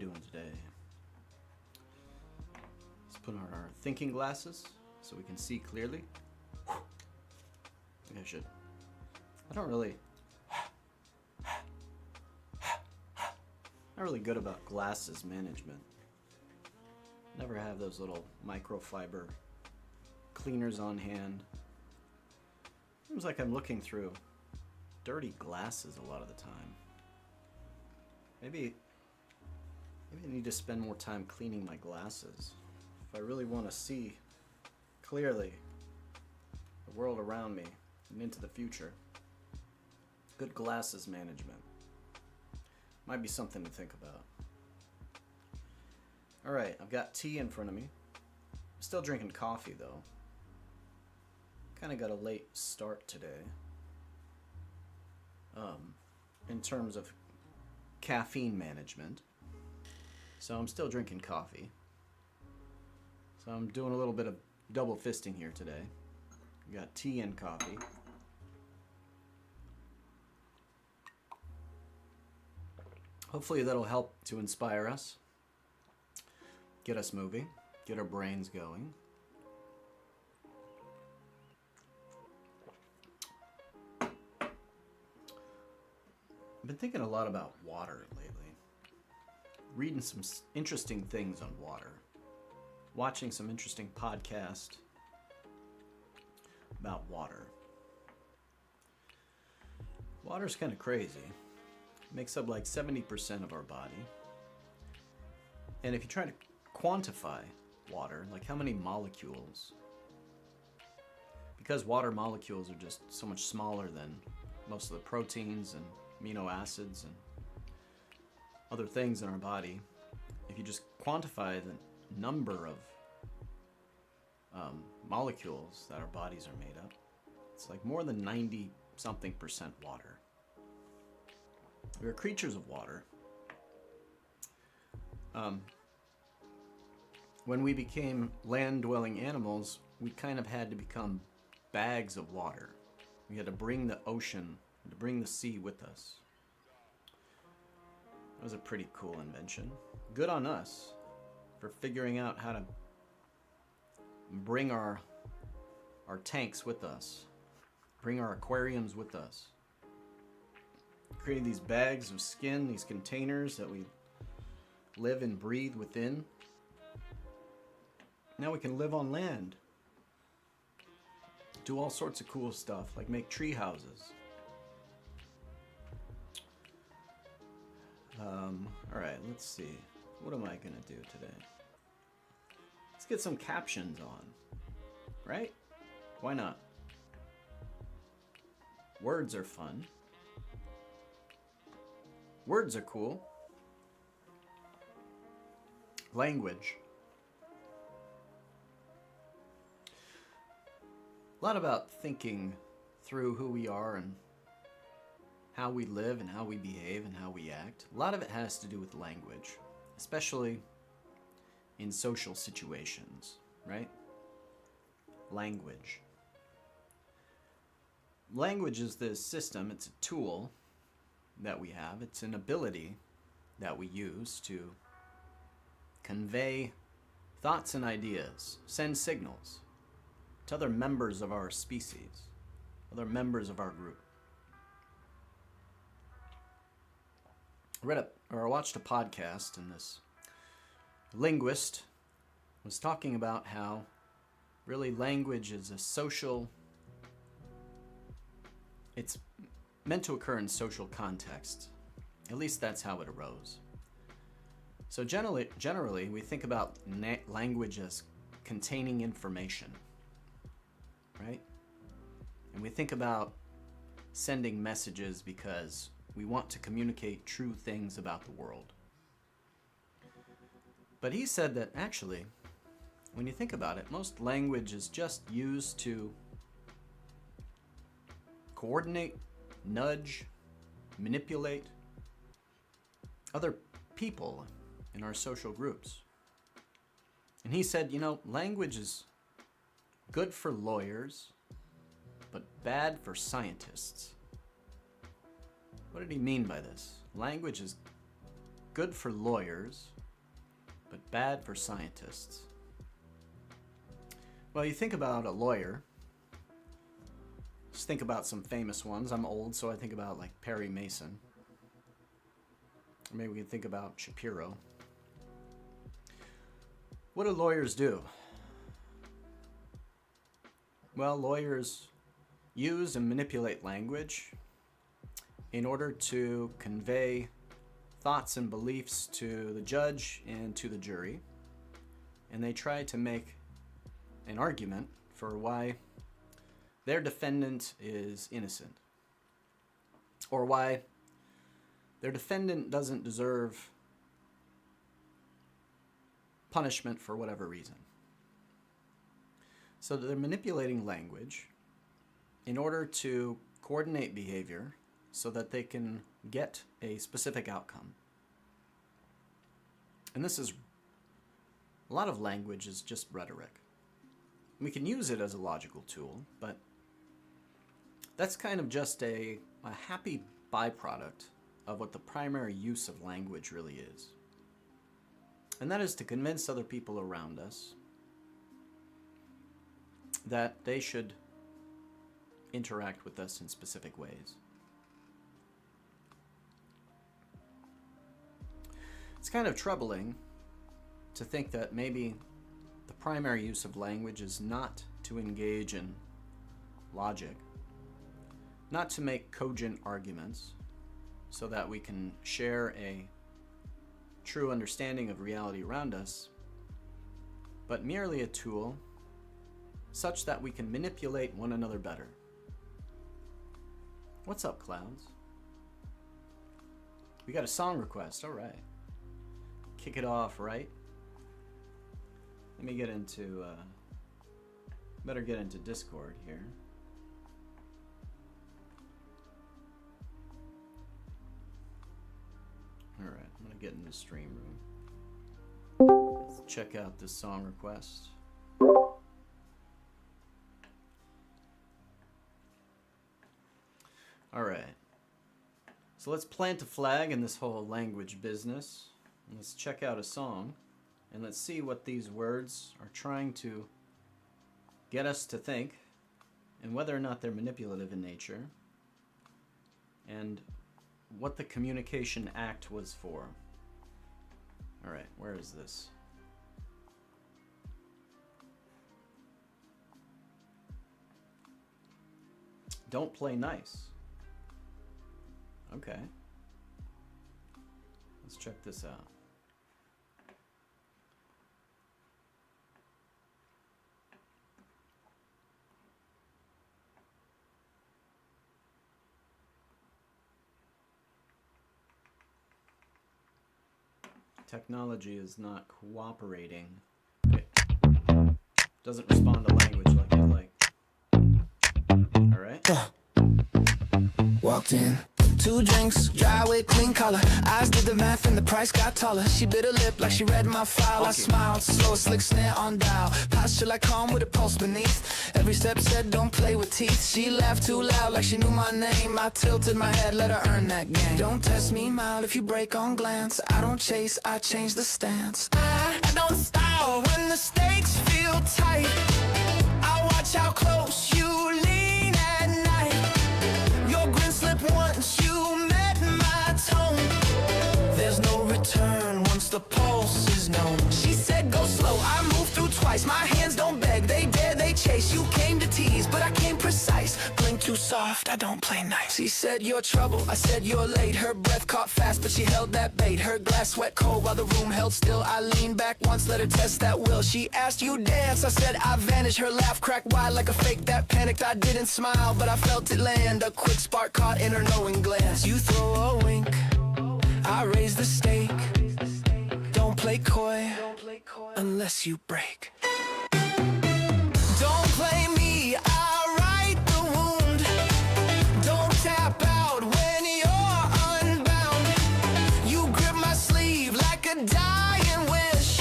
doing today? Let's put on our thinking glasses so we can see clearly. Maybe I should. I don't really. Not really good about glasses management. Never have those little microfiber cleaners on hand. Seems like I'm looking through dirty glasses a lot of the time. Maybe I need to spend more time cleaning my glasses. If I really want to see clearly the world around me and into the future, good glasses management might be something to think about. All right, I've got tea in front of me. Still drinking coffee though. Kind of got a late start today. In terms of caffeine management. So I'm still drinking coffee. So I'm doing a little bit of double fisting here today. Got tea and coffee. Hopefully that'll help to inspire us, get us moving, get our brains going. I've been thinking a lot about water lately, reading some interesting things on water, watching some interesting podcasts about water. Water's kind of crazy. It makes up like 70% of our body. And if you try to quantify water, like how many molecules, because water molecules are just so much smaller than most of the proteins and amino acids and other things in our body, if you just quantify the number of molecules that our bodies are made up, it's like more than 90-something% water. We are creatures of water. When we became land-dwelling animals, we kind of had to become bags of water. We had to bring the ocean, to bring the sea with us. That was a pretty cool invention. Good on us for figuring out how to bring our tanks with us, bring our aquariums with us. Creating these bags of skin, these containers that we live and breathe within. Now we can live on land. Do all sorts of cool stuff, like make tree houses. Alright, let's see. What am I gonna do today? Let's get some captions on. Right? Why not? Words are fun. Words are cool. Language. A lot about thinking through who we are and how we live and how we behave and how we act. A lot of it has to do with language, especially in social situations, right? Language. Language is this system, it's a tool that we have. It's an ability that we use to convey thoughts and ideas, send signals to other members of our species, other members of our group. I watched a podcast, and this linguist was talking about how really language is a social, it's meant to occur in social context. At least that's how it arose. So generally we think about language as containing information, right? And we think about sending messages because we want to communicate true things about the world. But he said that actually, when you think about it, most language is just used to coordinate, nudge, manipulate other people in our social groups. And he said, language is good for lawyers, but bad for scientists. What did he mean by this? Language is good for lawyers, but bad for scientists. Well, you think about a lawyer. Just think about some famous ones. I'm old, so I think about like Perry Mason. Or maybe we can think about Shapiro. What do lawyers do? Well, lawyers use and manipulate language in order to convey thoughts and beliefs to the judge and to the jury. And they try to make an argument for why their defendant is innocent, or why their defendant doesn't deserve punishment for whatever reason. So they're manipulating language in order to coordinate behavior so that they can get a specific outcome. And this is, a lot of language is just rhetoric. We can use it as a logical tool, but that's kind of just a happy byproduct of what the primary use of language really is. And that is to convince other people around us that they should interact with us in specific ways. It's kind of troubling to think that maybe the primary use of language is not to engage in logic, not to make cogent arguments so that we can share a true understanding of reality around us, but merely a tool such that we can manipulate one another better. What's up, clowns? We got a song request, all right. Kick it off, right? Let me get into, better get into Discord here. All right, I'm gonna get in the stream room. Let's check out this song request. All right, so let's plant a flag in this whole language business. And let's check out a song, and let's see what these words are trying to get us to think, and whether or not they're manipulative in nature, and what the communication act was for. All right, where is this? Don't play nice. Okay. Let's check this out. Technology is not cooperating. It doesn't respond to language like I like. All right. Walked in, 2 drinks, dry wit, clean collar. Eyes did the math and the price got taller. She bit her lip like she read my file. I smiled, slow, slick snare on dial. Posture like calm with a pulse beneath. Every step said don't play with teeth. She laughed too loud like she knew my name. I tilted my head, let her earn that game. Don't test me mild if you break on glance. I don't chase, I change the stance. I don't style when the stakes feel tight. I watch how close you lean at night. Your grin slipped once you met my tone. There's no return once the pulse is known. She said go slow, I moved through twice. My hands don't beg, they dare, they chase. You came to tease, but I came precise. Blink too soft, I don't play nice. She said you're trouble, I said you're late. Her breath caught fast, but she held that bait. Her glass wet cold while the room held still. I leaned back once, let her test that will. She asked you dance, I said I vanished. Her laugh cracked wide like a fake that panicked. I didn't smile, but I felt it land. A quick spark caught in her knowing glance. You throw a wink, I raise the stake. Don't play coy unless you break. Don't play me, I write the wound. Don't tap out when you're unbound. You grip my sleeve like a dying wish.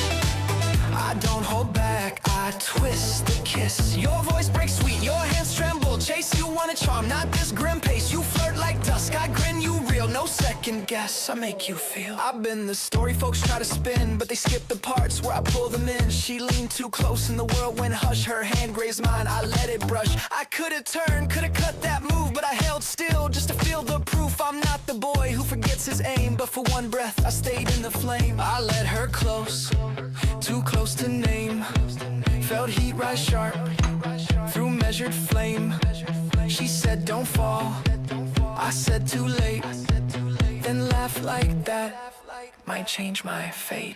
I don't hold back, I twist the kiss. Your voice breaks sweet, your hands tremble. Chase you wanna charm, not this grim pace. You flirt like dusk, I grin, you real. No second guess, I make you feel. I've been the story folks try to spin, but they skip the parts where I pull them in. She leaned too close and the world went hush. Her hand grazed mine, I let it brush. I could've turned, could've cut that move, but I held still just to feel the proof. I'm not the boy who forgets his aim, but for one breath I stayed in the flame. I let her close, too close to name. Felt heat rise sharp through measured flame. She said don't fall, I said too late. Then laugh like that might change my fate.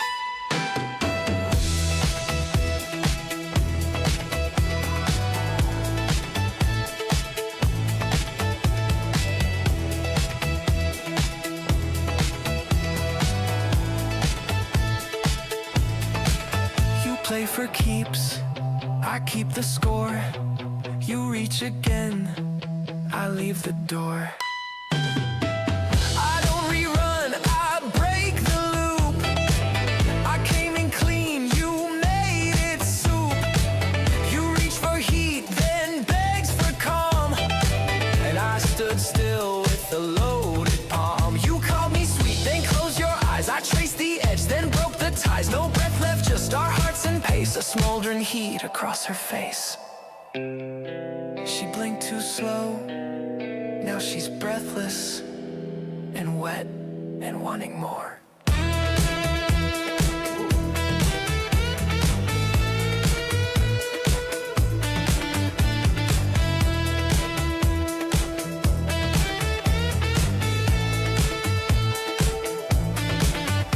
You play for keeps, I keep the score. You reach again, I leave the door. I don't rerun, I break the loop. I came in clean, you made it soup. You reach for heat, then begs for calm. And I stood still with a loaded palm. You called me sweet, then closed your eyes. I traced the edge, then broke the ties. No breath left, just our hearts in pace. A smoldering heat across her face. She blinked too slow, now she's breathless and wet and wanting more.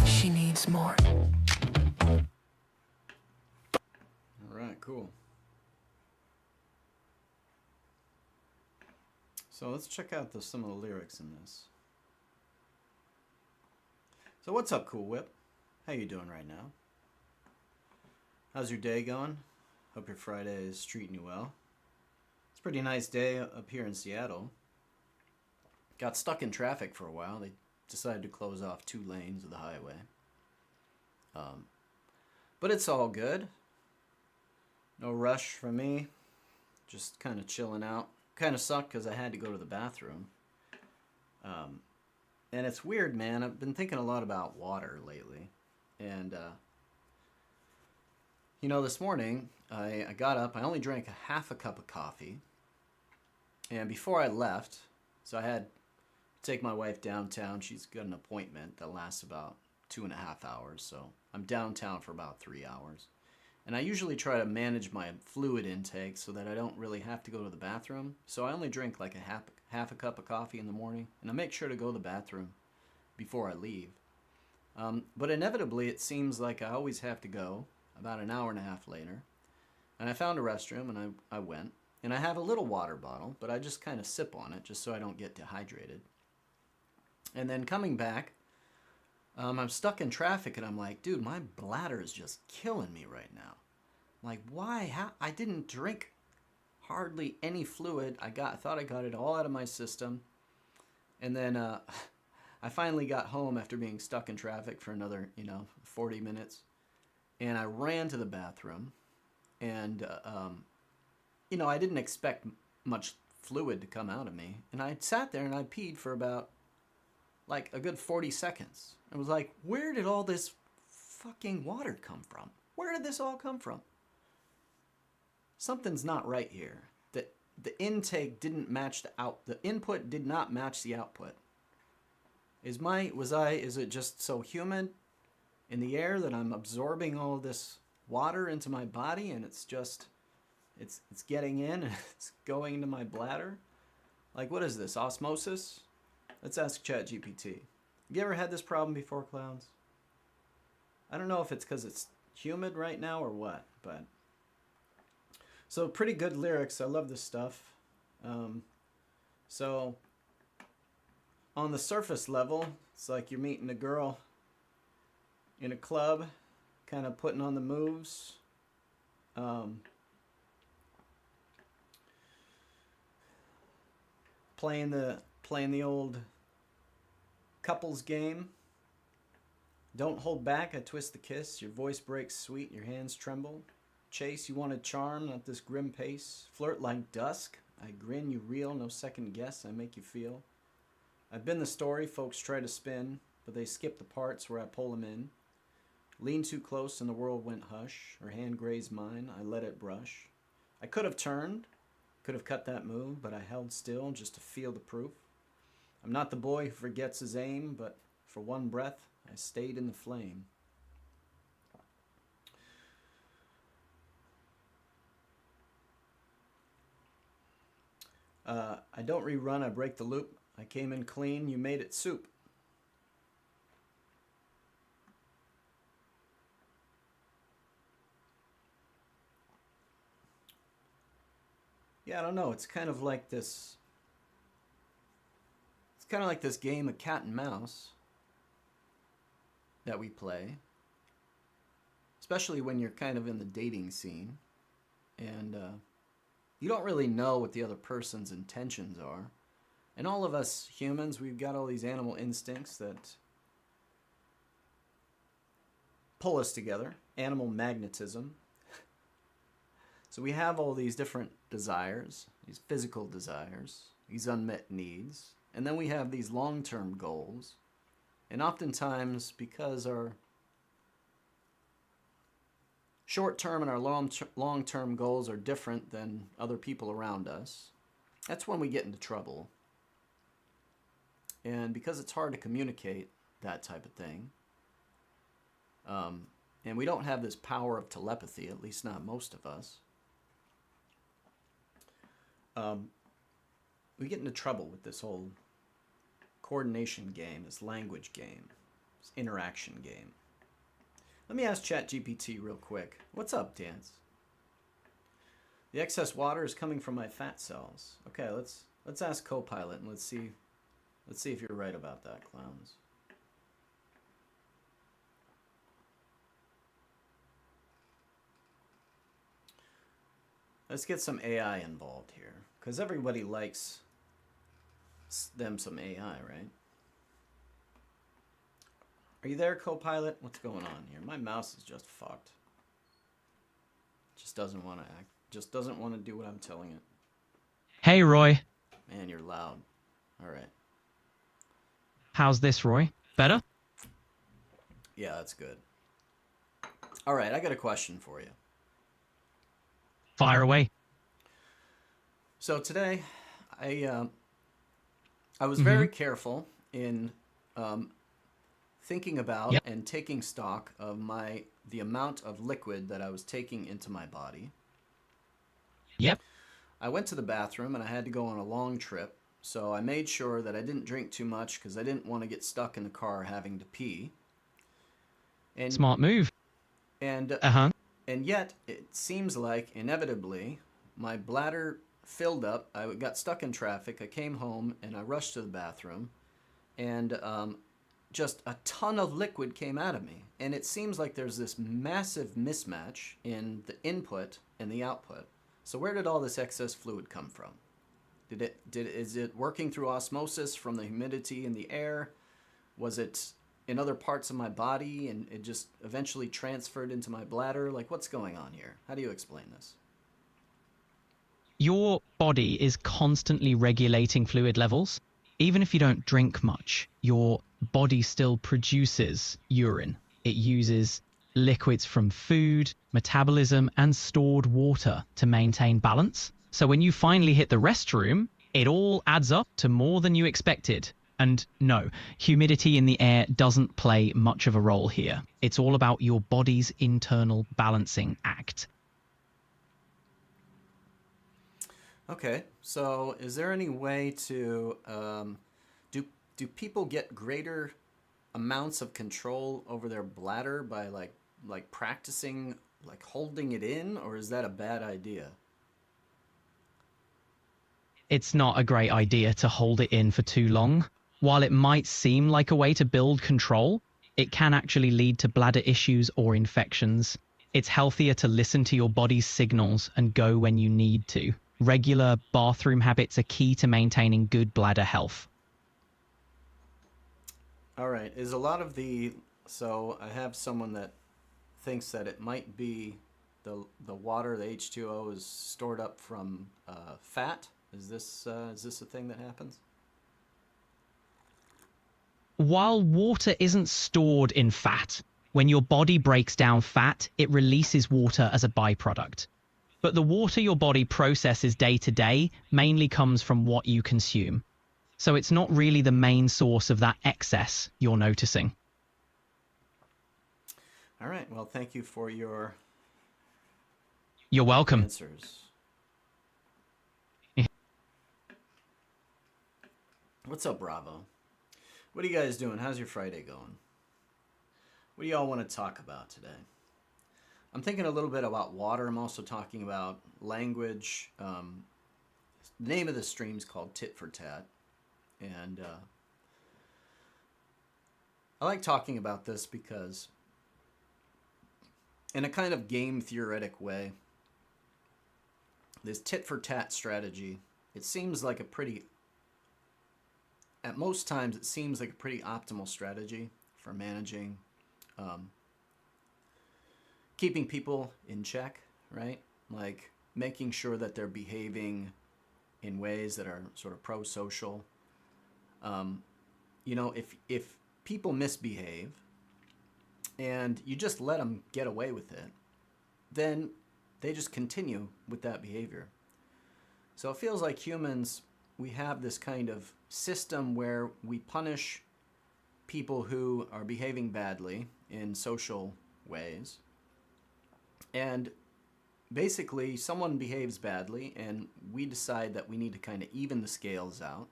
She needs more. All right, cool. So let's check out some of the lyrics in this. So what's up, Cool Whip? How you doing right now? How's your day going? Hope your Friday is treating you well. It's a pretty nice day up here in Seattle. Got stuck in traffic for a while. They decided to close off 2 lanes of the highway. But it's all good. No rush for me. Just kind of chilling out. Kind of sucked because I had to go to the bathroom. And it's weird, man. I've been thinking a lot about water lately. And, you know, this morning I got up. I only drank half a cup of coffee. And before I left, so I had to take my wife downtown. She's got an appointment that lasts about 2.5 hours. So I'm downtown for about 3 hours. And I usually try to manage my fluid intake so that I don't really have to go to the bathroom. So I only drink like half a cup of coffee in the morning. And I make sure to go to the bathroom before I leave. But inevitably, it seems like I always have to go about an hour and a half later. And I found a restroom and I went. And I have a little water bottle, but I just kind of sip on it just so I don't get dehydrated. And then coming back, I'm stuck in traffic and I'm like, dude, my bladder is just killing me right now. Like, why? How? I didn't drink hardly any fluid. I thought I got it all out of my system. And then I finally got home after being stuck in traffic for another, 40 minutes. And I ran to the bathroom. And, I didn't expect much fluid to come out of me. And I sat there and I peed for about like a good 40 seconds. I was like, where did all this fucking water come from? Where did this all come from? Something's not right here. The intake didn't match the input did not match the output. Is it just so humid in the air that I'm absorbing all this water into my body and it's getting in and it's going into my bladder? Like, what is this, osmosis? Let's ask ChatGPT. You ever had this problem before, clowns? I don't know if it's because it's humid right now or what, but... So, pretty good lyrics. I love this stuff. So, on the surface level, it's like you're meeting a girl in a club, kind of putting on the moves. Playing the old couples game. Don't hold back, I twist the kiss. Your voice breaks sweet, your hands tremble. Chase, you want to charm, not this grim pace. Flirt like dusk, I grin, you reel, no second guess, I make you feel. I've been the story folks try to spin, but they skip the parts where I pull them in. Leaned too close and the world went hush. Her hand grazed mine, I let it brush. I could have turned, could have cut that move, but I held still just to feel the proof. I'm not the boy who forgets his aim, but for one breath, I stayed in the flame. I don't rerun, I break the loop. I came in clean, you made it soup. Yeah, I don't know. It's kind of like this. It's kind of like this game of cat and mouse that we play, especially when you're kind of in the dating scene, and you don't really know what the other person's intentions are. And all of us humans, we've got all these animal instincts that pull us together. Animal magnetism. So we have all these different desires, these physical desires, these unmet needs, and then we have these long-term goals. And oftentimes, because our short-term and our long-term goals are different than other people around us, that's when we get into trouble. And because it's hard to communicate that type of thing, and we don't have this power of telepathy, at least not most of us, we get into trouble with this whole coordination game, this language game, this interaction game. Let me ask ChatGPT real quick. What's up, Dance? The excess water is coming from my fat cells. Okay, let's ask Copilot and let's see if you're right about that, clowns. Let's get some AI involved here, because everybody likes them some AI, right? Are you there, Copilot? What's going on here? My mouse is just fucked. Just doesn't want to act. Just doesn't want to do what I'm telling it. Hey, Roy. Man, you're loud. All right. How's this, Roy? Better? Yeah, that's good. All right, I got a question for you. Fire away. So today, I was very careful in thinking about and taking stock of the amount of liquid that I was taking into my body. Yep. I went to the bathroom and I had to go on a long trip, so I made sure that I didn't drink too much because I didn't want to get stuck in the car having to pee. And, Smart move. And and yet it seems like inevitably my bladder filled up. I got stuck in traffic. I came home and I rushed to the bathroom, and just a ton of liquid came out of me. And it seems like there's this massive mismatch in the input and the output. So where did all this excess fluid come from? Is it working through osmosis from the humidity in the air? Was it in other parts of my body and it just eventually transferred into my bladder? Like, what's going on here? How do you explain this? Your body is constantly regulating fluid levels. Even if you don't drink much, your body still produces urine. It uses liquids from food, metabolism, and stored water to maintain balance. So when you finally hit the restroom, it all adds up to more than you expected. And no, humidity in the air doesn't play much of a role here. It's all about your body's internal balancing act. Okay, so is there any way to do people get greater amounts of control over their bladder by like practicing like holding it in, or is that a bad idea? It's not a great idea to hold it in for too long. While it might seem like a way to build control, it can actually lead to bladder issues or infections. It's healthier to listen to your body's signals and go when you need to. Regular bathroom habits are key to maintaining good bladder health. All right, so I have someone that thinks that it might be the water, the H2O, is stored up from fat. Is this a thing that happens? while water isn't stored in fat, when your body breaks down fat, it releases water as a byproduct. But the water your body processes day to day mainly comes from what you consume. So it's not really the main source of that excess you're noticing. All right. Well, thank you for your You're welcome. answers. What's up, Bravo? What are you guys doing? How's your Friday going? What do y'all want to talk about today? I'm thinking a little bit about water. I'm also talking about language. The name of the stream is called Tit for Tat. And I like talking about this because in a kind of game theoretic way, this tit for tat strategy, it seems like a pretty, at most times it seems like a pretty optimal strategy for managing, keeping people in check, right? Like making sure that they're behaving in ways that are sort of pro-social. You know, if people misbehave and you just let them get away with it, then they just continue with that behavior. So it feels like humans, we have this kind of system where we punish people who are behaving badly in social ways. And basically, someone behaves badly, and we decide that we need to kind of even the scales out.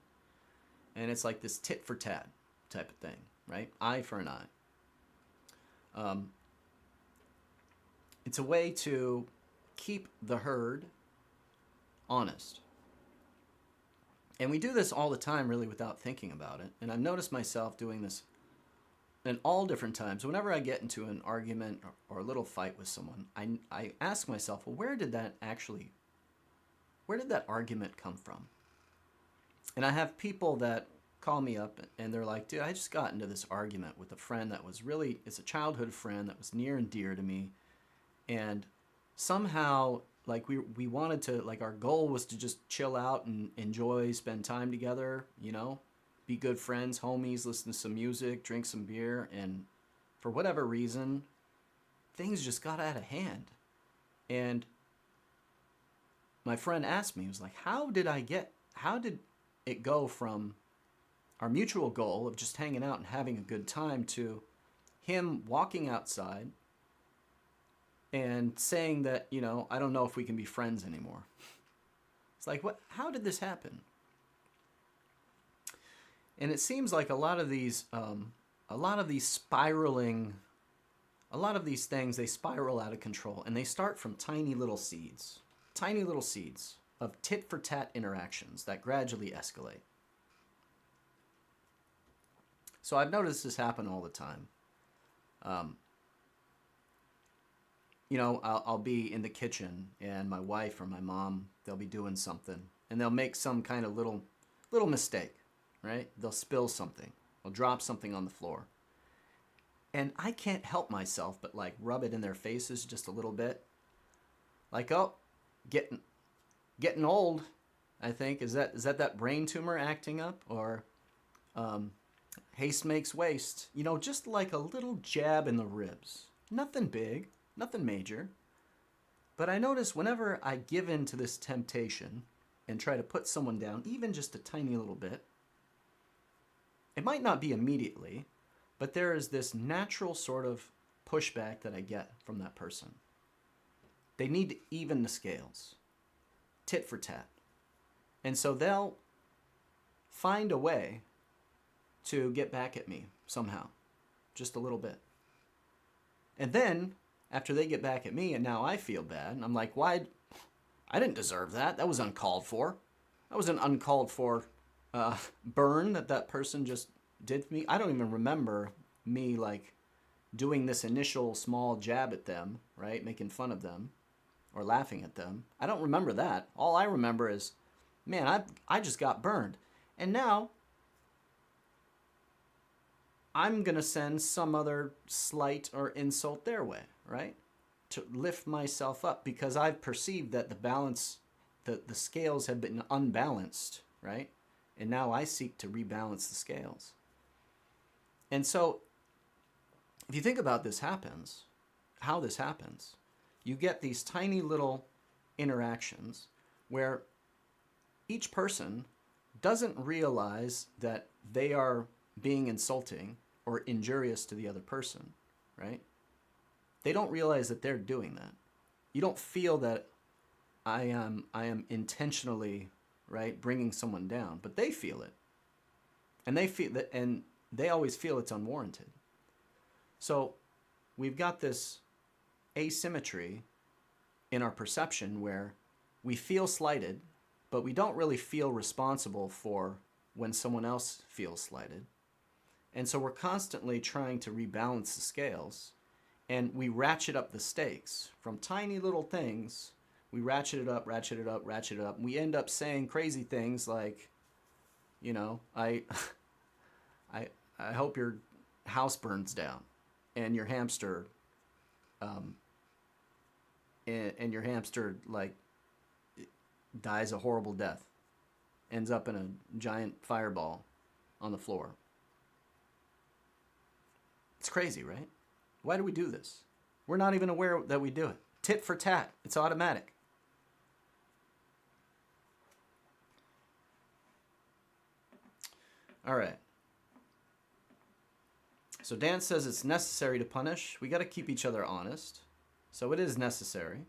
And it's like this tit for tat type of thing, right? Eye for an eye. It's a way to keep the herd honest. And we do this all the time, really, without thinking about it. And I've noticed myself doing this in all different times. Whenever I get into an argument or a little fight with someone, I ask myself, well, where did that argument come from? And I have people that call me up and they're like, dude, I just got into this argument with a friend that was really, it's a childhood friend that was near and dear to me. And somehow, like we wanted to, like our goal was to just chill out and enjoy, spend time together, you know, be good friends, homies, listen to some music, drink some beer. And for whatever reason, things just got out of hand. And my friend asked me, he was like, how did it go from our mutual goal of just hanging out and having a good time to him walking outside and saying that, you know, I don't know if we can be friends anymore. It's like, what? How did this happen? And it seems like a lot of these things, they spiral out of control, and they start from tiny little seeds of tit for tat interactions that gradually escalate. So I've noticed this happen all the time. You know, I'll be in the kitchen and my wife or my mom, they'll be doing something and they'll make some kind of little mistake, right? They'll spill something. They'll drop something on the floor. And I can't help myself but like rub it in their faces just a little bit. Like, oh, getting old, I think. Is that brain tumor acting up? Or haste makes waste. You know, just like a little jab in the ribs. Nothing big. Nothing major. But I notice whenever I give in to this temptation and try to put someone down, even just a tiny little bit, it might not be immediately, but there is this natural sort of pushback that I get from that person. They need to even the scales. Tit for tat. And so they'll find a way to get back at me somehow. Just a little bit. And then after they get back at me and now I feel bad, and I'm like, why? I didn't deserve that. That was uncalled for. That was an uncalled for burn that person just did to me. I don't even remember me like doing this initial small jab at them, right? Making fun of them or laughing at them. I don't remember that. All I remember is, man, I just got burned. And now I'm going to send some other slight or insult their way, right? To lift myself up because I've perceived that the scales have been unbalanced, right? And now I seek to rebalance the scales. And so if you think about how this happens, you get these tiny little interactions where each person doesn't realize that they are being insulting or injurious to the other person, right? They don't realize that they're doing that. You don't feel that I am intentionally, right, bringing someone down, but they feel it. And they feel that, and they always feel it's unwarranted. So we've got this asymmetry in our perception where we feel slighted, but we don't really feel responsible for when someone else feels slighted. And so we're constantly trying to rebalance the scales, and we ratchet up the stakes from tiny little things. We ratchet it up, ratchet it up, ratchet it up. And we end up saying crazy things like, you know, I hope your house burns down, and your hamster, and your hamster like dies a horrible death, ends up in a giant fireball on the floor. It's crazy, right? Why do we do this? We're not even aware that we do it. Tit for tat. It's automatic. All right. So Dan says it's necessary to punish. We got to keep each other honest. So it is necessary.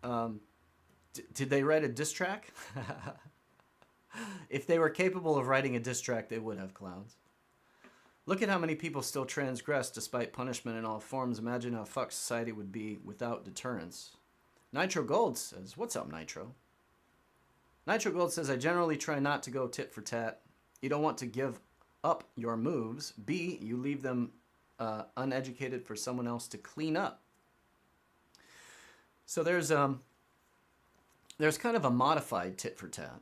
Did they write a diss track? If they were capable of writing a diss track, they would have clowns. Look at how many people still transgress despite punishment in all forms. Imagine how fucked society would be without deterrence. Nitro Gold says, what's up, Nitro? Nitro Gold says, I generally try not to go tit for tat. You don't want to give up your moves. B, you leave them uneducated for someone else to clean up. So there's kind of a modified tit for tat.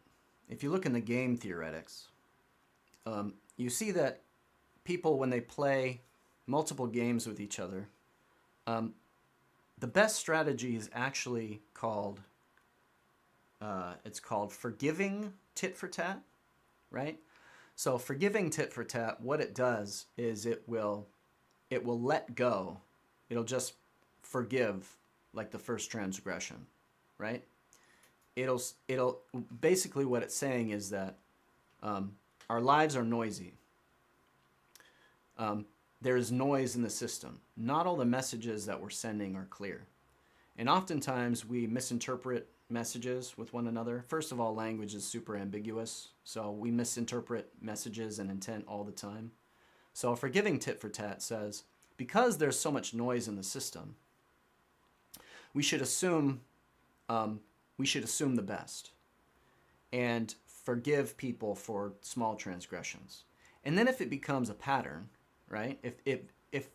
If you look in the game theoretics, you see that people, when they play multiple games with each other, the best strategy is actually called, it's called forgiving tit for tat, right? So forgiving tit for tat, what it does is it will let go. It'll just forgive like the first transgression, right? It'll basically what it's saying is that our lives are noisy. There is noise in the system. Not all the messages that we're sending are clear. And oftentimes we misinterpret messages with one another. First of all, language is super ambiguous, so we misinterpret messages and intent all the time. So forgiving tit for tat says, because there's so much noise in the system, we should assume the best and forgive people for small transgressions. And then if it becomes a pattern, right? If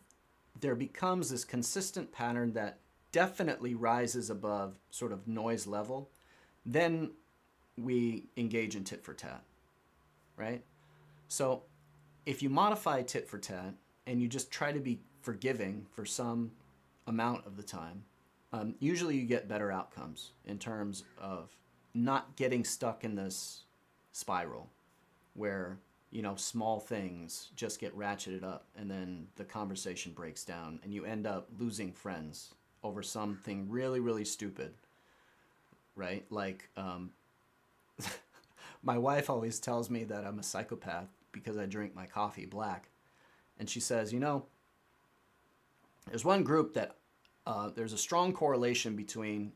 there becomes this consistent pattern that definitely rises above sort of noise level, then we engage in tit for tat, right? So if you modify tit for tat and you just try to be forgiving for some amount of the time, usually you get better outcomes in terms of not getting stuck in this spiral where, you know, small things just get ratcheted up and then the conversation breaks down and you end up losing friends over something really, really stupid, right? Like, my wife always tells me that I'm a psychopath because I drink my coffee black. And she says, you know, there's one group that there's a strong correlation between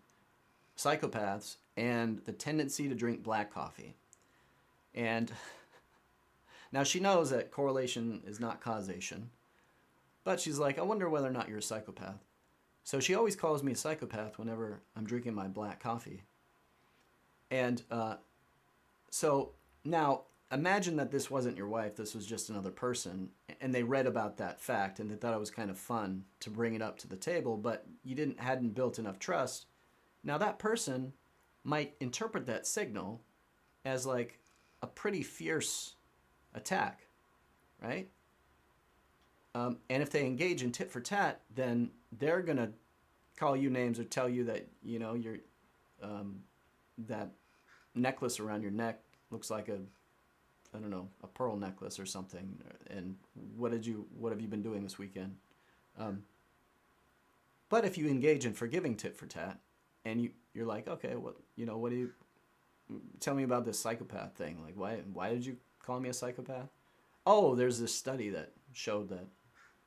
psychopaths and the tendency to drink black coffee. And now she knows that correlation is not causation, but she's like, I wonder whether or not you're a psychopath. So she always calls me a psychopath whenever I'm drinking my black coffee. And so now imagine that this wasn't your wife, this was just another person, and they read about that fact and they thought it was kind of fun to bring it up to the table, but you hadn't built enough trust. Now that person might interpret that signal as like a pretty fierce attack, right? And if they engage in tit for tat, then they're gonna call you names or tell you that, you know, that necklace around your neck looks like a I don't know, a pearl necklace or something. And what have you been doing this weekend? But if you engage in forgiving tit for tat, and you're like, okay, what do you tell me about this psychopath thing? Like, why did you call me a psychopath? Oh, there's this study that showed that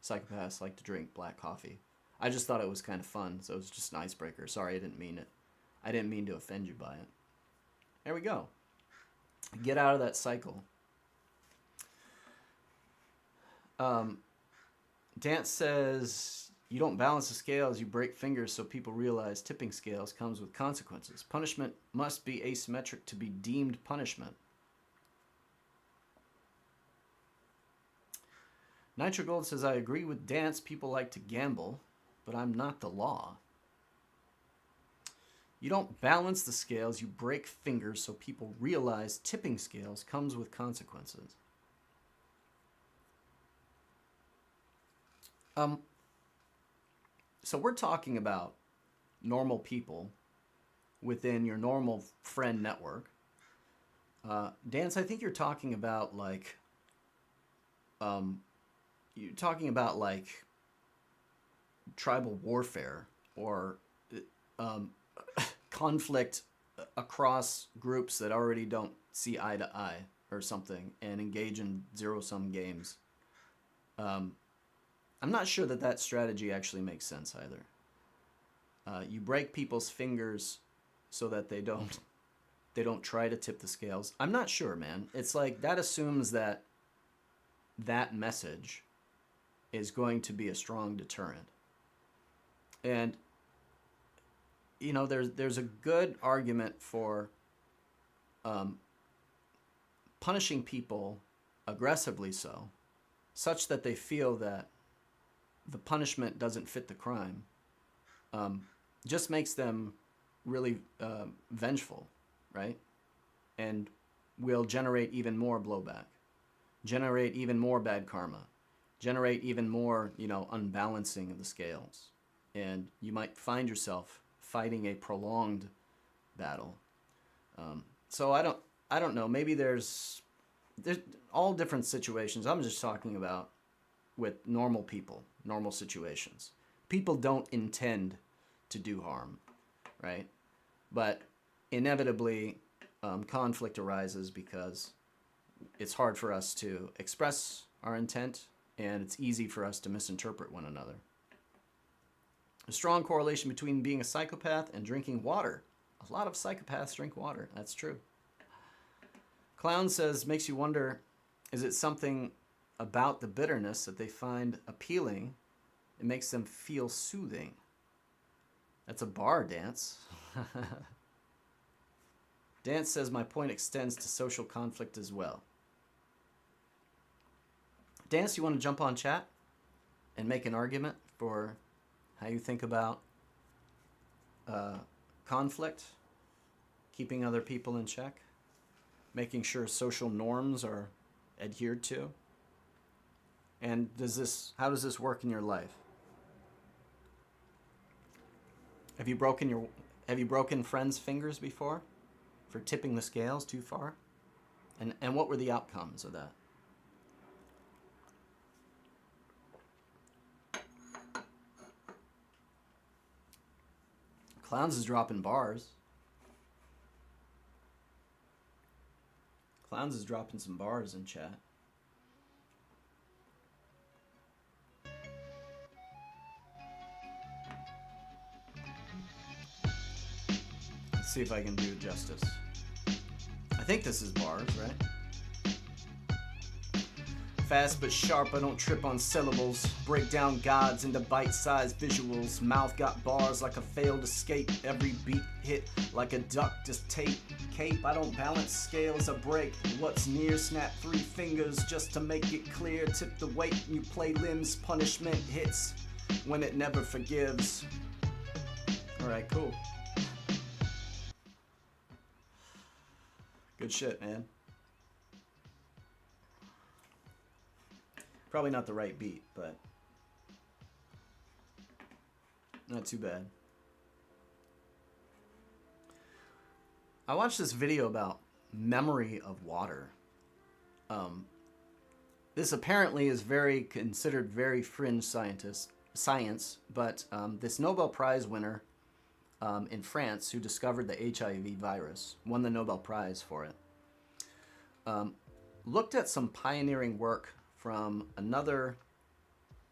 psychopaths like to drink black coffee. I just thought it was kind of fun, so it was just an icebreaker. Sorry, I didn't mean it. I didn't mean to offend you by it. There we go. Get out of that cycle. Dance says, you don't balance the scales, you break fingers so people realize tipping scales comes with consequences. Punishment must be asymmetric to be deemed punishment. Nitro Gold says, I agree with Dance. People like to gamble, but I'm not the law. You don't balance the scales, you break fingers so people realize tipping scales comes with consequences. So we're talking about normal people within your normal friend network. Dance, I think you're talking about like tribal warfare or conflict across groups that already don't see eye to eye or something and engage in zero-sum games. I'm not sure that strategy actually makes sense either. You break people's fingers so that they don't try to tip the scales. I'm not sure, man. It's like that assumes that message is going to be a strong deterrent. And there's a good argument for punishing people aggressively so, such that they feel that the punishment doesn't fit the crime, just makes them really vengeful, right? And will generate even more blowback, generate even more bad karma, generate even more, unbalancing of the scales. And you might find yourself fighting a prolonged battle. So I don't know. Maybe there's all different situations. I'm just talking about with normal people, normal situations. People don't intend to do harm, right? But inevitably, conflict arises because it's hard for us to express our intent, and it's easy for us to misinterpret one another. A strong correlation between being a psychopath and drinking water. A lot of psychopaths drink water. That's true. Clown says, makes you wonder, is it something about the bitterness that they find appealing? It makes them feel soothing. That's a bar, Dance. Dance says, my point extends to social conflict as well. Dance, you want to jump on chat and make an argument for how you think about conflict, keeping other people in check, making sure social norms are adhered to? And how does this work in your life? Have you broken friends' fingers before for tipping the scales too far? And what were the outcomes of that? Clowns is dropping bars. Clowns is dropping some bars in chat. Let's see if I can do it justice. I think this is bars, right? Fast but sharp, I don't trip on syllables. Break down gods into bite-sized visuals. Mouth got bars like a failed escape. Every beat hit like a duck, just cape. I don't balance scales, I break what's near. Snap 3 fingers just to make it clear. Tip the weight, you play limbs. Punishment hits when it never forgives. Alright, cool. Good shit, man. Probably not the right beat, but not too bad. I watched this video about memory of water. This apparently is considered very fringe science, but this Nobel Prize winner in France who discovered the HIV virus, won the Nobel Prize for it, looked at some pioneering work from another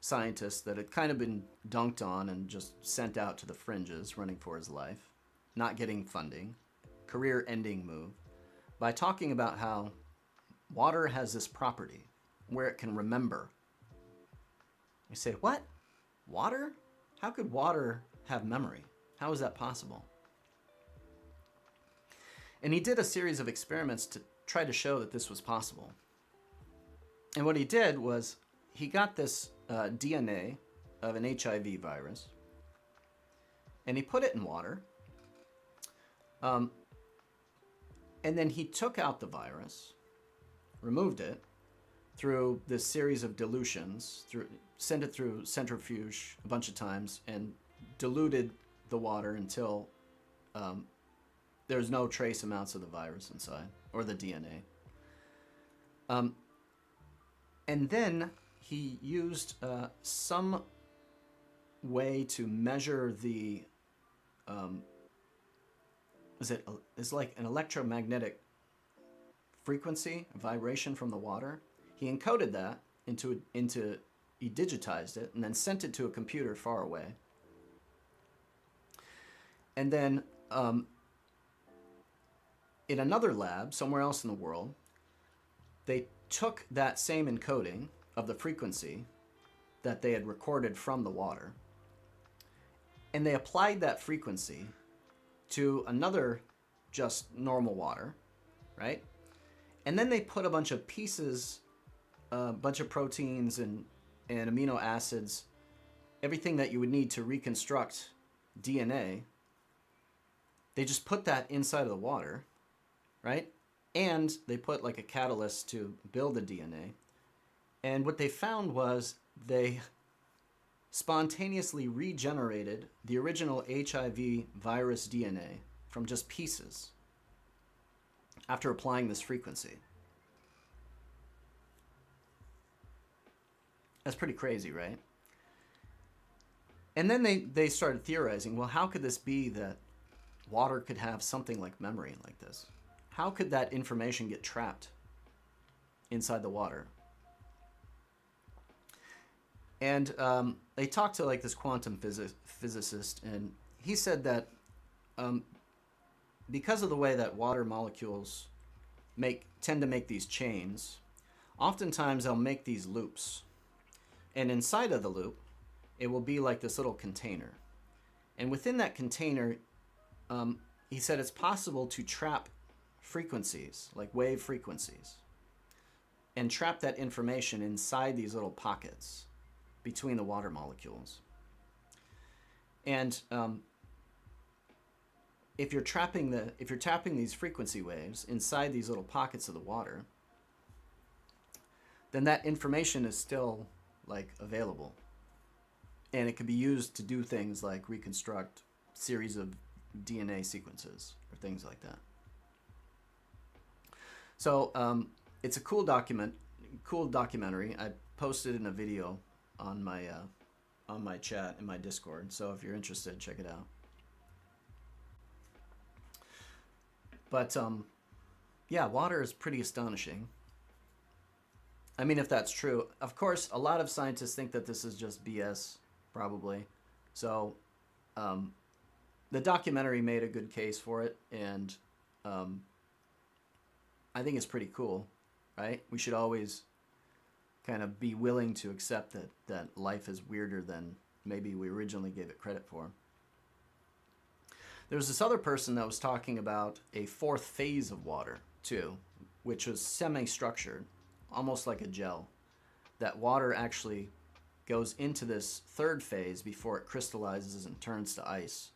scientist that had kind of been dunked on and just sent out to the fringes, running for his life, not getting funding, career-ending move, by talking about how water has this property where it can remember. You say, what? Water? How could water have memory? How is that possible? And he did a series of experiments to try to show that this was possible. And what he did was he got this DNA of an HIV virus, and he put it in water, and then he took out the virus, removed it through this series of dilutions, sent it through centrifuge a bunch of times, and diluted the water until there's no trace amounts of the virus inside, or the DNA. And then he used some way to measure the, it's like an electromagnetic frequency, vibration from the water. He encoded that into, he digitized it and then sent it to a computer far away. And then in another lab, somewhere else in the world, they took that same encoding of the frequency that they had recorded from the water, and they applied that frequency to another just normal water, right? And then they put a bunch of pieces, a bunch of proteins and amino acids, everything that you would need to reconstruct DNA. They just put that inside of the water, right? And they put like a catalyst to build the DNA. And what they found was they spontaneously regenerated the original HIV virus DNA from just pieces after applying this frequency. That's pretty crazy, right? And then they started theorizing, well, how could this be that water could have something like memory like this? How could that information get trapped inside the water? And they talked to like this quantum physicist, and he said that because of the way that water molecules tend to make these chains, oftentimes they'll make these loops. And inside of the loop, it will be like this little container. And within that container, he said it's possible to trap frequencies, like wave frequencies, and trap that information inside these little pockets between the water molecules. And if you're trapping these frequency waves inside these little pockets of the water, then that information is still like available, and it could be used to do things like reconstruct series of DNA sequences or things like that. So it's a cool documentary. I posted in a video on my chat in my Discord. So if you're interested, check it out. But yeah, water is pretty astonishing. I mean, if that's true. Of course, a lot of scientists think that this is just BS, probably. So the documentary made a good case for it, and I think it's pretty cool, right? We should always kind of be willing to accept that life is weirder than maybe we originally gave it credit for. There was this other person that was talking about a fourth phase of water, too, which was semi-structured, almost like a gel. That water actually goes into this third phase before it crystallizes and turns to ice.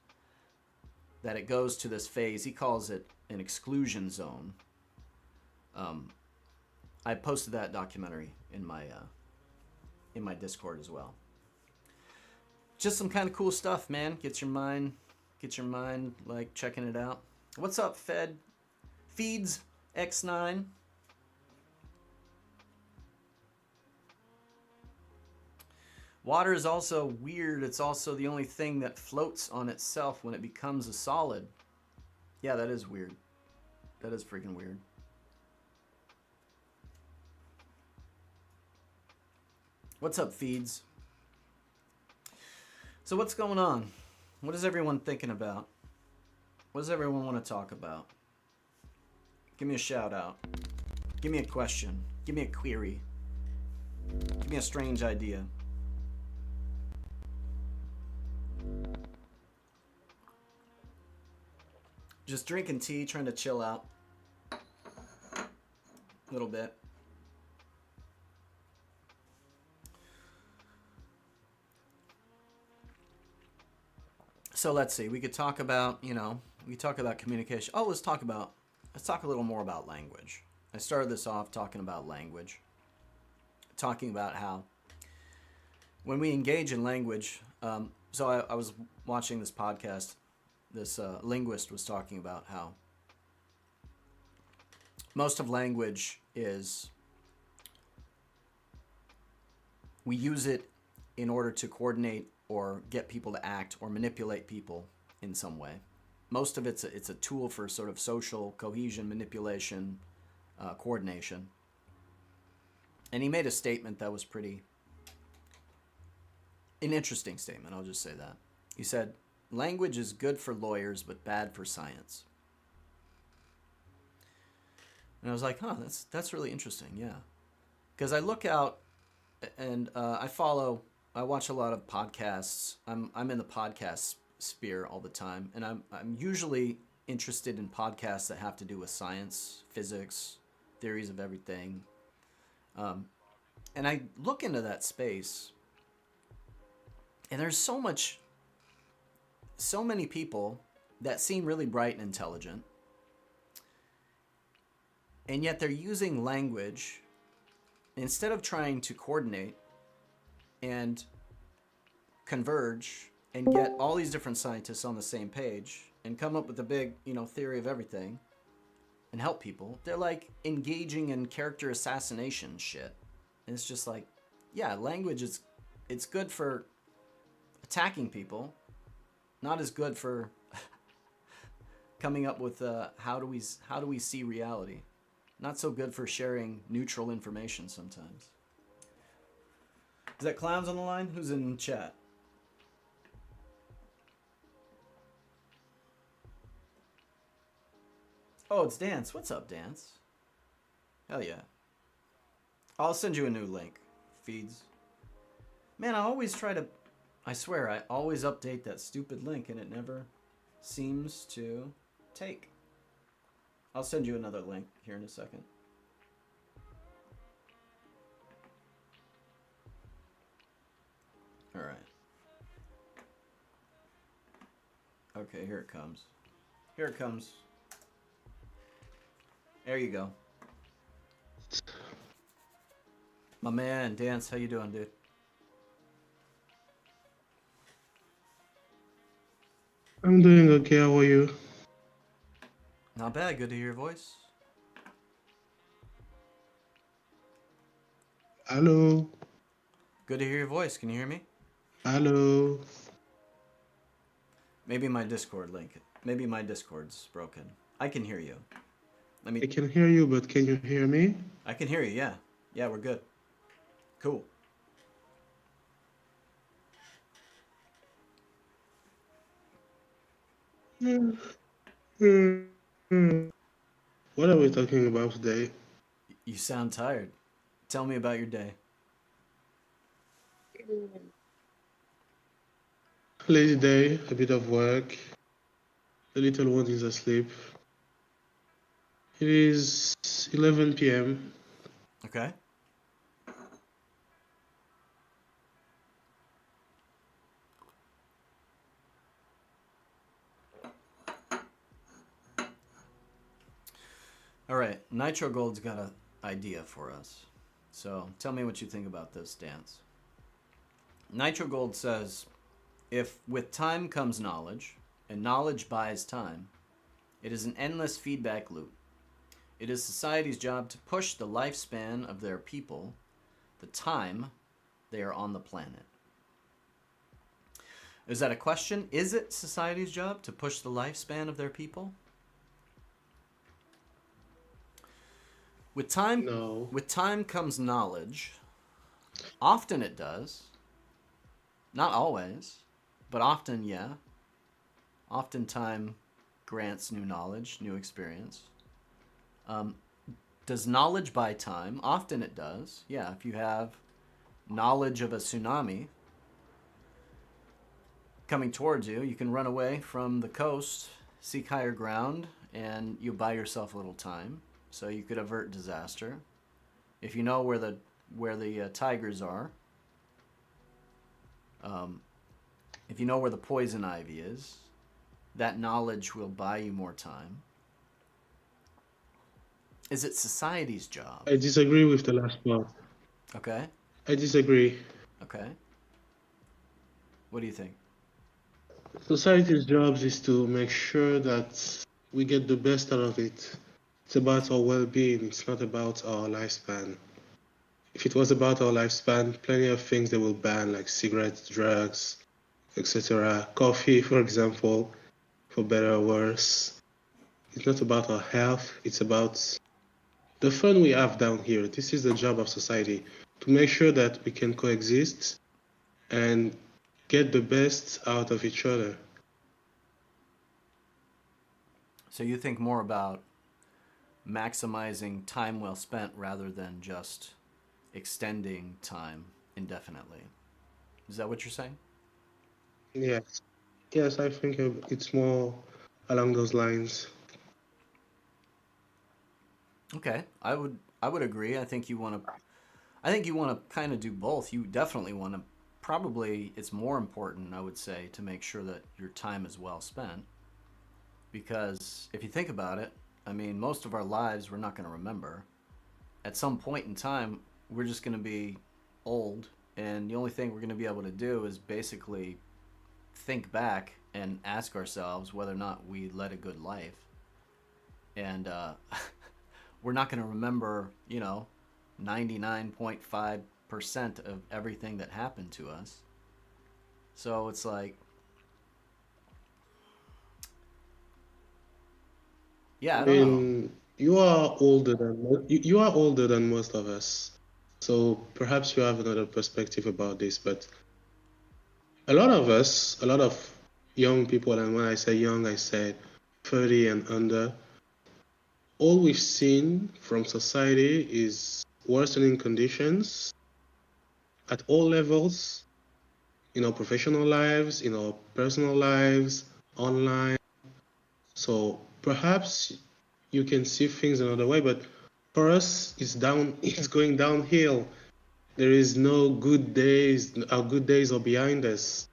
That it goes to this phase, he calls it an exclusion zone. I posted that documentary in my Discord as well. Just some kind of cool stuff, man. Get your mind like checking it out. What's up, Feeds X9? Water is also weird. It's also the only thing that floats on itself when it becomes a solid. Yeah, that is weird. That is freaking weird. What's up, feeds? So what's going on? What is everyone thinking about? What does everyone want to talk about? Give me a shout out. Give me a question. Give me a query. Give me a strange idea. Just drinking tea, trying to chill out a little bit. So let's see. We could talk about, we talk about communication. Oh, let's talk a little more about language. I started this off talking about language, talking about how when we engage in language, so I was watching this podcast. This linguist was talking about how most of language is, we use it in order to coordinate or get people to act or manipulate people in some way. Most of it's a tool for sort of social cohesion, manipulation, coordination. And he made a statement that was an interesting statement, I'll just say that. He said, language is good for lawyers, but bad for science. And I was like, that's really interesting, yeah. Because I look out and I watch a lot of podcasts. I'm in the podcast sphere all the time, and I'm usually interested in podcasts that have to do with science, physics, theories of everything. And I look into that space, and there's so many people that seem really bright and intelligent, and yet they're using language instead of trying to coordinate and converge and get all these different scientists on the same page and come up with a big, theory of everything and help people. They're like engaging in character assassination shit. And it's just like, yeah, language it's good for attacking people, not as good for coming up with how do we see reality. Not so good for sharing neutral information sometimes. Is that Clowns on the line? Who's in chat? Oh, it's Dance. What's up, Dance? Hell yeah. I'll send you a new link. Feeds. Man, I swear, I always update that stupid link and it never seems to take. I'll send you another link here in a second. All right. Okay, here it comes. Here it comes. There you go. My man, Dance, how you doing, dude? I'm doing okay. How are you? Not bad. Good to hear your voice. Hello. Good to hear your voice. Can you hear me? Hello. Maybe my Discord's broken. I can hear you. I can hear you, but can you hear me? I can hear you, yeah. Yeah, we're good. Cool. What are we talking about today? You sound tired. Tell me about your day. Lazy day, a bit of work. The little one is asleep. It is 11 p.m. Okay. All right, Nitro Gold's got an idea for us. So tell me what you think about this, Dance. Nitro Gold says, if with time comes knowledge, and knowledge buys time, it is an endless feedback loop. It is society's job to push the lifespan of their people, the time they are on the planet. Is that a question? Is it society's job to push the lifespan of their people? With time, No. with time comes knowledge. Often it does. Not always, but often, yeah. Often time grants new knowledge, new experience. Does knowledge buy time? Often it does. Yeah, if you have knowledge of a tsunami coming towards you, you can run away from the coast, seek higher ground, and you buy yourself a little time. So you could avert disaster. If you know where the tigers are, if you know where the poison ivy is, that knowledge will buy you more time. Is it society's job? I disagree with the last part. Okay. I disagree. Okay. What do you think? Society's job is to make sure that we get the best out of it. It's about our well-being. It's not about our lifespan. If it was about our lifespan, plenty of things they will ban, like cigarettes, drugs, etc. Coffee, for example, for better or worse. It's not about our health. It's about the fun we have down here. This is the job of society, to make sure that we can coexist and get the best out of each other. So you think more about maximizing time well spent rather than just extending time indefinitely. Is that what you're saying? Yes. Yes, I think it's more along those lines. Okay, I would agree. I think you want to kind of do both. You definitely want to probably it's more important, I would say, to make sure that your time is well spent because if you think about it, I mean, most of our lives we're not going to remember. At some point in time, we're just going to be old and the only thing we're going to be able to do is basically think back and ask ourselves whether or not we led a good life. And we're not going to remember, 99.5% of everything that happened to us. So it's like, yeah, I I don't know. mean, you are older than most of us, so perhaps you have another perspective about this. But a lot of us, a lot of young people, and when I say young, I say 30 and under, all we've seen from society is worsening conditions at all levels, in our professional lives, in our personal lives, online. So perhaps you can see things another way, but for us, it's going downhill. There is no good days. Our good days are behind us.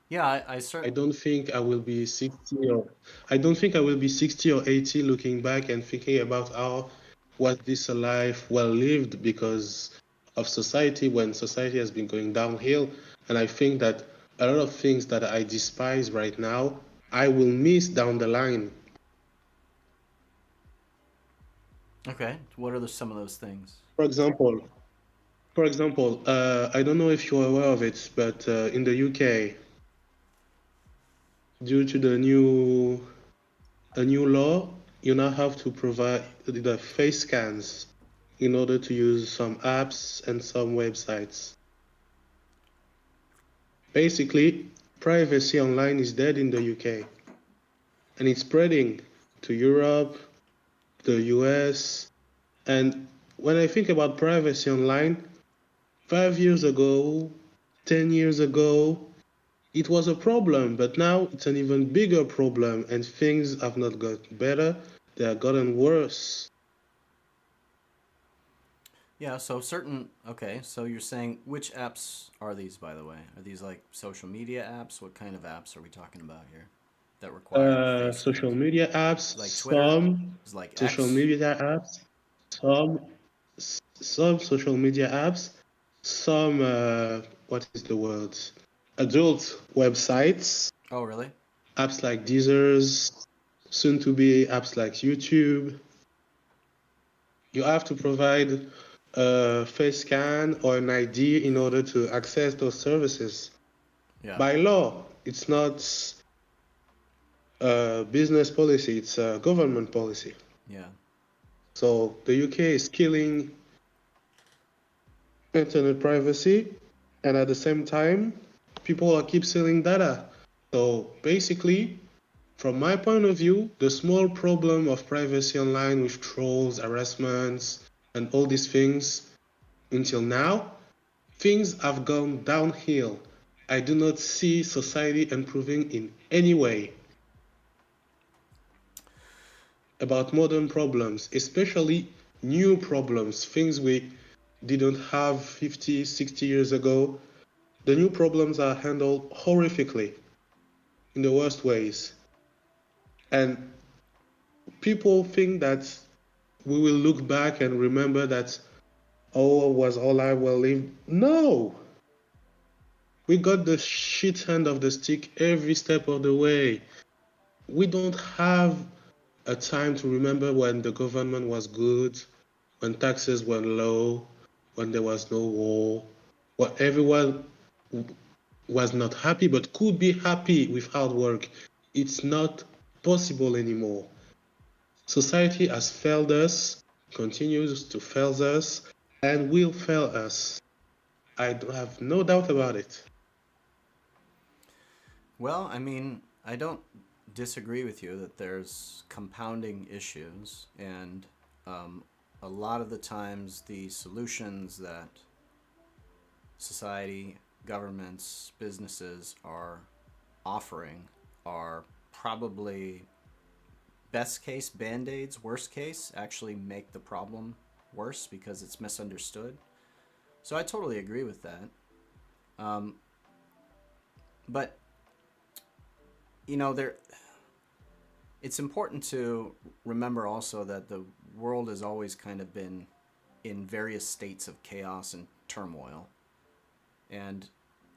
Yeah, I I certainly. don't think I will be 60 or I don't think I will be 60 or 80 looking back and thinking about how was this a life well lived because of society when society has been going downhill. And I think that a lot of things that I despise right now, I will miss down the line. Okay, what are some of those things? For example, I don't know if you're aware of it, but in the UK, due to a new law, you now have to provide the face scans in order to use some apps and some websites. Basically, privacy online is dead in the UK, and it's spreading to Europe, the US, and when I think about privacy online, 5 years ago, 10 years ago, it was a problem, but now it's an even bigger problem, and things have not gotten better, they have gotten worse. Yeah, so certain. Okay, so you're saying which apps are these, by the way? Are these like social media apps? What kind of apps are we talking about here that require face Social scans? media apps, Like Twitter? some Is like social X? media apps, some some social media apps, some what is the word? Adult websites, Oh, really? apps like Deezer's, soon to be apps like YouTube. You have to provide a face scan or an ID in order to access those services. Yeah. By law, it's not a business policy, it's a government policy. Yeah. So the UK is killing internet privacy, and at the same time, people are keep selling data. So basically, from my point of view, the small problem of privacy online with trolls, harassments, and all these things, until now, things have gone downhill. I do not see society improving in any way. About modern problems, especially new problems, things we didn't have 50, 60 years ago, the new problems are handled horrifically in the worst ways. And people think that we will look back and remember that, oh, was all I well lived? No! We got the shit end of the stick every step of the way. We don't have a time to remember when the government was good, when taxes were low, when there was no war, when everyone was not happy but could be happy with hard work. It's not possible anymore. Society has failed us, continues to fail us, and will fail us. I have no doubt about it. Well, I mean, I don't disagree with you that there's compounding issues, and a lot of the times the solutions that society, governments, businesses are offering are probably best case band-aids, worst case actually make the problem worse because it's misunderstood. So I totally agree with that. But you know, it's important to remember also that the world has always kind of been in various states of chaos and turmoil. And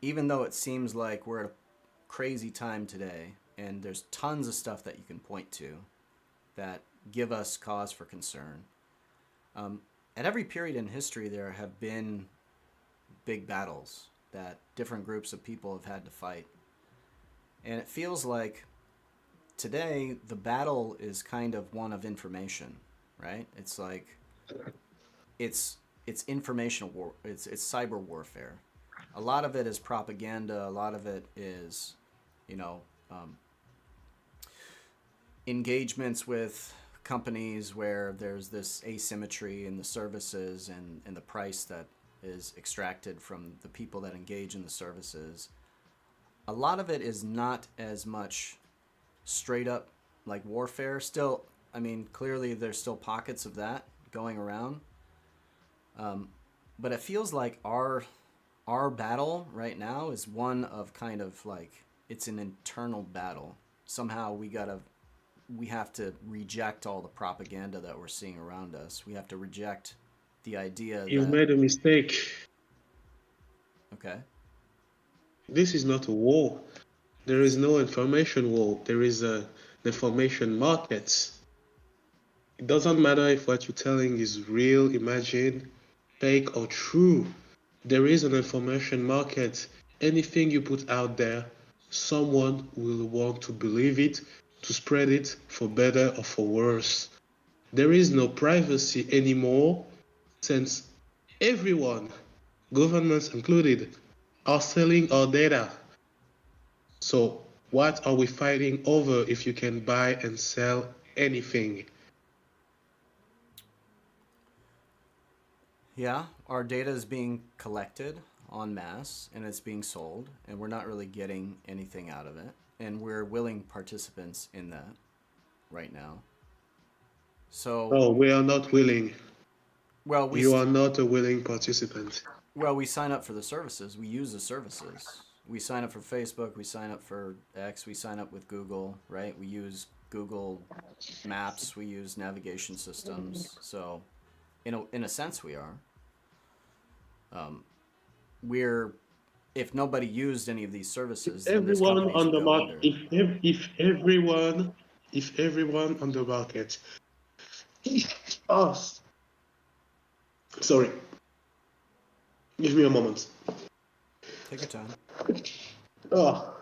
even though it seems like we're at a crazy time today, and there's tons of stuff that you can point to that give us cause for concern, at every period in history there have been big battles that different groups of people have had to fight. And it feels like today the battle is kind of one of information, right? It's like it's information war. It's cyber warfare. A lot of it is propaganda. A lot of it is, you know, engagements with companies where there's this asymmetry in the services and the price that is extracted from the people that engage in the services. A lot of it is not as much straight up like warfare. Still, I mean, clearly there's still pockets of that going around. But it feels like our battle right now is one of kind of like, it's an internal battle. Somehow we have to reject all the propaganda that we're seeing around us. We have to reject the idea You that... made a mistake. Okay. This is not a war. There is no information war. There is an information market. It doesn't matter if what you're telling is real, imagined, fake, or true. There is an information market. Anything you put out there, someone will want to believe it, to spread it for better or for worse. There is no privacy anymore since everyone, governments included, are selling our data. So what are we fighting over if you can buy and sell anything? Yeah, our data is being collected en masse and it's being sold, and we're not really getting anything out of it. And we're willing participants in that right now. So, Oh, we are not willing. well, You are not a willing participant. we sign up for the services. We use the services. We sign up for Facebook. We sign up for X. We sign up with Google, right? We use Google Maps. We use navigation systems. So, in a sense, we are. We're, if nobody used any of these services, then these Everyone companies on would the go market, under. if everyone on the market, us, sorry, Give me a moment. Take your time. Oh.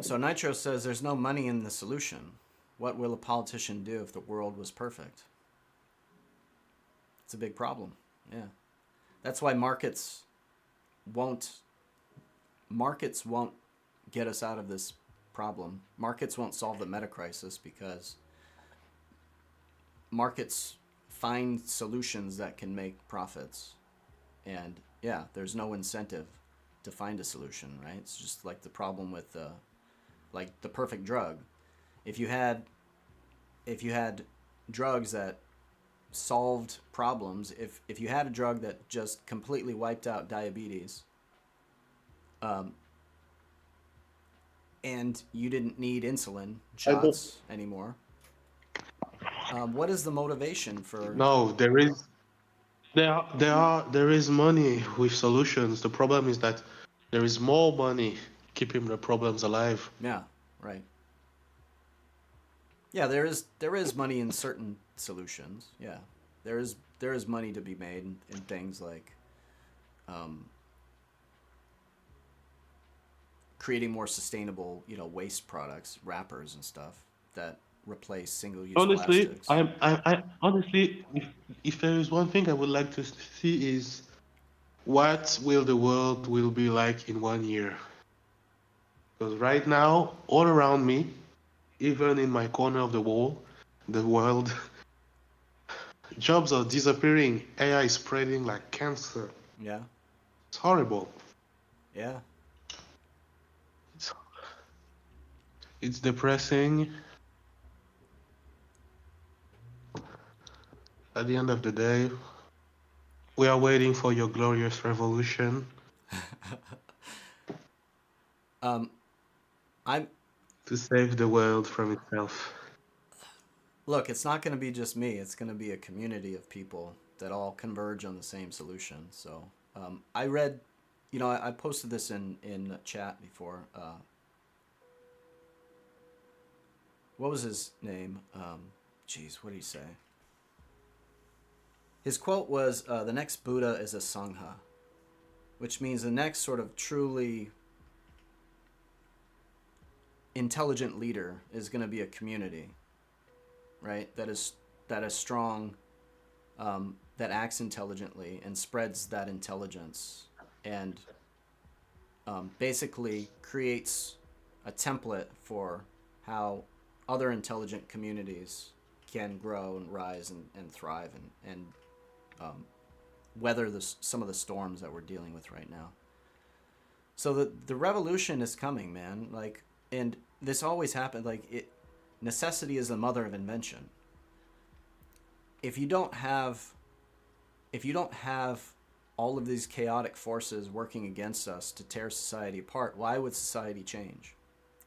So Nitro says there's no money in the solution. What will a politician do if the world was perfect? It's a big problem. Yeah. That's why markets won't get us out of this problem. Markets won't solve the meta crisis because markets find solutions that can make profits. And yeah, there's no incentive to find a solution, right? It's just like the problem with like the perfect drug. If you had drugs that solved problems, if you had a drug that just completely wiped out diabetes, and you didn't need insulin shots anymore, what is the motivation for? No, there is money with solutions. The problem is that there is more money keeping the problems alive. Yeah, right. Yeah, there is money in certain solutions. Yeah, there is money to be made in things like creating more sustainable, waste products, wrappers and stuff that replace single-use Honestly, plastics. I honestly, if there is one thing I would like to see is what will the world will be like in 1 year. Because right now, all around me, even in my corner of the world, jobs are disappearing. AI is spreading like cancer. Yeah, It's horrible. yeah, It's, it's depressing. At the end of the day, we are waiting for your glorious revolution I'm to save the world from itself. look. It's not going to be just me. It's going to be a community of people that all converge on the same solution. So I read, I posted this in chat before. What was his name? Geez, what did he say? His quote was, "The next Buddha is a Sangha," which means the next sort of truly intelligent leader is going to be a community, right? That is strong, that acts intelligently and spreads that intelligence, and basically creates a template for how other intelligent communities can grow and rise and thrive and weather some of the storms that we're dealing with right now. So the revolution is coming, man. Like, and this always happened. Like, necessity is the mother of invention. If you don't have all of these chaotic forces working against us to tear society apart, why would society change?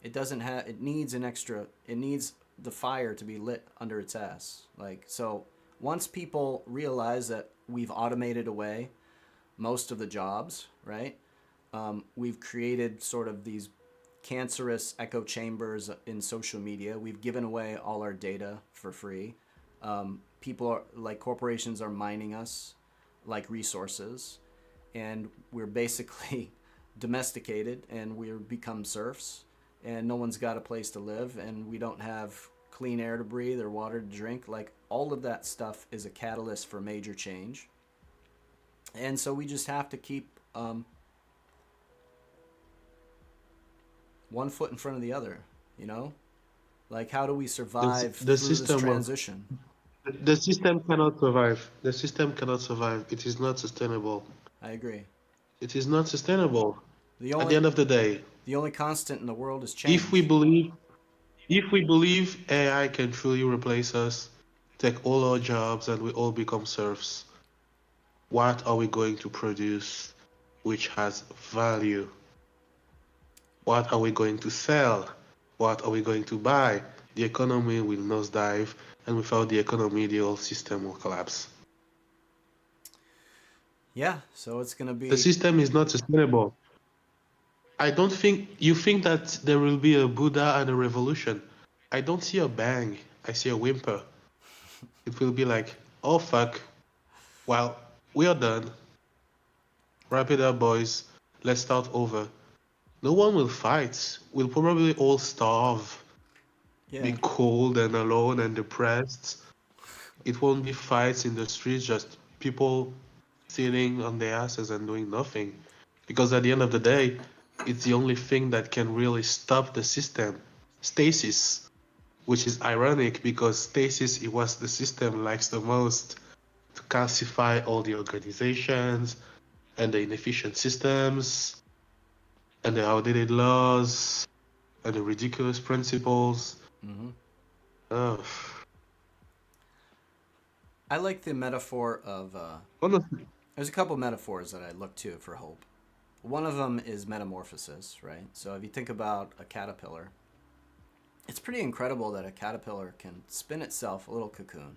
It doesn't have. It needs It needs the fire to be lit under its ass. Like, so once people realize that we've automated away most of the jobs, right? We've created sort of these cancerous echo chambers in social media. We've given away all our data for free. People are like, corporations are mining us like resources, and we're basically domesticated, and we've become serfs, and no one's got a place to live, and we don't have clean air to breathe or water to drink. Like, all of that stuff is a catalyst for major change. And so we just have to keep one foot in front of the other, Like, how do we survive The through this system transition? The system cannot survive. The system cannot survive. It is not sustainable. I agree. It is not sustainable. The At the end of the day, only constant in the world is change. if we believe AI can truly replace us, take all our jobs, and we all become serfs, what are we going to produce which has value? What are we going to sell? What are we going to buy? The economy will nosedive, and without the economy, the whole system will collapse. Yeah, so it's going to be... The system is not sustainable. I don't think you think that there will be a Buddha and a revolution. I don't see a bang. I see a whimper. It will be like, oh fuck, well, we are done. Wrap it up, boys. Let's start over. No one will fight. We'll probably all starve, be Yeah. cold and alone and depressed. It won't be fights in the streets, just people sitting on their asses and doing nothing. Because at the end of the day, it's the only thing that can really stop the system. Stasis, which is ironic because stasis is what the system likes the most, to calcify all the organizations and the inefficient systems and the outdated laws and the ridiculous principles. Hmm. Oh, I like the metaphor of. honestly, There's a couple metaphors that I look to for hope. One of them is metamorphosis, right? So if you think about a caterpillar, it's pretty incredible that a caterpillar can spin itself a little cocoon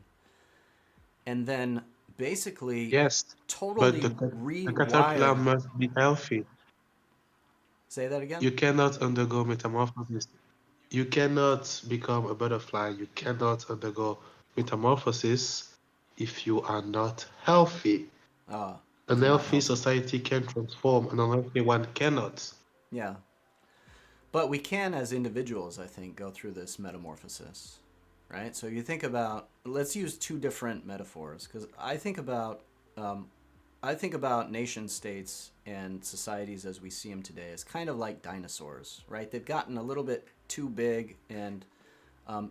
and then basically yes, but totally the caterpillar rewire. must be healthy. Say that again? You cannot undergo metamorphosis. You cannot become a butterfly. You cannot undergo metamorphosis if you are not healthy. Uh, An if you're not healthy healthy. society can transform, an unhealthy one cannot. Yeah. But we can, as individuals, I think, go through this metamorphosis, right? So you think about, let's use two different metaphors, because I think about nation states and societies as we see them today as kind of like dinosaurs, right? They've gotten a little bit too big, and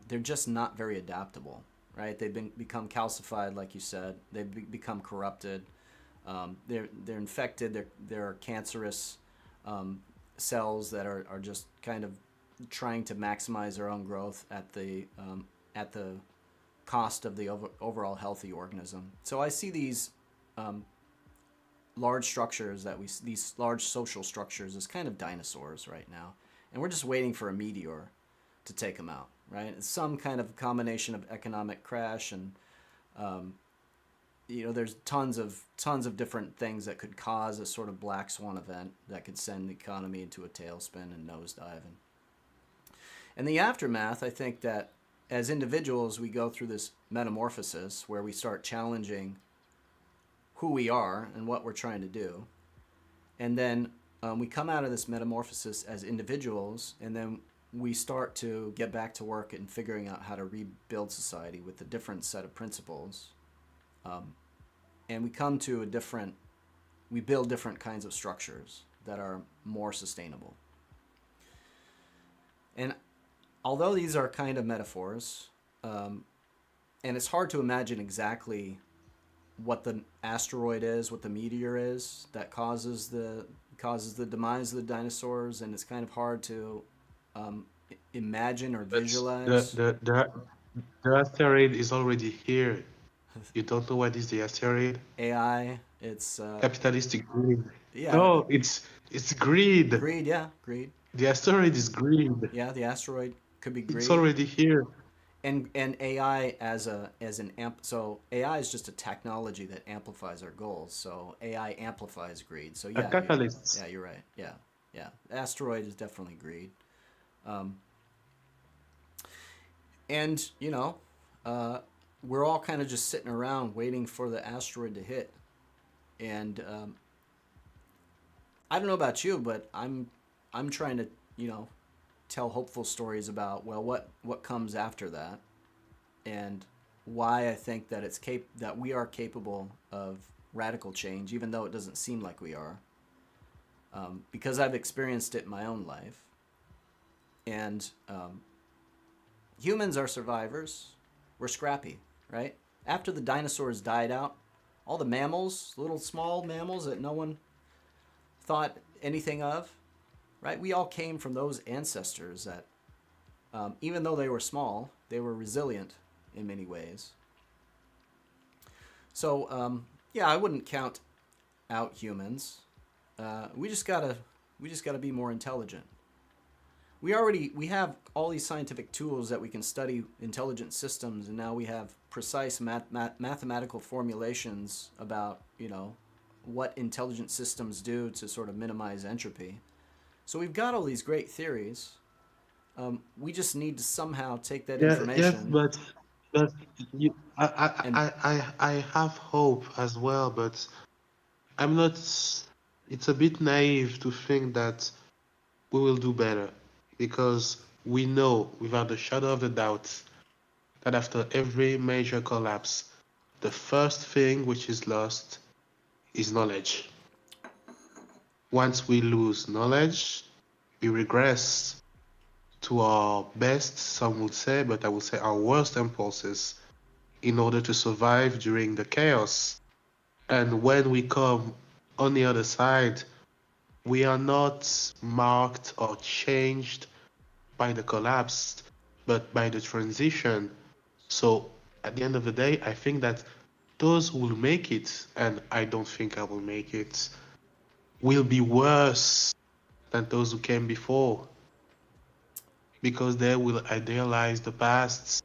they're just not very adaptable, right? Become calcified, like you said. Become corrupted. They're infected. There are cancerous cells that are just kind of trying to maximize their own growth at the cost of the overall healthy organism. So I see these large structures these large social structures as kind of dinosaurs right now, and we're just waiting for a meteor to take them out, right? It's some kind of combination of economic crash and there's tons of different things that could cause a sort of black swan event that could send the economy into a tailspin and nosedive. And the aftermath, I think that as individuals, we go through this metamorphosis where we start challenging who we are and what we're trying to do. And then we come out of this metamorphosis as individuals, and then we start to get back to work and figuring out how to rebuild society with a different set of principles. And we build different kinds of structures that are more sustainable. And although these are kind of metaphors, and it's hard to imagine exactly what the asteroid is, what the meteor is that causes the demise of the dinosaurs, and it's kind of hard to imagine or But visualize. the asteroid is already here. You don't know what is the asteroid? AI, it's Capitalistic greed. yeah, No, it's greed. greed, yeah, greed, The asteroid is greed. yeah. The asteroid could be It's greed, already here. and AI as an amp. So AI is just a technology that amplifies our goals. So AI amplifies greed. So A yeah, catalyst. yeah, you're right. Yeah, yeah. Asteroid is definitely greed. Um, and we're all kind of just sitting around waiting for the asteroid to hit. And I don't know about you, but I'm trying to tell hopeful stories about, well, what comes after that, and why I think that that we are capable of radical change, even though it doesn't seem like we are, because I've experienced it in my own life. And humans are survivors. We're scrappy, right? After the dinosaurs died out, all the mammals, little small mammals that no one thought anything of, right? We all came from those ancestors that, even though they were small, they were resilient in many ways. So, yeah, I wouldn't count out humans. We just gotta be more intelligent. We have all these scientific tools that we can study intelligent systems, and now we have precise mathematical formulations about what intelligent systems do to sort of minimize entropy. So we've got all these great theories. We just need to somehow take that Yeah, yes, information. but But you, And I have hope as well, but I'm not. It's a bit naive to think that we will do better because we know without a shadow of a doubt that after every major collapse, the first thing which is lost is knowledge. Once we lose knowledge, we regress to our best, some would say, but I would say our worst impulses in order to survive during the chaos. And when we come on the other side, we are not marked or changed by the collapse, but by the transition. So at the end of the day, I think that those who will make it, and I don't think I will make it, will be worse than those who came before because they will idealize the past.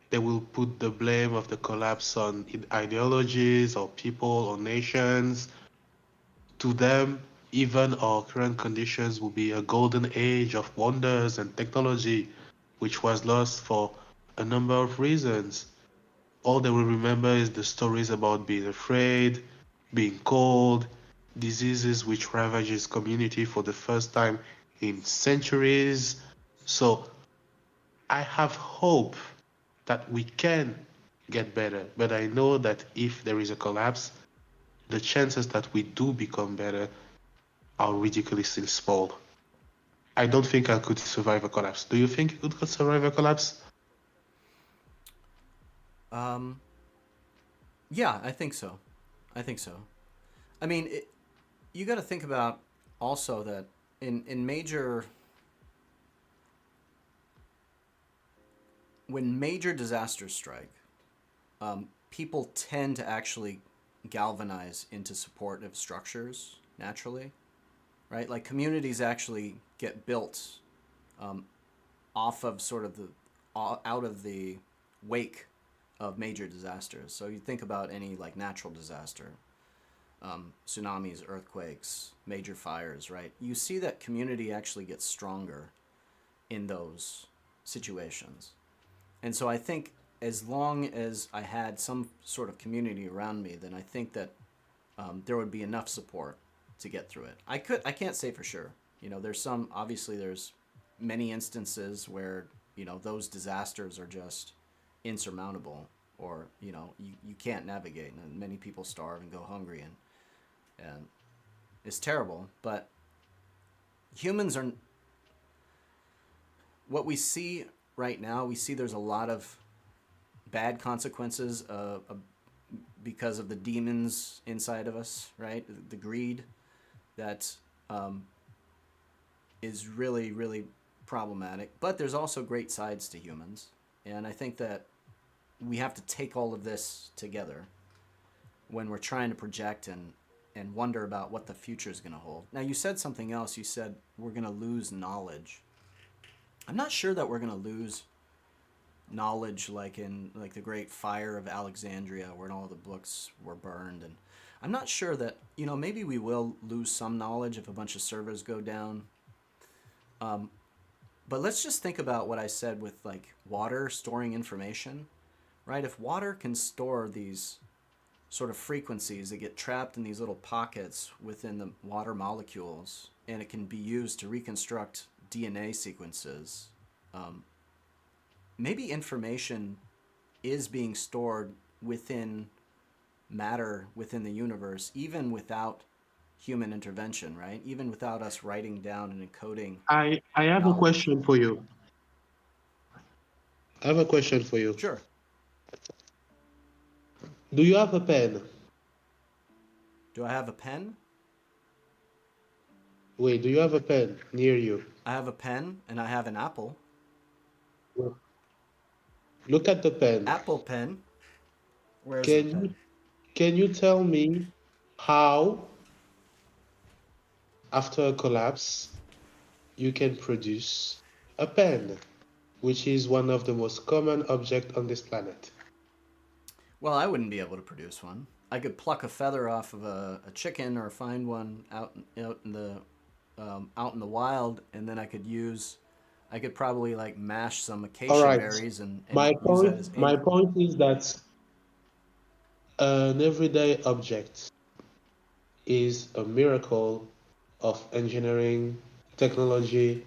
They will put the blame of the collapse on ideologies or people or nations. To them, even our current conditions will be a golden age of wonders and technology, which was lost for a number of reasons. All they will remember is the stories about being afraid, being cold, diseases which ravages community for the first time in centuries. So I have hope that we can get better, but I know that if there is a collapse, the chances that we do become better are ridiculously small. I don't think I could survive a collapse. Do you think you could survive a collapse? um, yeah, I think so. I think so. I mean, you got to think about also that in major when major disasters strike, people tend to actually galvanize into supportive structures naturally, right? Like communities actually get built um, off of sort of the out of the wake of major disasters. So you think about any like natural disaster, tsunamis, earthquakes, major fires, right? You see that community actually gets stronger in those situations. And so I think as long as I had some sort of community around me, then I think that there would be enough support to get through it. I can't say for sure. You know, there's many instances where, you know, those disasters are just insurmountable or, you know, you can't navigate and many people starve and go hungry and it's terrible. But humans are, what we see right now, we see there's a lot of bad consequences because of the demons inside of us, right? The greed that um, is really, really problematic. But there's also great sides to humans. And I think that we have to take all of this together when we're trying to project and wonder about what the future is going to hold. Now, you said something else. You said we're going to lose knowledge. I'm not sure that we're going to lose knowledge like in like the great fire of Alexandria where all the books were burned, and I'm not sure that, you know, maybe we will lose some knowledge if a bunch of servers go down. But let's just think about what I said with like water storing information, right? If water can store these sort of frequencies that get trapped in these little pockets within the water molecules and it can be used to reconstruct DNA sequences, maybe information is being stored within matter within the universe, even without human intervention, right? Even without us writing down and encoding I have a knowledge. question for you. I have a question for you. Sure. Do you have a pen? Do I have a pen? Wait, do you have a pen near you? I have a pen and I have an apple. Look at the pen. Apple pen. Where's the Can pen? you can you tell me how, after a collapse, you can produce a pen, which is one of the most common objects on this planet? Well, I wouldn't be able to produce one. I could pluck a feather off of a chicken or find one out in the wild, and then I could use I could probably like mash some All acacia right. berries and My use that as point, my ink. point is that an everyday object is a miracle of engineering, technology,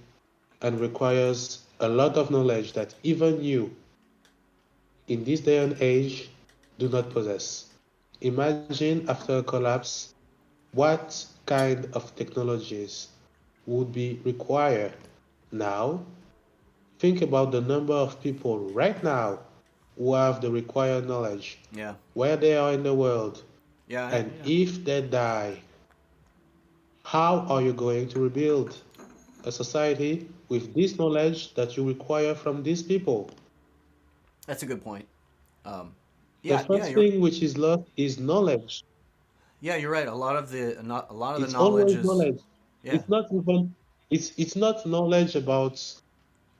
and requires a lot of knowledge that even you, in this day and age, do not possess. Imagine after a collapse, what kind of technologies would be required now? Think about the number of people right now who have the required knowledge, Yeah. where they are in the world, Yeah. and Yeah. if they die, how are you going to rebuild a society with this knowledge that you require from these people? That's a good point. Um, The yeah. Yeah. first thing which is lost is knowledge. You're right. A lot of the It's knowledge always is. knowledge. Yeah. It's not even it's not knowledge about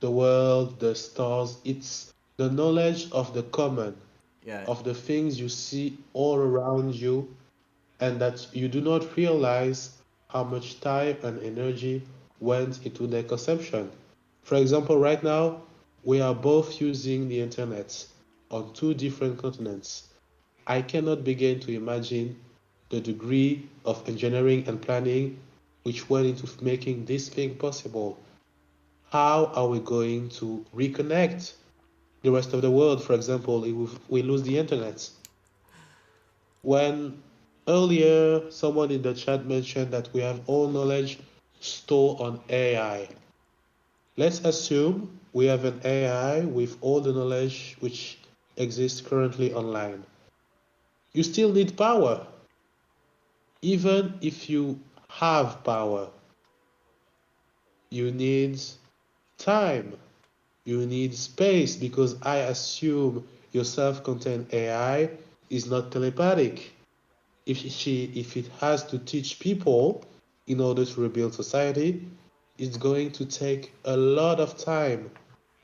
the world, the stars. It's the knowledge of the common, Yeah. of the things you see all around you, and that you do not realize how much time and energy went into their conception. For example, right now, we are both using the internet on two different continents. I cannot begin to imagine the degree of engineering and planning which went into making this thing possible. How are we going to reconnect the rest of the world, for example, if we lose the internet? When earlier someone in the chat mentioned that we have all knowledge stored on AI. Let's assume we have an AI with all the knowledge which exists currently online. You still need power. Even if you have power, you need time, you need space, because I assume your self-contained AI is not telepathic. If it has to teach people in order to rebuild society, it's going to take a lot of time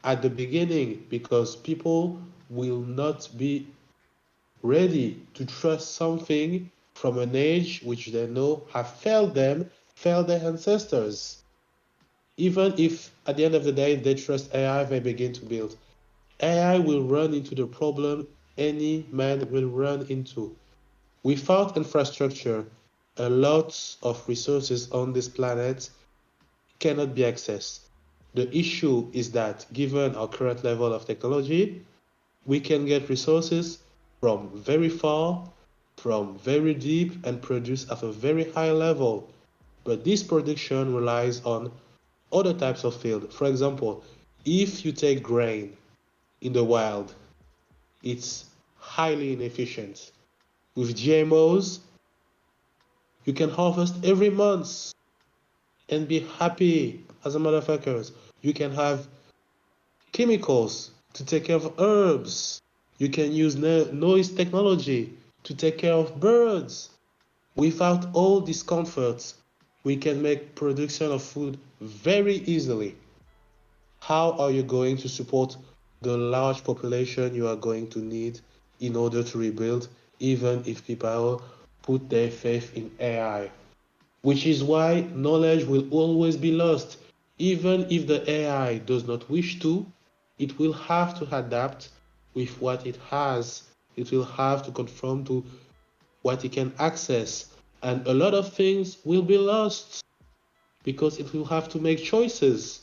at the beginning, because people will not be ready to trust something from an age which they know have failed them, failed their ancestors. Even if at the end of the day they trust AI, they begin to build. AI will run into the problem any man will run into. Without infrastructure, a lot of resources on this planet cannot be accessed. The issue is that given our current level of technology, we can get resources from very far, from very deep, and produce at a very high level. But this production relies on other types of field. For example, if you take grain in the wild, it's highly inefficient. With GMOs, you can harvest every month and be happy as a motherfuckers. You can have chemicals to take care of herbs. You can use noise technology to take care of birds. Without all these comforts, we can make production of food very easily. How are you going to support the large population you are going to need in order to rebuild, even if people put their faith in AI? Which is why knowledge will always be lost. Even if the AI does not wish to, it will have to adapt with what it has. It will have to conform to what it can access. And a lot of things will be lost because it will have to make choices.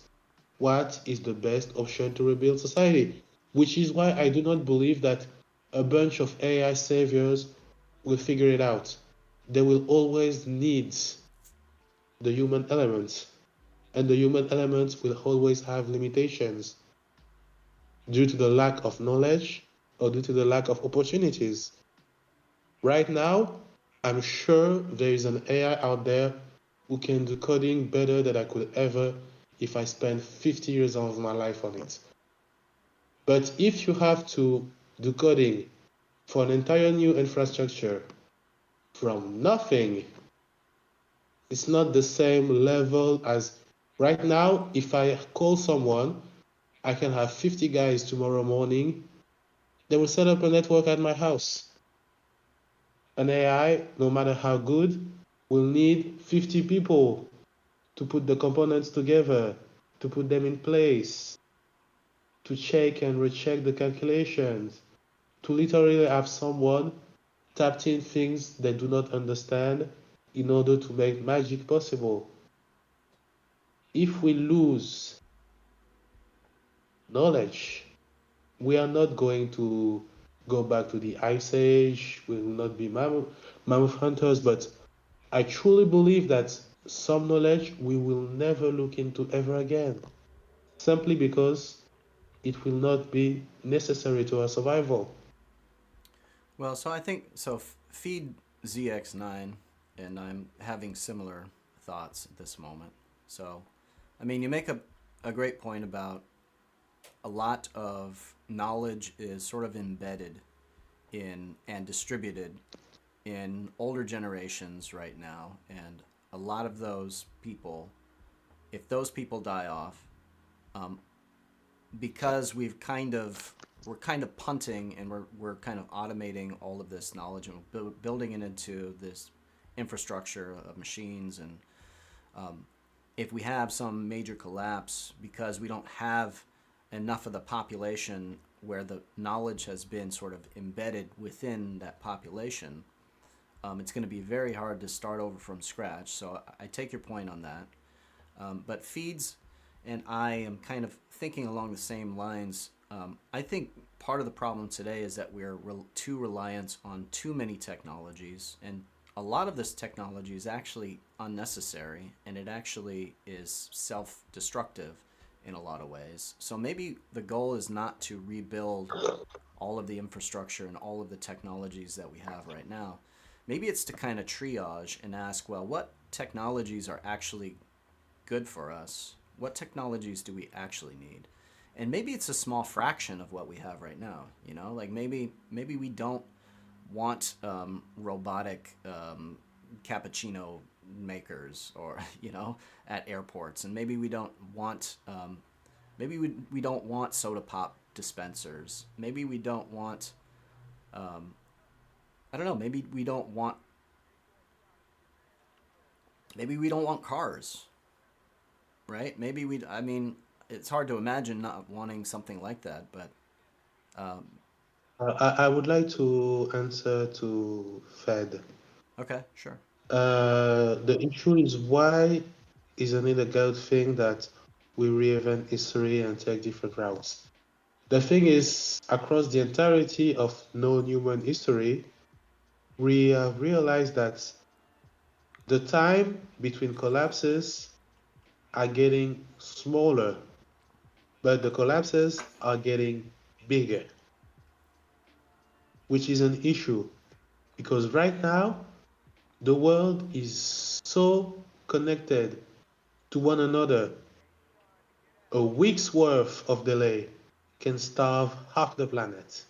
What is the best option to rebuild society? Which is why I do not believe that a bunch of AI saviors will figure it out. They will always need the human element, and the human element will always have limitations due to the lack of knowledge or due to the lack of opportunities. Right now, I'm sure there is an AI out there who can do coding better than I could ever if I spend 50 years of my life on it. But if you have to do coding for an entire new infrastructure from nothing, it's not the same level as right now. If I call someone, I can have 50 guys tomorrow morning. They will set up a network at my house. An AI, no matter how good, will need 50 people to put the components together to put them in place, to check and recheck the calculations, to literally have someone tapped in things they do not understand in order to make magic possible. If we lose knowledge, we are not going to go back to the Ice Age, we will not be mammoth hunters, but I truly believe that some knowledge we will never look into ever again, simply because it will not be necessary to our survival. Well, so I think so. Feed ZX9, and I'm having similar thoughts at this moment. So, I mean, you make a great point about a lot of knowledge is sort of embedded in and distributed in older generations right now, and a lot of those people, if those people die off, um, because we're kind of punting and we're kind of automating all of this knowledge and building it into this infrastructure of machines, and if we have some major collapse because we don't have enough of the population where the knowledge has been sort of embedded within that population, it's going to be very hard to start over from scratch. So I take your point on that. But feeds and I am kind of thinking along the same lines. I think part of the problem today is that we're too reliant on too many technologies, and a lot of this technology is actually unnecessary, and it actually is self-destructive in a lot of ways. So maybe the goal is not to rebuild all of the infrastructure and all of the technologies that we have right now. Maybe it's to kind of triage and ask, well, what technologies are actually good for us? What technologies do we actually need? And maybe it's a small fraction of what we have right now. You know, like maybe we don't want robotic cappuccino makers, or you know, at airports, and maybe we don't want we don't want soda pop dispensers. Maybe we don't want I don't know. Maybe we don't want cars, right? Maybe we. I mean, it's hard to imagine not wanting something like that, but um, I would like to answer to Fed. okay, sure. The issue is, why isn't it a good thing that we reinvent history and take different routes? The thing is, across the entirety of known human history, we have realized that the time between collapses are getting smaller, but the collapses are getting bigger, which is an issue because right now the world is so connected to one another. A week's worth of delay can starve half the planet.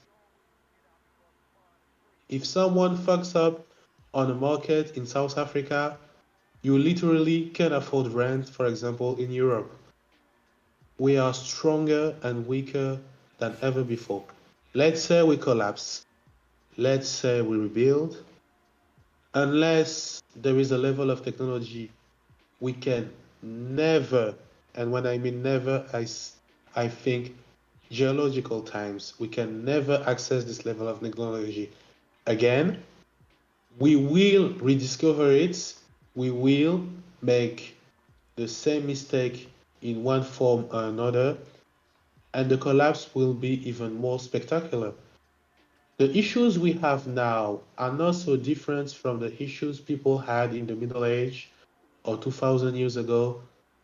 If someone fucks up on a market in South Africa, you literally can't afford rent, for example, in Europe. We are stronger and weaker than ever before. Let's say we collapse. Let's say we rebuild. Unless there is a level of technology we can never, and when I mean never, I think geological times, we can never access this level of technology again. We will rediscover it. We will make the same mistake in one form or another, and the collapse will be even more spectacular. The issues we have now are not so different from the issues people had in the Middle Age, or 2000 years ago,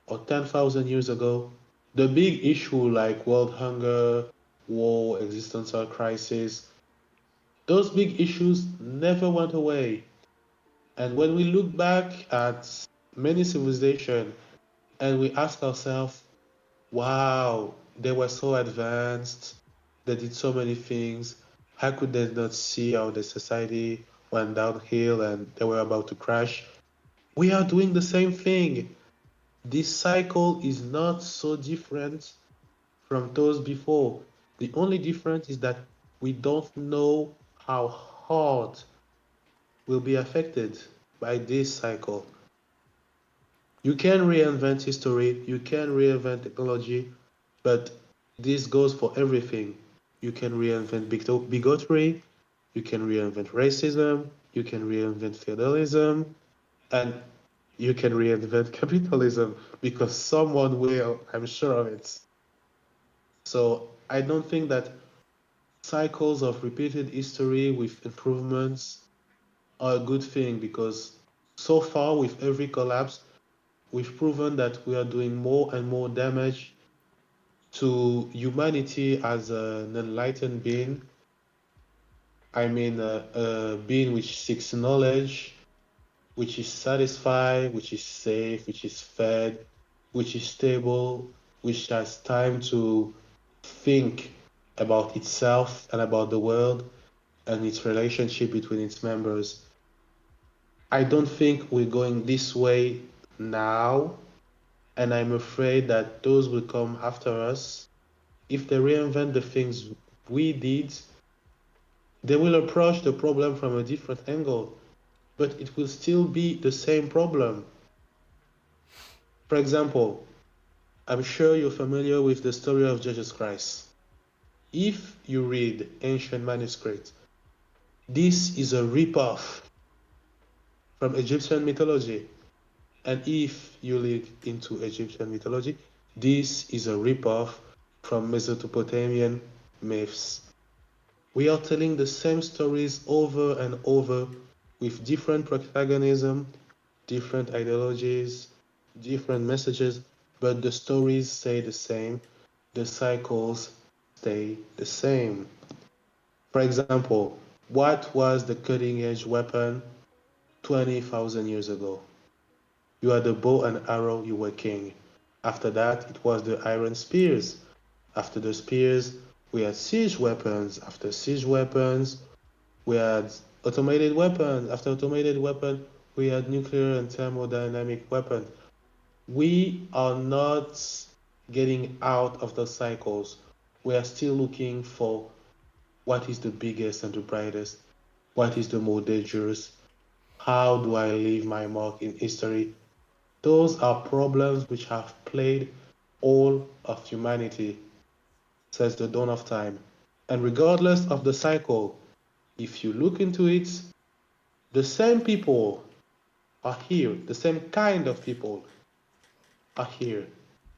or 10,000 years ago. The big issue like world hunger, war, existential crisis, those big issues never went away. And when we look back at many civilizations and we ask ourselves, wow, they were so advanced, they did so many things, how could they not see how the society went downhill and they were about to crash? We are doing the same thing. This cycle is not so different from those before. The only difference is that we don't know how hard we'll be affected by this cycle. You can reinvent history, you can reinvent technology, but this goes for everything. You can reinvent bigotry, you can reinvent racism, you can reinvent feudalism, and you can reinvent capitalism because someone will, I'm sure of it. So I don't think that cycles of repeated history with improvements are a good thing because so far with every collapse, we've proven that we are doing more and more damage to humanity as an enlightened being. I mean, a being which seeks knowledge, which is satisfied, which is safe, which is fed, which is stable, which has time to think about itself and about the world and its relationship between its members. I don't think we're going this way now, and I'm afraid that those will come after us. If they reinvent the things we did, they will approach the problem from a different angle, but it will still be the same problem. For example, I'm sure you're familiar with the story of Jesus Christ. If you read ancient manuscripts, this is a ripoff from Egyptian mythology. And if you look into Egyptian mythology, this is a ripoff from Mesopotamian myths. We are telling the same stories over and over with different protagonism, different ideologies, different messages, but the stories stay the same, the cycles stay the same. For example, what was the cutting edge weapon 20,000 years ago? You had the bow and arrow, you were king. After that, it was the iron spears. After the spears, we had siege weapons. After siege weapons, we had automated weapons. After automated weapon, we had nuclear and thermodynamic weapons. We are not getting out of the cycles. We are still looking for what is the biggest and the brightest, what is the more dangerous, how do I leave my mark in history. Those are problems which have plagued all of humanity since the dawn of time. And regardless of the cycle, if you look into it, the same people are here, the same kind of people are here.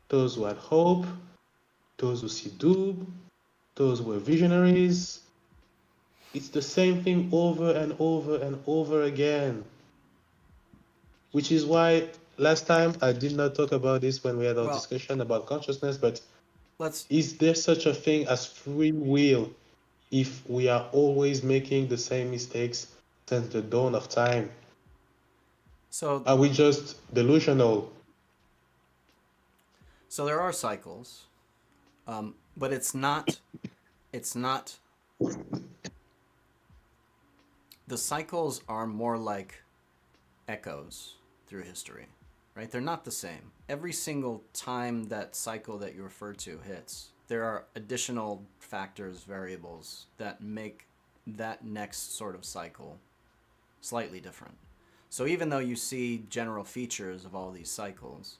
Those who had hope, those who see doom, those who were visionaries. It's the same thing over and over and over again. Which is why last time I did not talk about this when we had our Well, discussion about consciousness, but let's. is there such a thing as free will if we are always making the same mistakes since the dawn of time? So, Are we just delusional? so there are cycles, but it's not. It's not. The cycles are more like echoes through history, right? They're not the same. Every single time that cycle that you refer to hits, there are additional factors, variables that make that next sort of cycle slightly different. So even though you see general features of all these cycles,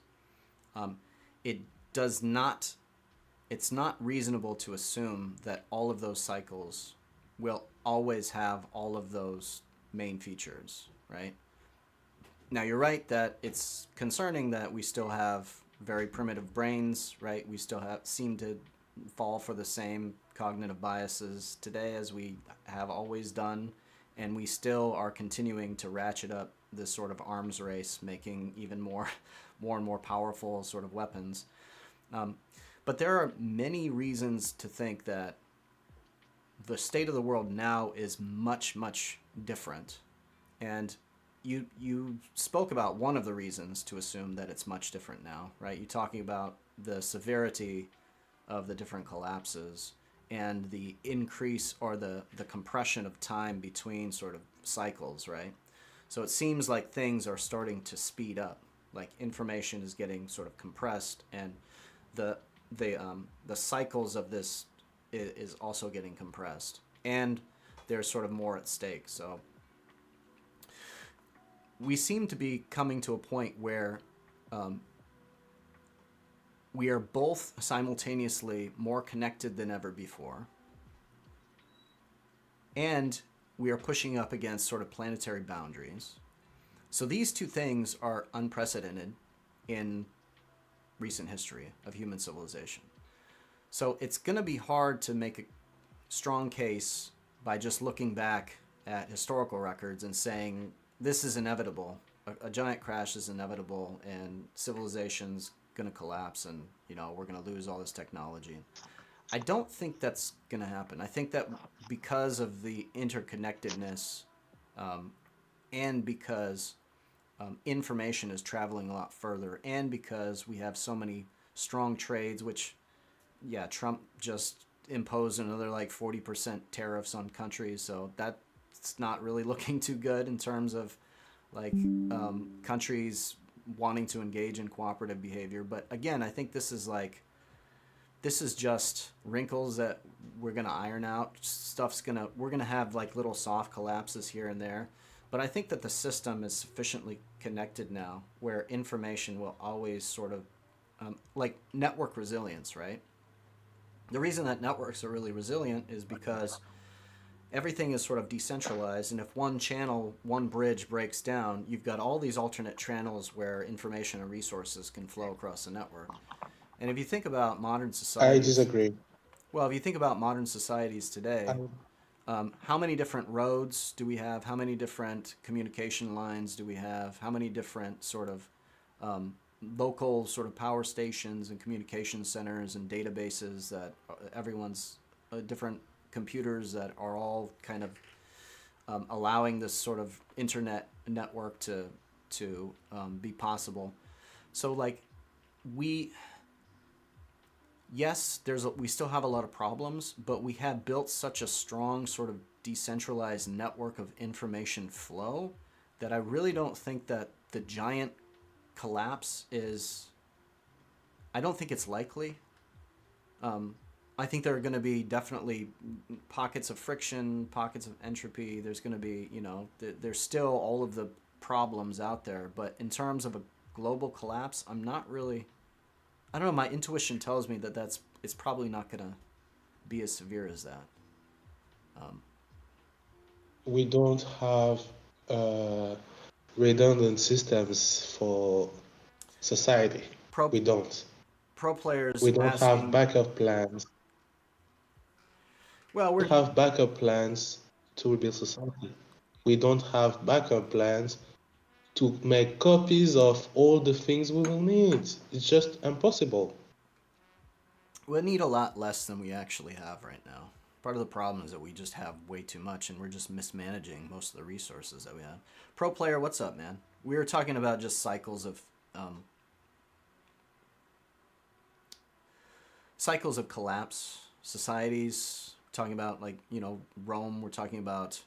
it does not. It's not reasonable to assume that all of those cycles will always have all of those main features, right? Now you're right that it's concerning that we still have very primitive brains, right? We still seem to fall for the same cognitive biases today as we have always done, and we still are continuing to ratchet up this sort of arms race, making even more and more powerful sort of weapons. But there are many reasons to think that the state of the world now is much, much different. And you spoke about one of the reasons to assume that it's much different now, right? You're talking about the severity of the different collapses and the increase or the compression of time between sort of cycles, right? So it seems like things are starting to speed up, like information is getting sort of compressed, and the cycles of this is also getting compressed, and there's sort of more at stake. So we seem to be coming to a point where we are both simultaneously more connected than ever before, and we are pushing up against sort of planetary boundaries. So these two things are unprecedented in recent history of human civilization. So it's going to be hard to make a strong case by just looking back at historical records and saying this is inevitable. A giant crash is inevitable, and civilization's going to collapse, and we're going to lose all this technology. I don't think that's going to happen. I think that because of the interconnectedness, and because information is traveling a lot further, and because we have so many strong trades, which, yeah, Trump just imposed another like 40% tariffs on countries, so that's not really looking too good in terms of like countries wanting to engage in cooperative behavior. But again, I think this is just wrinkles that we're gonna iron out. We're gonna have like little soft collapses here and there. But I think that the system is sufficiently connected now where information will always sort of, like network resilience, right? The reason that networks are really resilient is because everything is sort of decentralized, and if one channel, one bridge breaks down, you've got all these alternate channels where information and resources can flow across the network. And if you think about modern I societies, disagree. well, if you think about modern societies I, today, how many different roads do we have? How many different communication lines do we have? How many different sort of local sort of power stations and communication centers and databases that everyone's different computers that are all kind of allowing this sort of internet network to be possible. So like we yes, we still have a lot of problems, but we have built such a strong sort of decentralized network of information flow that I really don't think that the giant collapse I don't think it's likely. I think there are going to be definitely pockets of friction, pockets of entropy. There's going to be, there's still all of the problems out there. But in terms of a global collapse, I'm not really, I don't know, my intuition tells me that it's probably not going to be as severe as that. we don't have redundant systems for society. Pro, We don't. pro players We don't have asking, backup plans. well, We have backup plans to rebuild society. We don't have backup plans to make copies of all the things we will need. It's just impossible. we'll need a lot less than we actually have right now. Part of the problem is that we just have way too much, and we're just mismanaging most of the resources that we have. Pro player, what's up, man? We were talking about just cycles of collapse, societies. Talking about like Rome. We're talking about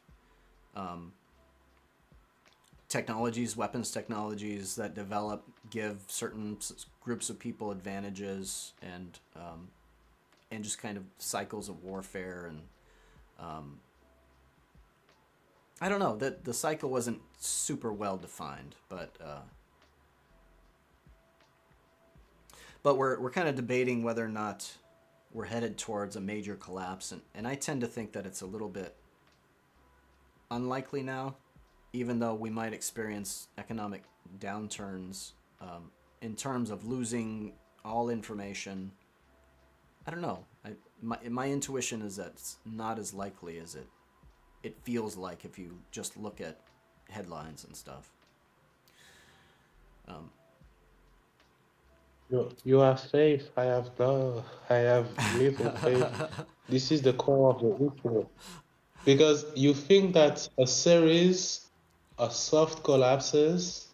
technologies, weapons technologies that develop, give certain groups of people advantages, and just kind of cycles of warfare. And I don't know, that the cycle wasn't super well defined, but we're kind of debating whether or not we're headed towards a major collapse, and I tend to think that it's a little bit unlikely now, even though we might experience economic downturns in terms of losing all information. I don't know. My intuition is that it's not as likely as it feels like if you just look at headlines and stuff. You have faith. I have no. I have little faith. This is the core of the issue. Because you think that a series of soft collapses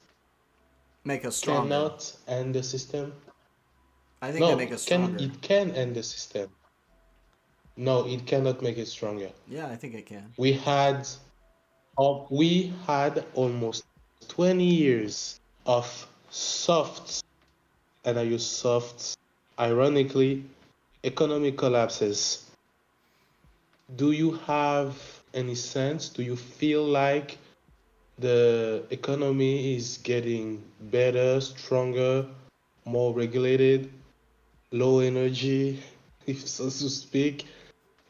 Make us stronger. cannot end the system? I think No, they make us stronger. it can end the system. No, it cannot make it stronger. Yeah, I think it can. We had almost 20 years of soft, and I use soft, ironically, economic collapses. Do you have any sense? Do you feel like the economy is getting better, stronger, more regulated, low energy, if so to speak.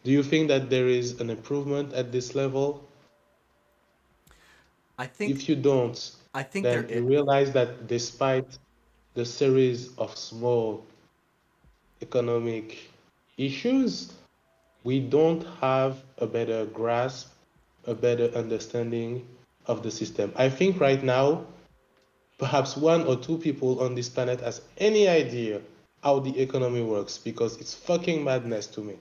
Do you think that there is an improvement at this level? I think If you don't, I think there then you it realize that despite the series of small economic issues, we don't have a better grasp, a better understanding of the system. I think right now, perhaps one or two people on this planet has any idea how the economy works because it's fucking madness to me.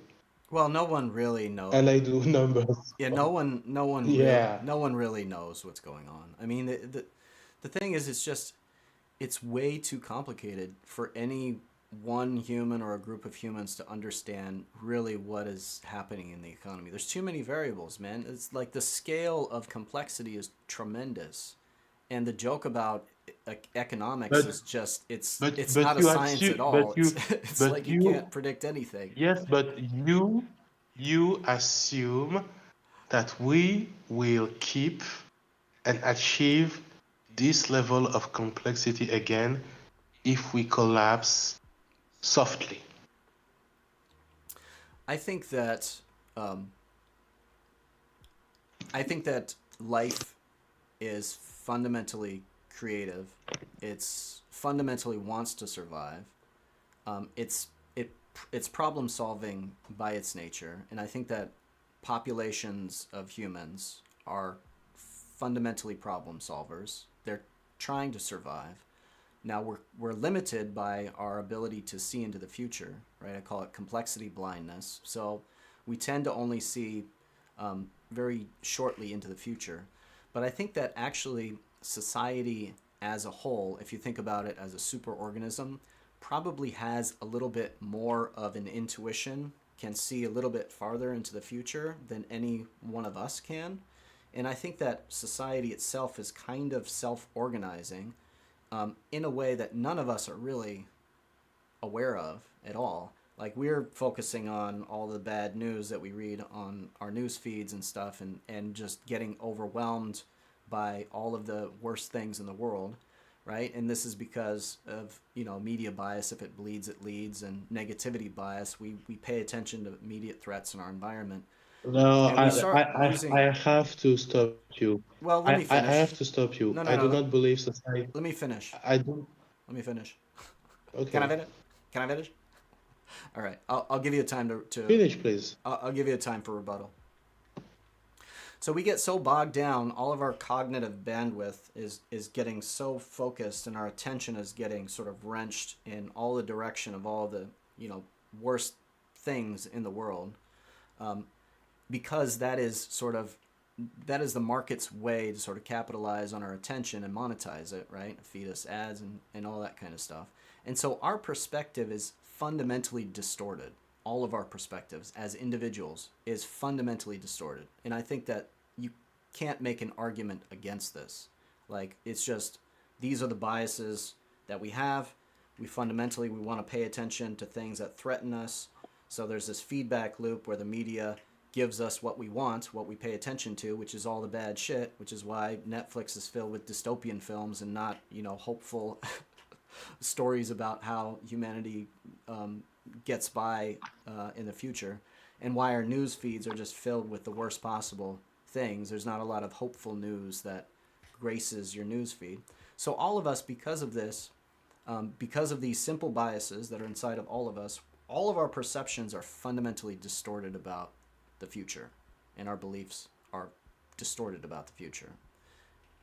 well, no one really And know. I do numbers. Yeah, Yeah. no one really knows what's going on. I mean, the thing is, it's way too complicated for any one human or a group of humans to understand really what is happening in the economy. There's too many variables, man. It's like the scale of complexity is tremendous, and the joke about economics But is just it's but not a you science at assume all. It's but like you can't you predict anything. yes, but you assume that we will keep and achieve this level of complexity again if we collapse softly. I think that um, I think that life is fundamentally creative. It's fundamentally wants to survive. It's it's problem solving by its nature, and I think that populations of humans are fundamentally problem solvers. They're trying to survive. Now we're limited by our ability to see into the future, right? I call it complexity blindness. So we tend to only see very shortly into the future. But I think that actually society as a whole, if you think about it as a superorganism, probably has a little bit more of an intuition, can see a little bit farther into the future than any one of us can. And I think that society itself is kind of self organizing in a way that none of us are really aware of at all. Like we're focusing on all the bad news that we read on our news feeds and stuff, and just getting overwhelmed by all of the worst things in the world, right? And this is because of media bias. If it bleeds, it leads, and negativity bias. We pay attention to immediate threats in our environment, No, and we start using. I have to stop you. Well, let me I have finish. to stop you. No, no, I no. do not believe society. Let me finish. I don't. Let me finish. Can I Okay. finish? Can I finish? All right. I'll give you a time to Finish, please. I'll give you a time for rebuttal. So we get so bogged down, all of our cognitive bandwidth is getting so focused, and our attention is getting sort of wrenched in all the direction of all the worst things in the world, because that is the market's way to sort of capitalize on our attention and monetize it, right? Feed us ads and all that kind of stuff. And so our perspective is fundamentally distorted. All of our perspectives as individuals is fundamentally distorted. And I think that you can't make an argument against this. Like, it's just, these are the biases that we have. We want to pay attention to things that threaten us. So there's this feedback loop where the media gives us what we want, what we pay attention to, which is all the bad shit, which is why Netflix is filled with dystopian films and not, hopeful stories about how humanity gets by in the future, and why our news feeds are just filled with the worst possible things. There's not a lot of hopeful news that graces your news feed. So all of us, because of this, because of these simple biases that are inside of all of us, all of our perceptions are fundamentally distorted about the future, and our beliefs are distorted about the future.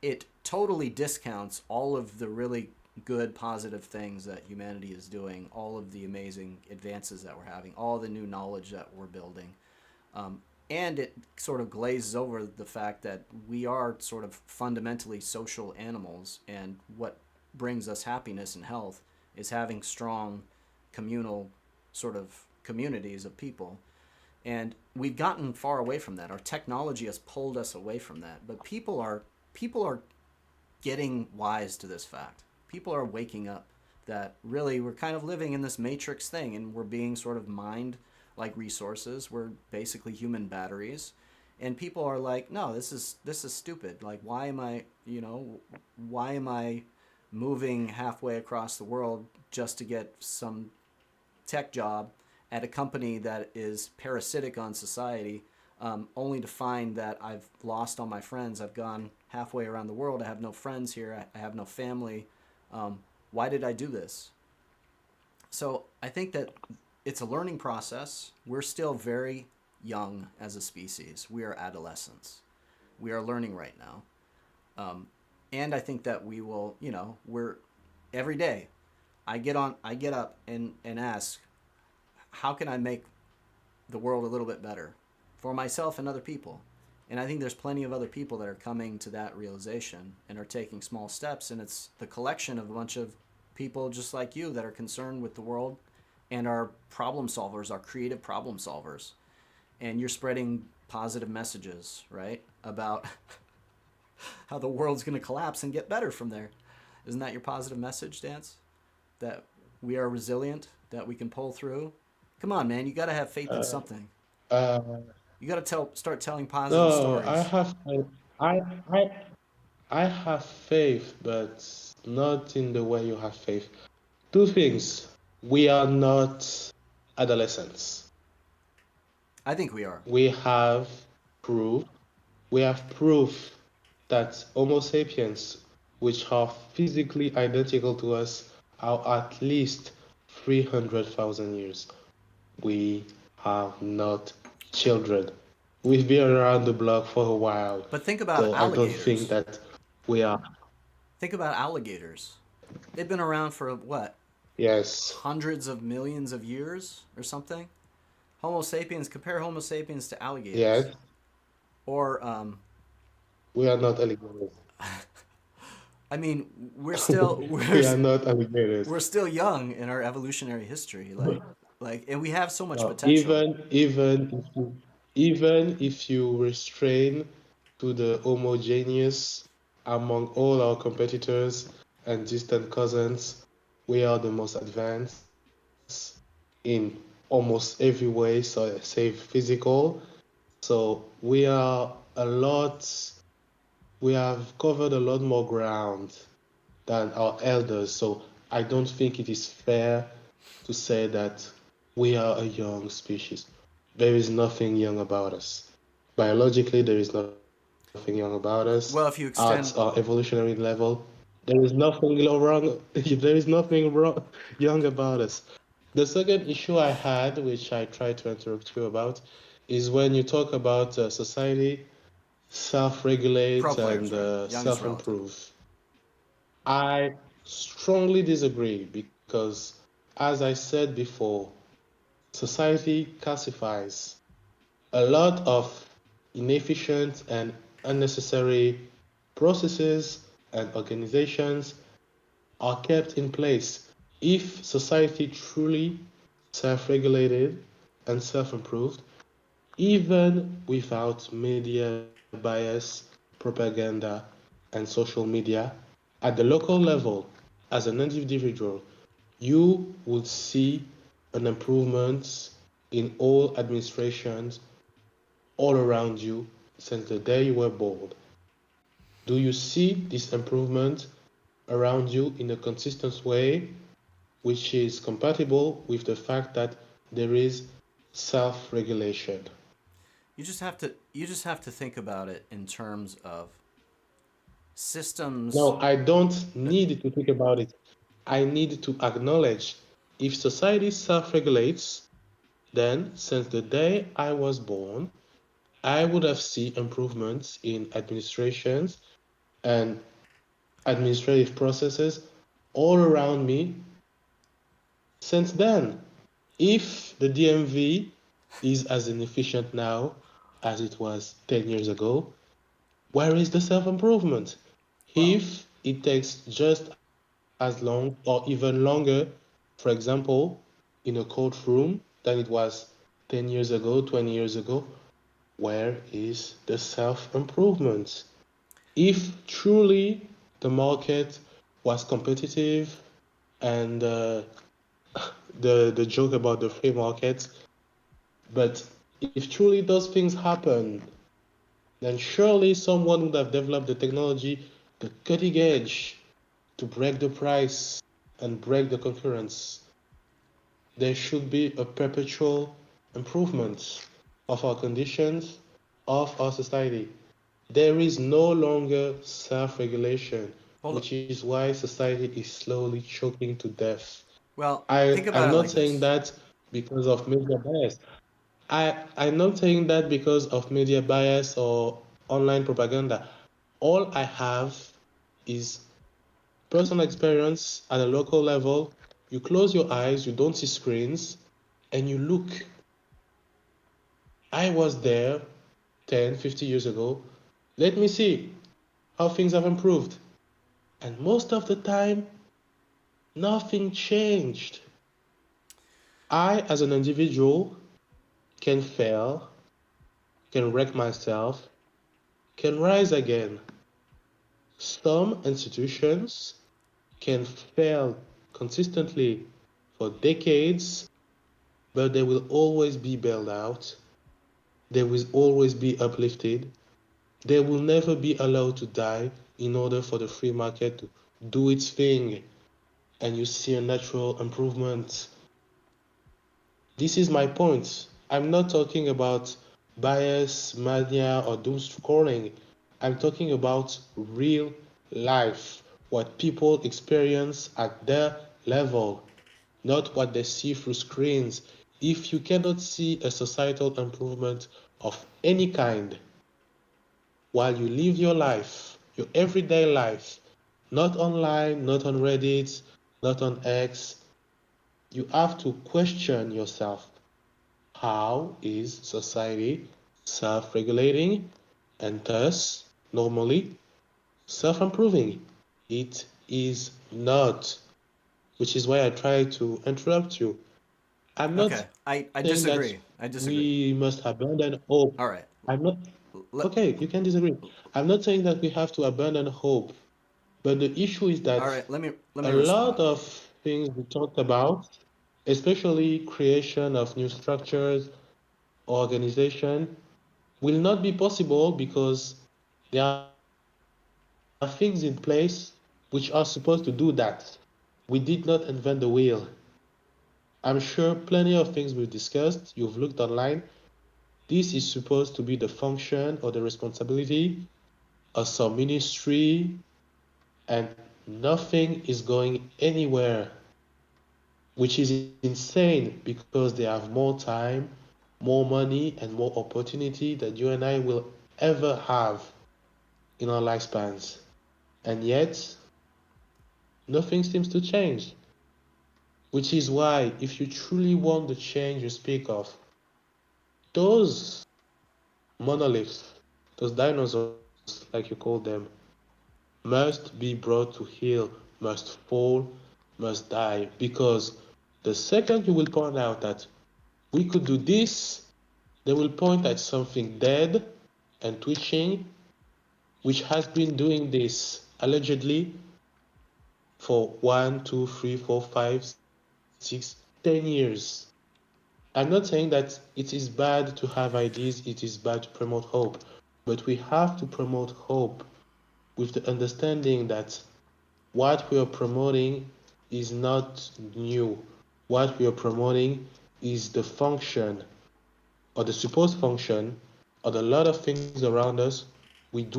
It totally discounts all of the really good, positive things that humanity is doing, all of the amazing advances that we're having, all the new knowledge that we're building. And it sort of glazes over the fact that we are sort of fundamentally social animals, and what brings us happiness and health is having strong communal sort of communities of people. And we've gotten far away from that. Our technology has pulled us away from that. But people are getting wise to this fact. People are waking up that really we're kind of living in this matrix thing, and we're being sort of mined like resources. We're basically human batteries, And people are like, no, this is stupid. Like, why am I, why am I moving halfway across the world just to get some tech job at a company that is parasitic on society, only to find that I've lost all my friends. I've gone halfway around the world. I have no friends here. I have no family. Why did I do this? So I think that it's a learning process. We're still very young as a species. We are adolescents. We are learning right now. And I think that we will, we're every day I get up and ask, how can I make the world a little bit better for myself and other people? And I think there's plenty of other people that are coming to that realization and are taking small steps. And it's the collection of a bunch of people just like you that are concerned with the world and are problem solvers, are creative problem solvers. And you're spreading positive messages, right? About how the world's going to collapse and get better from there. Isn't that your positive message, Dance? That we are resilient, that we can pull through. Come on, man, you got to have faith in something. Uh, You got to start telling positive no, I stories. have I I I have faith, but not in the way you have faith. Two things. We are not adolescents. I think we are. We have proof. We have proof that Homo sapiens, which are physically identical to us, are at least 300,000 years. We are not children. We've been around the block for a while, But think about so I don't think alligators. that we are. Think about alligators. They've been around for what? Yes, Hundreds of millions of years or something? Homo sapiens, compare Homo sapiens to alligators. yes, Or, we are not alligators. I mean, we're still We are not alligators. we're still young in our evolutionary history, and we have so much No, potential. even if you restrain to the homogeneous among all our competitors and distant cousins, we are the most advanced in almost every way, so save physical. So we have covered a lot more ground than our elders. So I don't think it is fair to say that we are a young species. There is nothing young about us. Biologically, there is nothing young about us. Well, if you At extend, our evolutionary level, there is nothing wrong. There is nothing wrong, young about us. The second issue I had, which I tried to interrupt you about, is when you talk about society pro self-regulate players, and right? Young is relative. self-improve. I strongly disagree because, as I said before, society calcifies. A lot of inefficient and unnecessary processes and organizations are kept in place. If society truly self regulated and self improved, even without media bias, propaganda, and social media, at the local level, as an individual, you would see an improvement in all administrations all around you since the day you were born. Do you see this improvement around you in a consistent way, which is compatible with the fact that there is self-regulation? You just have to think about it in terms of systems. No, I don't need to think about it. I need to acknowledge if society self-regulates, then since the day I was born, I would have seen improvements in administrations and administrative processes all around me since then. If the DMV is as inefficient now as it was 10 years ago, where is the self improvement? Well, If it takes just as long or even longer, for example, in a courtroom than it was 10 years ago, 20 years ago, where is the self improvement? If truly the market was competitive and the joke about the free market, but if truly those things happen, then surely someone would have developed the technology, the cutting edge, to break the price and break the concurrence. There should be a perpetual improvement of our conditions, of our society. There is no longer self-regulation, Hold up. which is why society is slowly choking to death. Well, think I'm about it not like saying this. that because of media bias. I'm not saying that because of media bias or online propaganda. All I have is personal experience at a local level. You close your eyes, you don't see screens, and you look. I was there 10, 50 years ago. Let me see how things have improved. And most of the time, nothing changed. I, as an individual, can fail, can wreck myself, can rise again. Some institutions can fail consistently for decades, but they will always be bailed out. They will always be uplifted. They will never be allowed to die in order for the free market to do its thing and you see a natural improvement. This is my point. I'm not talking about bias, mania, or doom scrolling. I'm talking about real life, what people experience at their level, not what they see through screens. If you cannot see a societal improvement of any kind while you live your life, your everyday life, not online, not on Reddit, not on X, you have to question yourself. How is society self-regulating and thus normally self-improving? It is not, which is why I try to interrupt you. I'm not Okay, I saying that disagree. I disagree. we must abandon hope. All right. I'm not, Let, okay, you can disagree. I'm not saying that we have to abandon hope, but the issue is all that right, let a me lot respond. of things we talked about, especially creation of new structures, organization, will not be possible because there are things in place which are supposed to do that. We did not invent the wheel. I'm sure plenty of things we've discussed, you've looked online. This is supposed to be the function or the responsibility of some ministry, and nothing is going anywhere, which is insane because they have more time, more money, and more opportunity that you and I will ever have in our lifespans. And yet, nothing seems to change. Which is why, if you truly want the change you speak of, those monoliths, those dinosaurs, like you call them, must be brought to heel, must fall, must die. Because the second you will point out that we could do this, they will point at something dead and twitching, which has been doing this allegedly for 1, 2, 3, 4, 5, 6, 10 years. I'm not saying that it is bad to have ideas, it is bad to promote hope, but we have to promote hope with the understanding that what we are promoting is not new. What we are promoting is the function or the supposed function of a lot of things around us which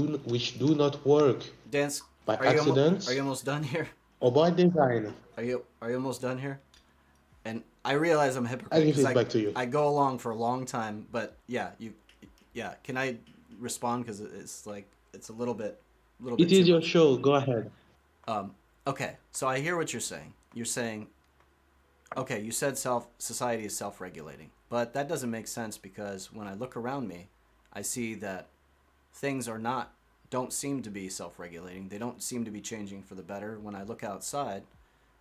do not work Dance, by are accident you almost done here? or by design. Are you almost done here? And I realize I'm a I hypocrite give because it back to you. I go along for a long time, but yeah. Can I respond because it's like it's a little It bit is too your much. show. Go ahead. Okay, so I hear what you're saying. You're saying okay, you said self society is self-regulating, but that doesn't make sense because when I look around me, I see that things are not don't seem to be self-regulating. They don't seem to be changing for the better. When I look outside,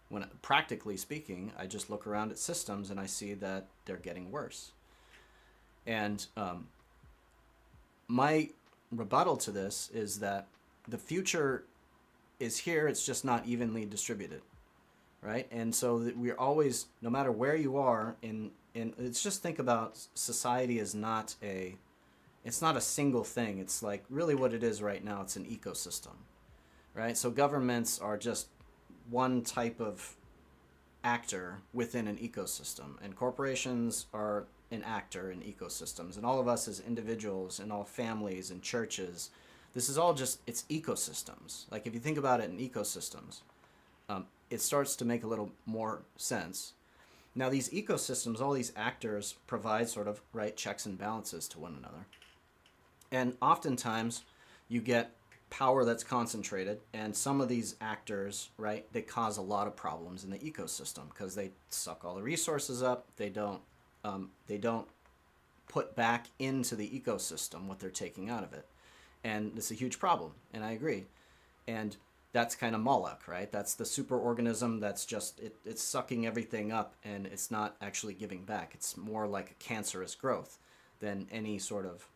when practically speaking, I just look around at systems and I see that they're getting worse. And my rebuttal to this is that the future is here. It's just not evenly distributed, right? And so that we're always, no matter where you are in it's just think about society as not It's not a single thing. It's like really what it is right now. It's an ecosystem, right? So governments are just one type of actor within an ecosystem, and corporations are an actor in ecosystems, and all of us as individuals and all families and churches, this is all just, it's ecosystems. Like if you think about it in ecosystems, it starts to make a little more sense. Now these ecosystems, all these actors provide sort of right checks and balances to one another, and oftentimes you get power that's concentrated, and some of these actors, right, they cause a lot of problems in the ecosystem because they suck all the resources up. They don't put back into the ecosystem what they're taking out of it, and it's a huge problem. And I agree. And that's kind of Moloch, right? That's the superorganism that's just it's sucking everything up, and it's not actually giving back. It's more like a cancerous growth than any sort of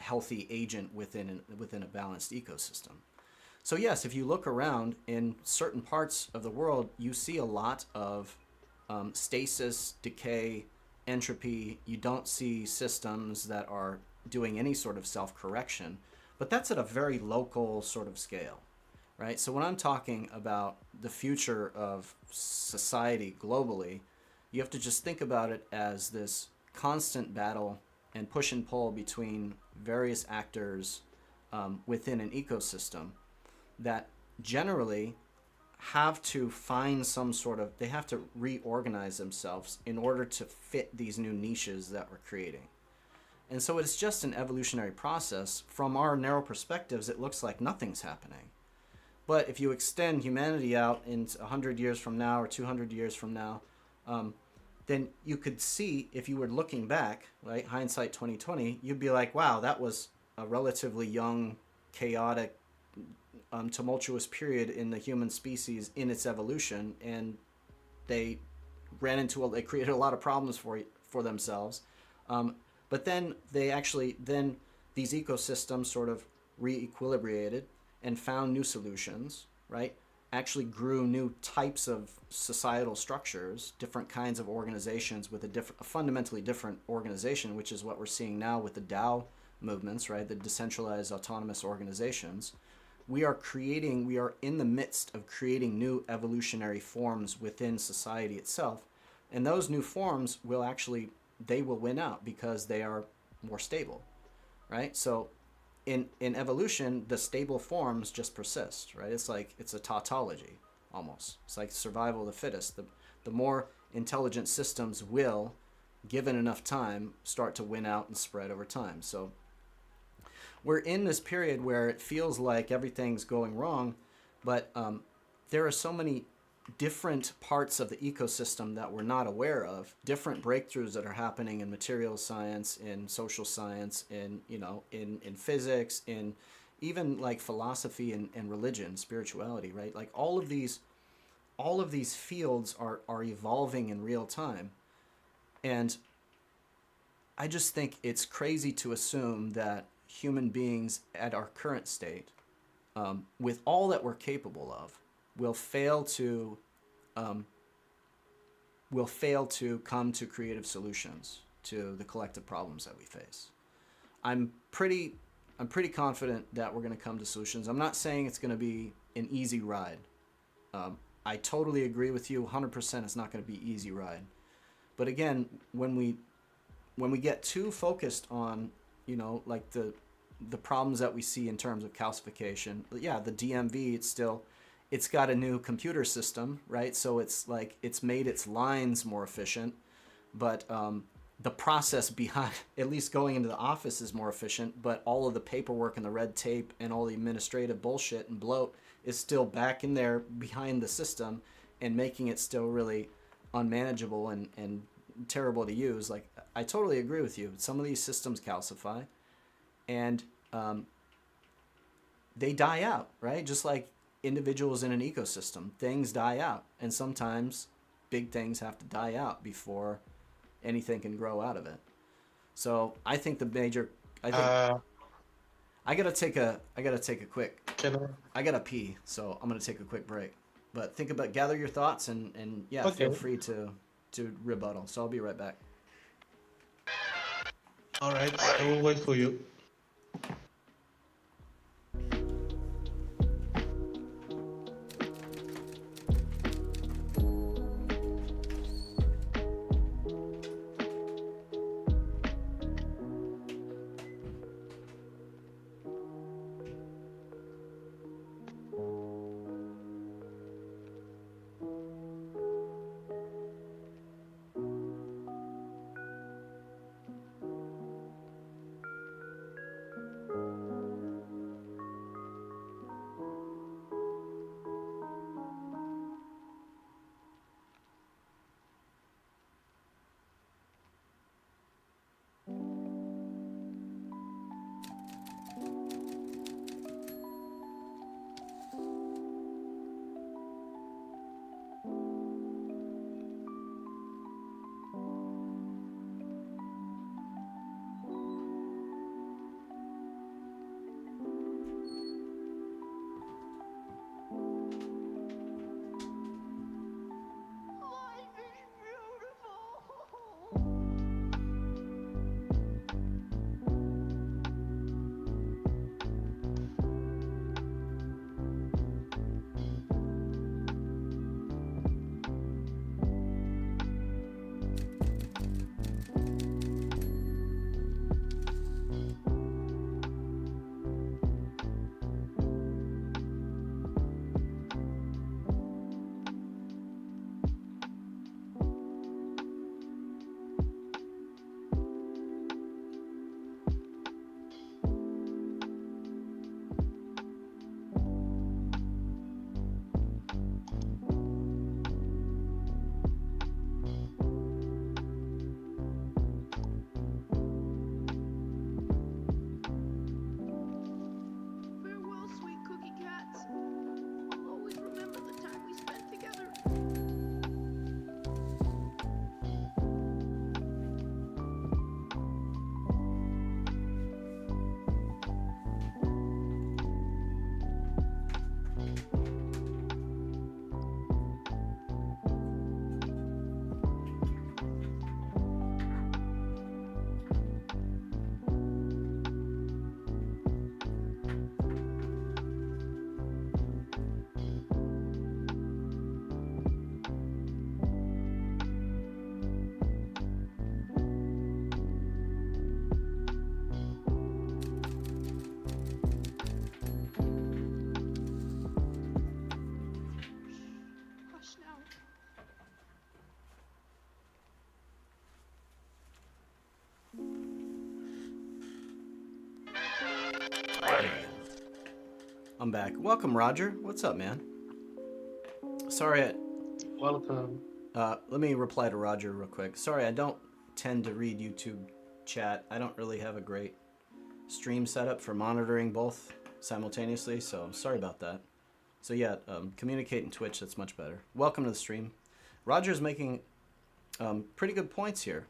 healthy agent within a balanced ecosystem. So yes, if you look around in certain parts of the world, you see a lot of stasis, decay, entropy. You don't see systems that are doing any sort of self-correction, but that's at a very local sort of scale, right? So when I'm talking about the future of society globally, you have to just think about it as this constant battle and push and pull between various actors within an ecosystem that generally have to find some sort of, they have to reorganize themselves in order to fit these new niches that we're creating. And so it's just an evolutionary process. From our narrow perspectives, it looks like nothing's happening. But if you extend humanity out into 100 years from now or 200 years from now, then you could see, if you were looking back, right, hindsight 2020, you'd be like, wow, that was a relatively young, chaotic, tumultuous period in the human species in its evolution, and they they created a lot of problems for themselves. But then then these ecosystems sort of re-equilibrated and found new solutions, right? Actually grew new types of societal structures, different kinds of organizations with a fundamentally different organization, which is what we're seeing now with the DAO movements, right? The decentralized autonomous organizations. We are in the midst of creating new evolutionary forms within society itself. And those new forms they will win out because they are more stable, right? So in evolution, the stable forms just persist, right? It's a tautology almost. It's like survival of the fittest. The more intelligent systems will, given enough time, start to win out and spread over time. So we're in this period where it feels like everything's going wrong, but there are so many different parts of the ecosystem that we're not aware of, different breakthroughs that are happening in materials science, in social science, in physics, in even like philosophy and religion, spirituality, right? Like all of these fields are evolving in real time. And I just think it's crazy to assume that human beings at our current state, with all that we're capable of, will fail to come to creative solutions to the collective problems that we face. I'm pretty confident that we're going to come to solutions. I'm not saying it's going to be an easy ride. I totally agree with you 100%. It's not going to be an easy ride. But again, when we get too focused on, like the problems that we see in terms of calcification, yeah, the DMV, it's got a new computer system, right? So it's made its lines more efficient, but the process behind, at least going into the office, is more efficient, but all of the paperwork and the red tape and all the administrative bullshit and bloat is still back in there behind the system and making it still really unmanageable and terrible to use. Like, I totally agree with you. Some of these systems calcify and they die out, right? Just like individuals in an ecosystem, things die out, and sometimes big things have to die out before anything can grow out of it. So I think I gotta take a quick. I gotta pee, so I'm gonna take a quick break. But gather your thoughts and yeah, Okay. feel free to rebuttal. So I'll be right back. All right, I will wait for you. I'm back. Welcome, Roger. What's up, man? Sorry, Welcome. let me reply to Roger real quick. Sorry, I don't tend to read YouTube chat. I don't really have a great stream setup for monitoring both simultaneously, so sorry about that. So yeah, communicate in Twitch, that's much better. Welcome to the stream. Roger's making pretty good points here.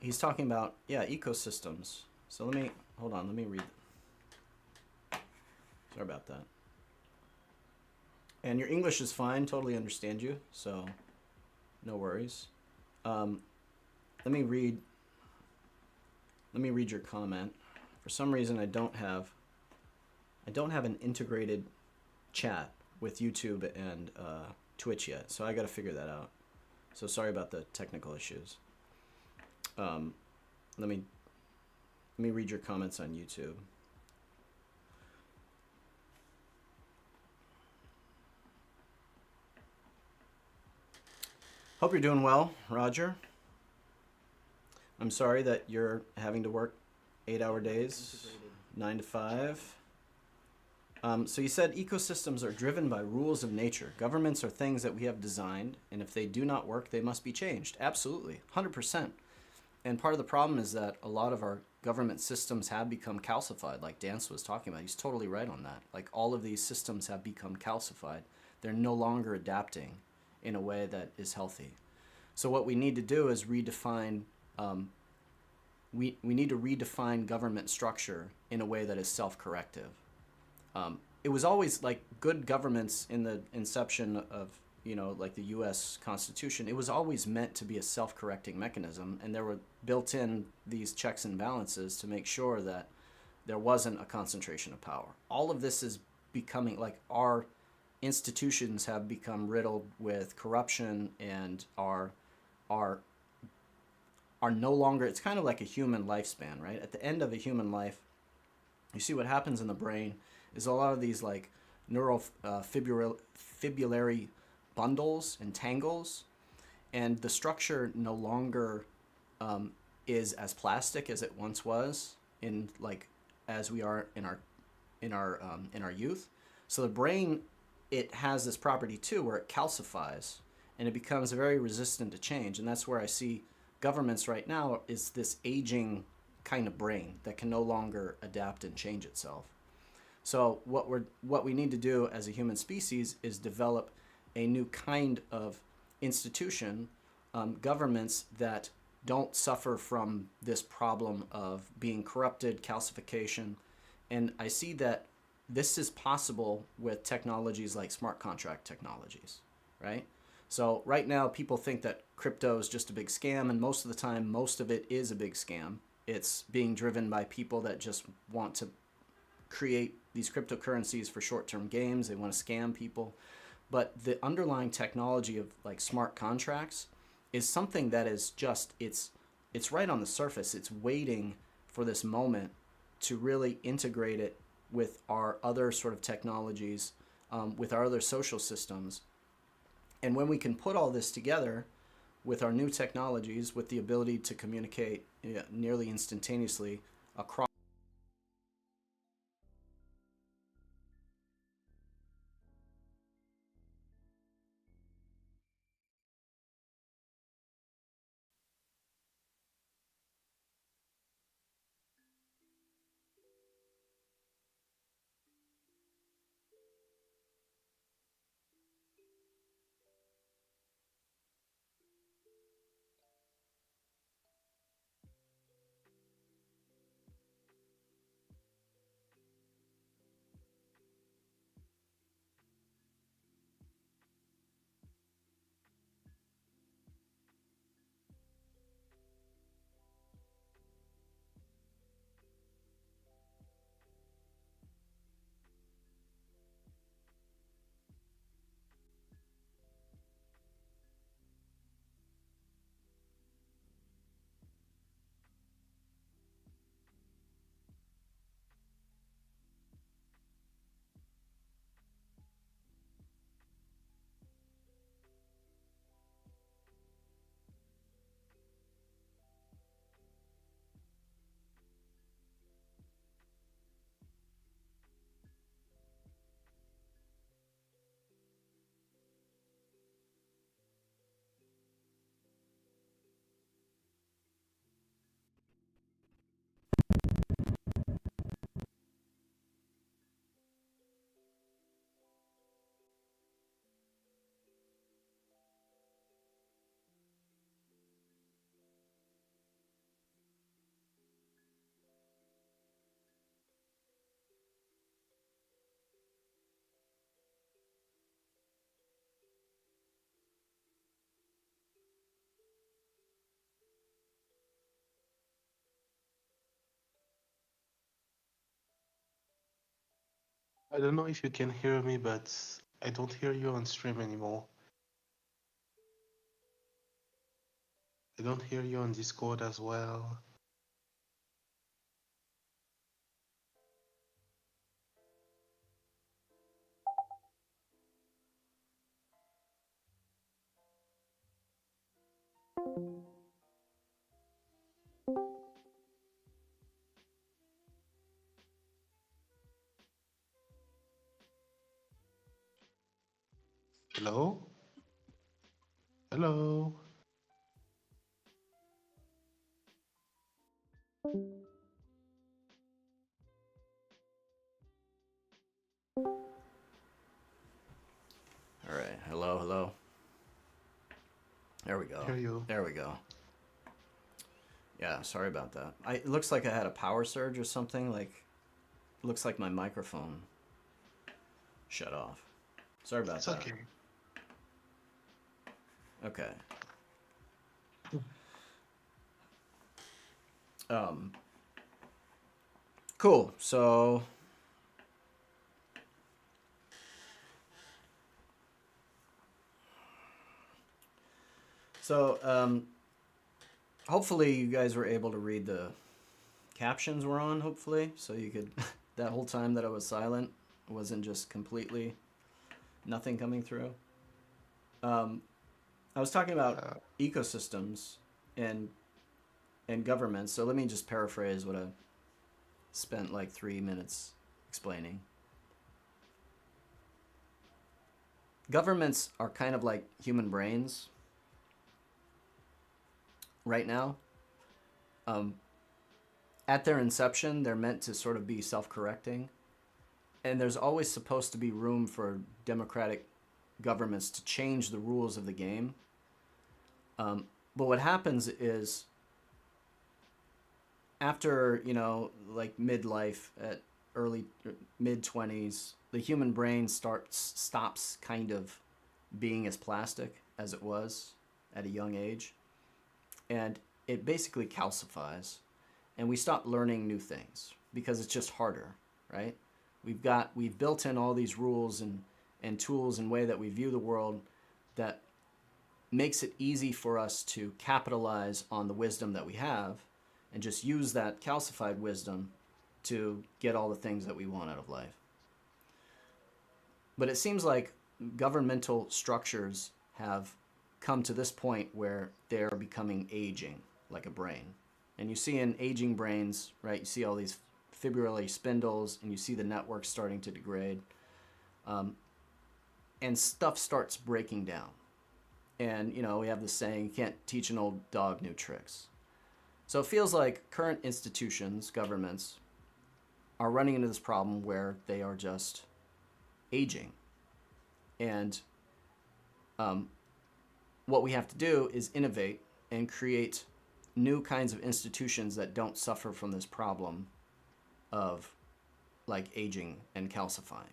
He's talking about, yeah, ecosystems. So let me, hold on, let me read. Sorry about that. And your English is fine, totally understand you, so no worries. Let me read your comment. For some reason I don't have an integrated chat with YouTube and Twitch yet, so I got to figure that out. So sorry about the technical issues. Let me read your comments on YouTube. Hope you're doing well, Roger. I'm sorry that you're having to work 8-hour days, 9 to 5. So you said ecosystems are driven by rules of nature. Governments are things that we have designed, and if they do not work, they must be changed. Absolutely, 100%. And part of the problem is that a lot of our government systems have become calcified, like Dance was talking about. He's totally right on that. Like all of these systems have become calcified. They're no longer adapting in a way that is healthy. So what we need to do is redefine, we need to redefine government structure in a way that is self-corrective. It was always like good governments in the inception of, like the U.S. Constitution, it was always meant to be a self-correcting mechanism, and there were built in these checks and balances to make sure that there wasn't a concentration of power. All of this is becoming, like, our institutions have become riddled with corruption and are no longer, it's kind of like a human lifespan, right? At the end of a human life, you see what happens in the brain is a lot of these like neural fibrillary bundles and tangles, and the structure no longer is as plastic as it once was in like as we are in our youth. So the brain, it has this property too where it calcifies and it becomes very resistant to change, and that's where I see governments right now is this aging kind of brain that can no longer adapt and change itself. So what we need to do as a human species is develop a new kind of institution, governments that don't suffer from this problem of being corrupted, calcification. And I see that this is possible with technologies like smart contract technologies, right? So right now people think that crypto is just a big scam, and most of the time, most of it is a big scam. It's being driven by people that just want to create these cryptocurrencies for short-term games. They want to scam people. But the underlying technology of like smart contracts is something that is just, it's right on the surface. It's waiting for this moment to really integrate it with our other sort of technologies, with our other social systems. And when we can put all this together with our new technologies, with the ability to communicate nearly instantaneously across I don't know if you can hear me, but I don't hear you on stream anymore. I don't hear you on Discord as well. Hello? Hello? All right. Hello, hello. There we go. Hear you. There we go. Yeah, sorry about that. It looks like I had a power surge or something. Like, looks like my microphone shut off. Sorry about It's that. okay. Okay. Cool. So, hopefully you guys were able to read the captions were on, hopefully, so you could, that whole time that I was silent, wasn't just completely nothing coming through. I was talking about ecosystems and governments, so let me just paraphrase what I spent like 3 minutes explaining. Governments are kind of like human brains right now. At their inception, they're meant to sort of be self-correcting, and there's always supposed to be room for democratic governments to change the rules of the game. But what happens is, after, like midlife, at early mid-20s, the human brain stops kind of being as plastic as it was at a young age, and it basically calcifies, and we stop learning new things because it's just harder, right? We've built in all these rules and tools and way that we view the world that makes it easy for us to capitalize on the wisdom that we have and just use that calcified wisdom to get all the things that we want out of life. But it seems like governmental structures have come to this point where they're becoming aging, like a brain. And you see in aging brains, right, you see all these fibrillary spindles, and you see the networks starting to degrade. And stuff starts breaking down. And, we have this saying, you can't teach an old dog new tricks. So it feels like current institutions, governments, are running into this problem where they are just aging. And what we have to do is innovate and create new kinds of institutions that don't suffer from this problem of like aging and calcifying.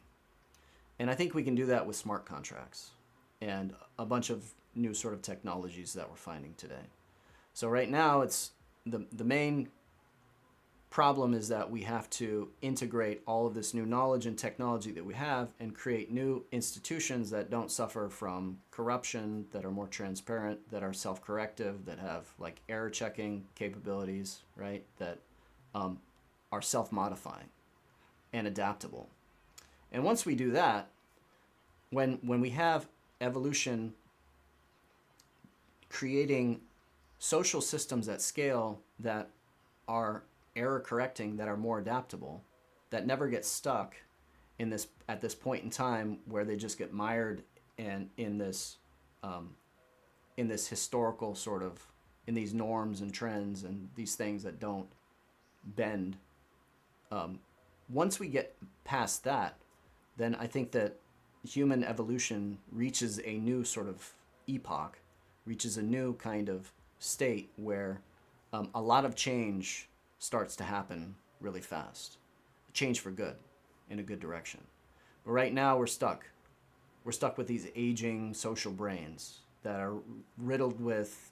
And I think we can do that with smart contracts and a bunch of new sort of technologies that we're finding today. So right now, it's the main problem is that we have to integrate all of this new knowledge and technology that we have and create new institutions that don't suffer from corruption, that are more transparent, that are self-corrective, that have like error checking capabilities, right? That are self-modifying and adaptable. And once we do that, when we have evolution creating social systems at scale that are error correcting, that are more adaptable, that never get stuck at this point in time where they just get mired in this historical sort of, in these norms and trends and these things that don't bend. Once we get past that, then I think that human evolution reaches a new sort of epoch, reaches a new kind of state where a lot of change starts to happen really fast. Change for good, in a good direction. But right now we're stuck. We're stuck with these aging social brains that are riddled with,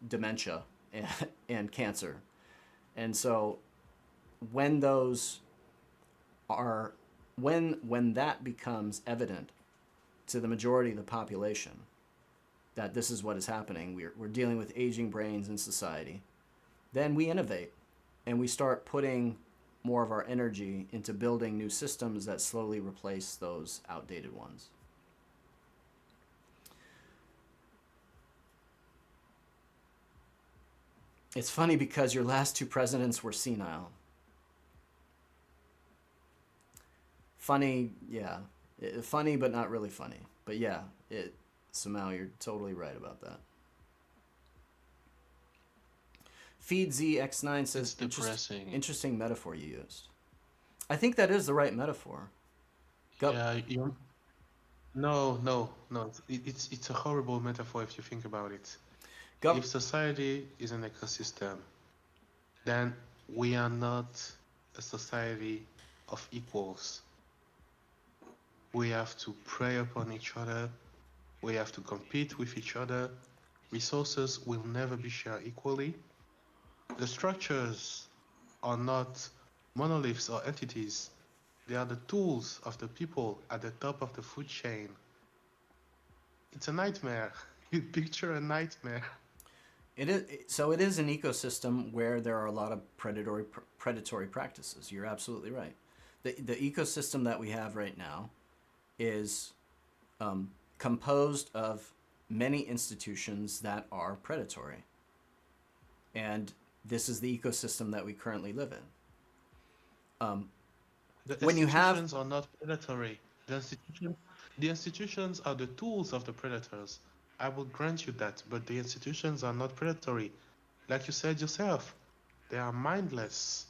dementia and cancer. And so when when that becomes evident to the majority of the population, that this is what is happening, we're dealing with aging brains in society, then we innovate and we start putting more of our energy into building new systems that slowly replace those outdated ones. It's funny because your last two presidents were senile. Funny, yeah. Funny, but not really funny. But yeah, Samal, you're totally right about that. FeedZX9 says, It's depressing. interesting metaphor you used. I think that is the right metaphor. Yeah, no. It's a horrible metaphor if you think about it. If society is an ecosystem, then we are not a society of equals. We have to prey upon each other. We have to compete with each other. Resources will never be shared equally. The structures are not monoliths or entities. They are the tools of the people at the top of the food chain. It's a nightmare. You picture a nightmare. It is an ecosystem where there are a lot of predatory practices. You're absolutely right. The ecosystem that we have right now is composed of many institutions that are predatory. And this is the ecosystem that we currently live in. The When you have institutions are not predatory. The institutions are the tools of the predators. I will grant you that, but the institutions are not predatory. Like you said yourself, they are mindless,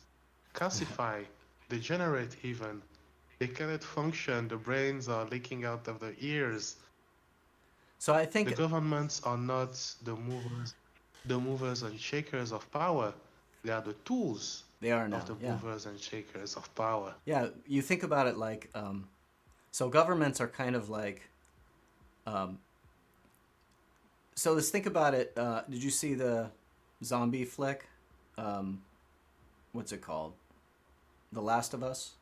calcify, degenerate even. They cannot function, the brains are leaking out of the ears. So I think the governments are not the movers and shakers of power. They are the tools they are now, of the yeah. movers and shakers of power. Yeah, you think about it like, so governments are kind of like, so let's think about it. Did you see the zombie flick? What's it called? The Last of Us,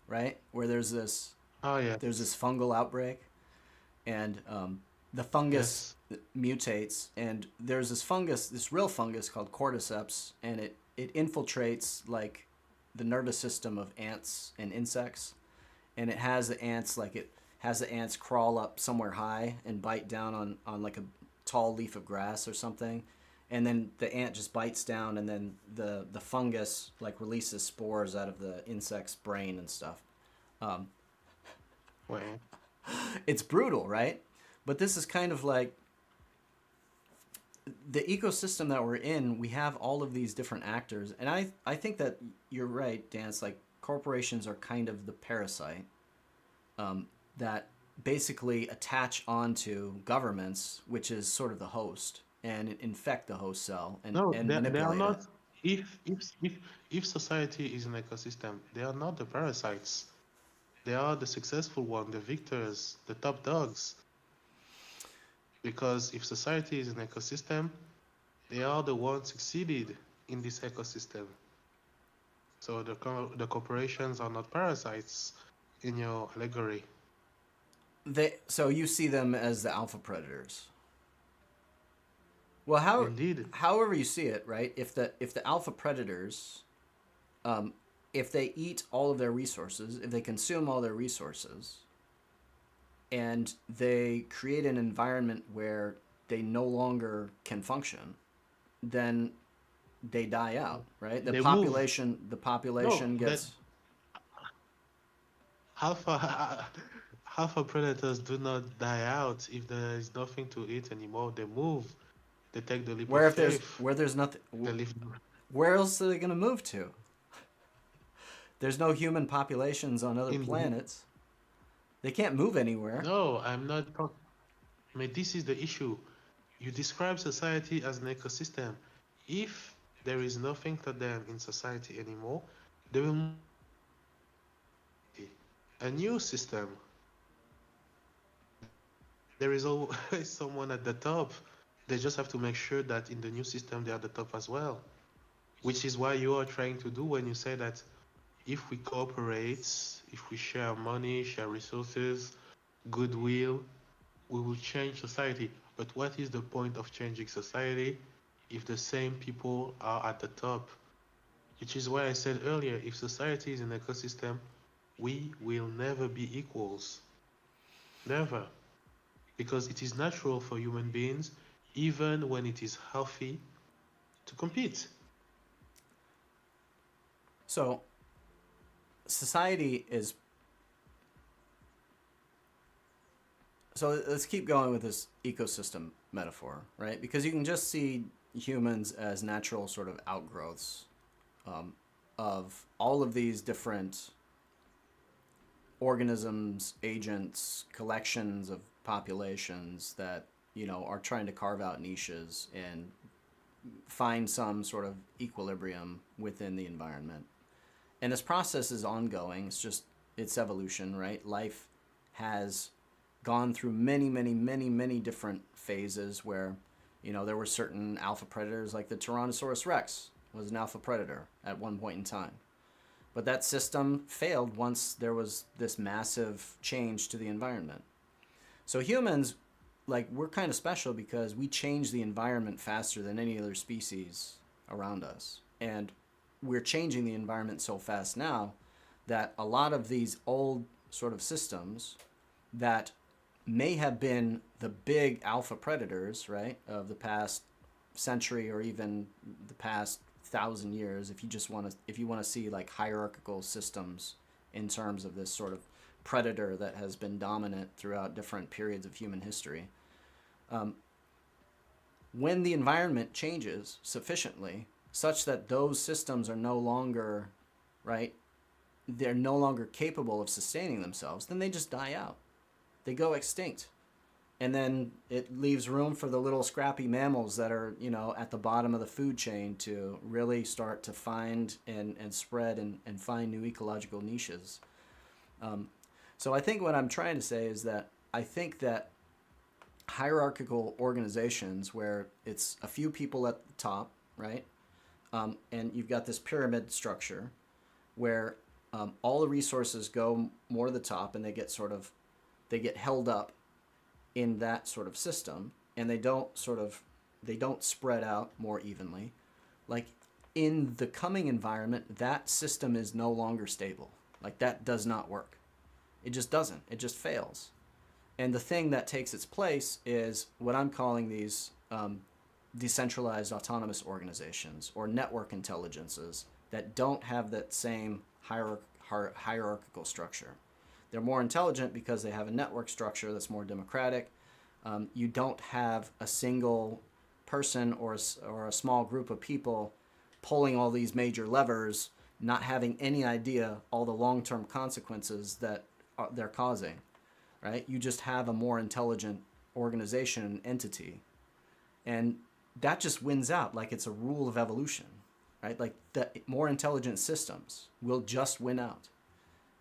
right? Where there's this, there's this fungal outbreak, and the fungus mutates, and there's this fungus, this real fungus called cordyceps, and it infiltrates like the nervous system of ants and insects, and it has the ants crawl up somewhere high and bite down on like a tall leaf of grass or something, and then the ant just bites down, and then the fungus like releases spores out of the insect's brain and stuff. It's brutal, right? But this is kind of like the ecosystem that we're in. We have all of these different actors, and I think that you're right, Dan. It's like corporations are kind of the parasite that basically attach onto governments, which is sort of the host, and infect the host cell and manipulate they are not. it. If society is an ecosystem, they are not the parasites. They are the successful one, the victors, the top dogs. Because if society is an ecosystem, they are the ones succeeded in this ecosystem. So the corporations are not parasites in your allegory. So you see them as the alpha predators. Well, however you see it, right? If the alpha predators, if they eat all of their resources, if they consume all their resources, and they create an environment where they no longer can function, then they die out, right? The population gets. Alpha predators do not die out. If there is nothing to eat anymore, they move. They take the leap of faith. Where there's nothing, where else are they going to move to? There's no human populations on other planets. They can't move anywhere. No, I'm not. I mean, this is the issue. You describe society as an ecosystem. If there is nothing for them in society anymore, they will move a new system. There is always someone at the top. They just have to make sure that in the new system they are at the top as well. Which is what you are trying to do when you say that if we cooperate, if we share money, share resources, goodwill, we will change society. But what is the point of changing society if the same people are at the top? Which is why I said earlier, if society is an ecosystem, we will never be equals. Never. Because it is natural for human beings, even when it is healthy, to compete. So society is, so let's keep going with this ecosystem metaphor, right? Because you can just see humans as natural sort of outgrowths of all of these different organisms, agents, collections of populations that, you know, are trying to carve out niches and find some sort of equilibrium within the environment. And this process is ongoing. It's just, it's evolution, right? Life has gone through many different phases where, you know, there were certain alpha predators, like the Tyrannosaurus Rex was an alpha predator at one point in time. But that system failed once there was this massive change to the environment. So humans, like, we're kind of special because we change the environment faster than any other species around us. And we're changing the environment so fast now that a lot of these old sort of systems that may have been the big alpha predators, right, of the past century or even the past 1,000 years, if you want to see like hierarchical systems in terms of this sort of predator that has been dominant throughout different periods of human history. When the environment changes sufficiently such that those systems are no longer, right, they're no longer capable of sustaining themselves, then they just die out. They go extinct. And then it leaves room for the little scrappy mammals that are, you know, at the bottom of the food chain to really start to find and spread and find new ecological niches. So I think what I'm trying to say is that I think that hierarchical organizations where it's a few people at the top, right? And you've got this pyramid structure where all the resources go more to the top and they get held up in that sort of system, and they don't spread out more evenly. Like in the coming environment, that system is no longer stable. Like that does not work. It just doesn't. It just fails. And the thing that takes its place is what I'm calling these decentralized autonomous organizations or network intelligences that don't have that same hierarchical structure. They're more intelligent because they have a network structure that's more democratic. You don't have a single person or a small group of people pulling all these major levers, not having any idea all the long-term consequences that they're causing, right? You just have a more intelligent organization entity. And that just wins out like it's a rule of evolution, right? Like the more intelligent systems will just win out.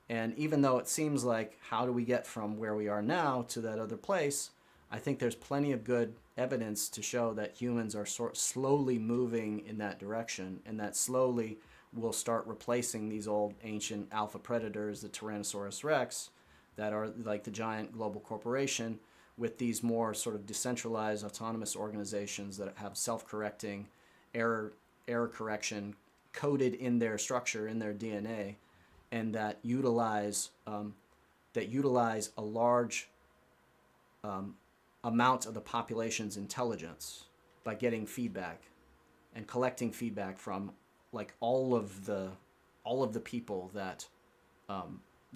And even though it seems like, how do we get from where we are now to that other place? I think there's plenty of good evidence to show that humans are slowly moving in that direction, and that slowly will start replacing these old ancient alpha predators, the Tyrannosaurus Rex, that are like the giant global corporation, with these more sort of decentralized autonomous organizations that have self-correcting error correction coded in their structure, in their DNA, and that utilize a large amount of the population's intelligence by getting feedback and collecting feedback from like all of the people that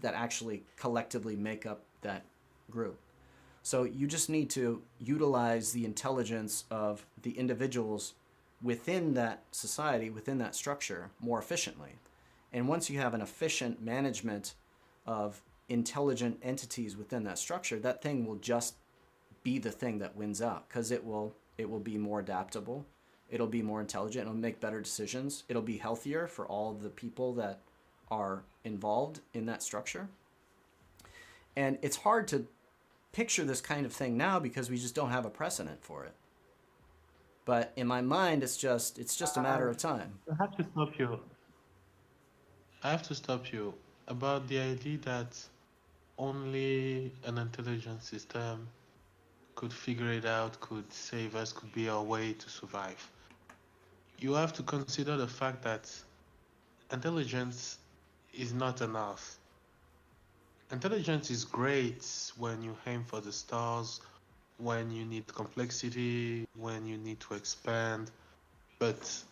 actually collectively make up that group. So you just need to utilize the intelligence of the individuals within that society, within that structure, more efficiently. And once you have an efficient management of intelligent entities within that structure, that thing will just be the thing that wins out, because it will be more adaptable, it'll be more intelligent, it'll make better decisions, it'll be healthier for all of the people that are involved in that structure. And it's hard to picture this kind of thing now because we just don't have a precedent for it. But in my mind, it's just a matter of time. I have to stop you. I have to stop you. about the idea that only an intelligent system could figure it out, could save us, could be our way to survive. You have to consider the fact that intelligence is not enough. Intelligence is great when you aim for the stars, when you need complexity, when you need to expand. But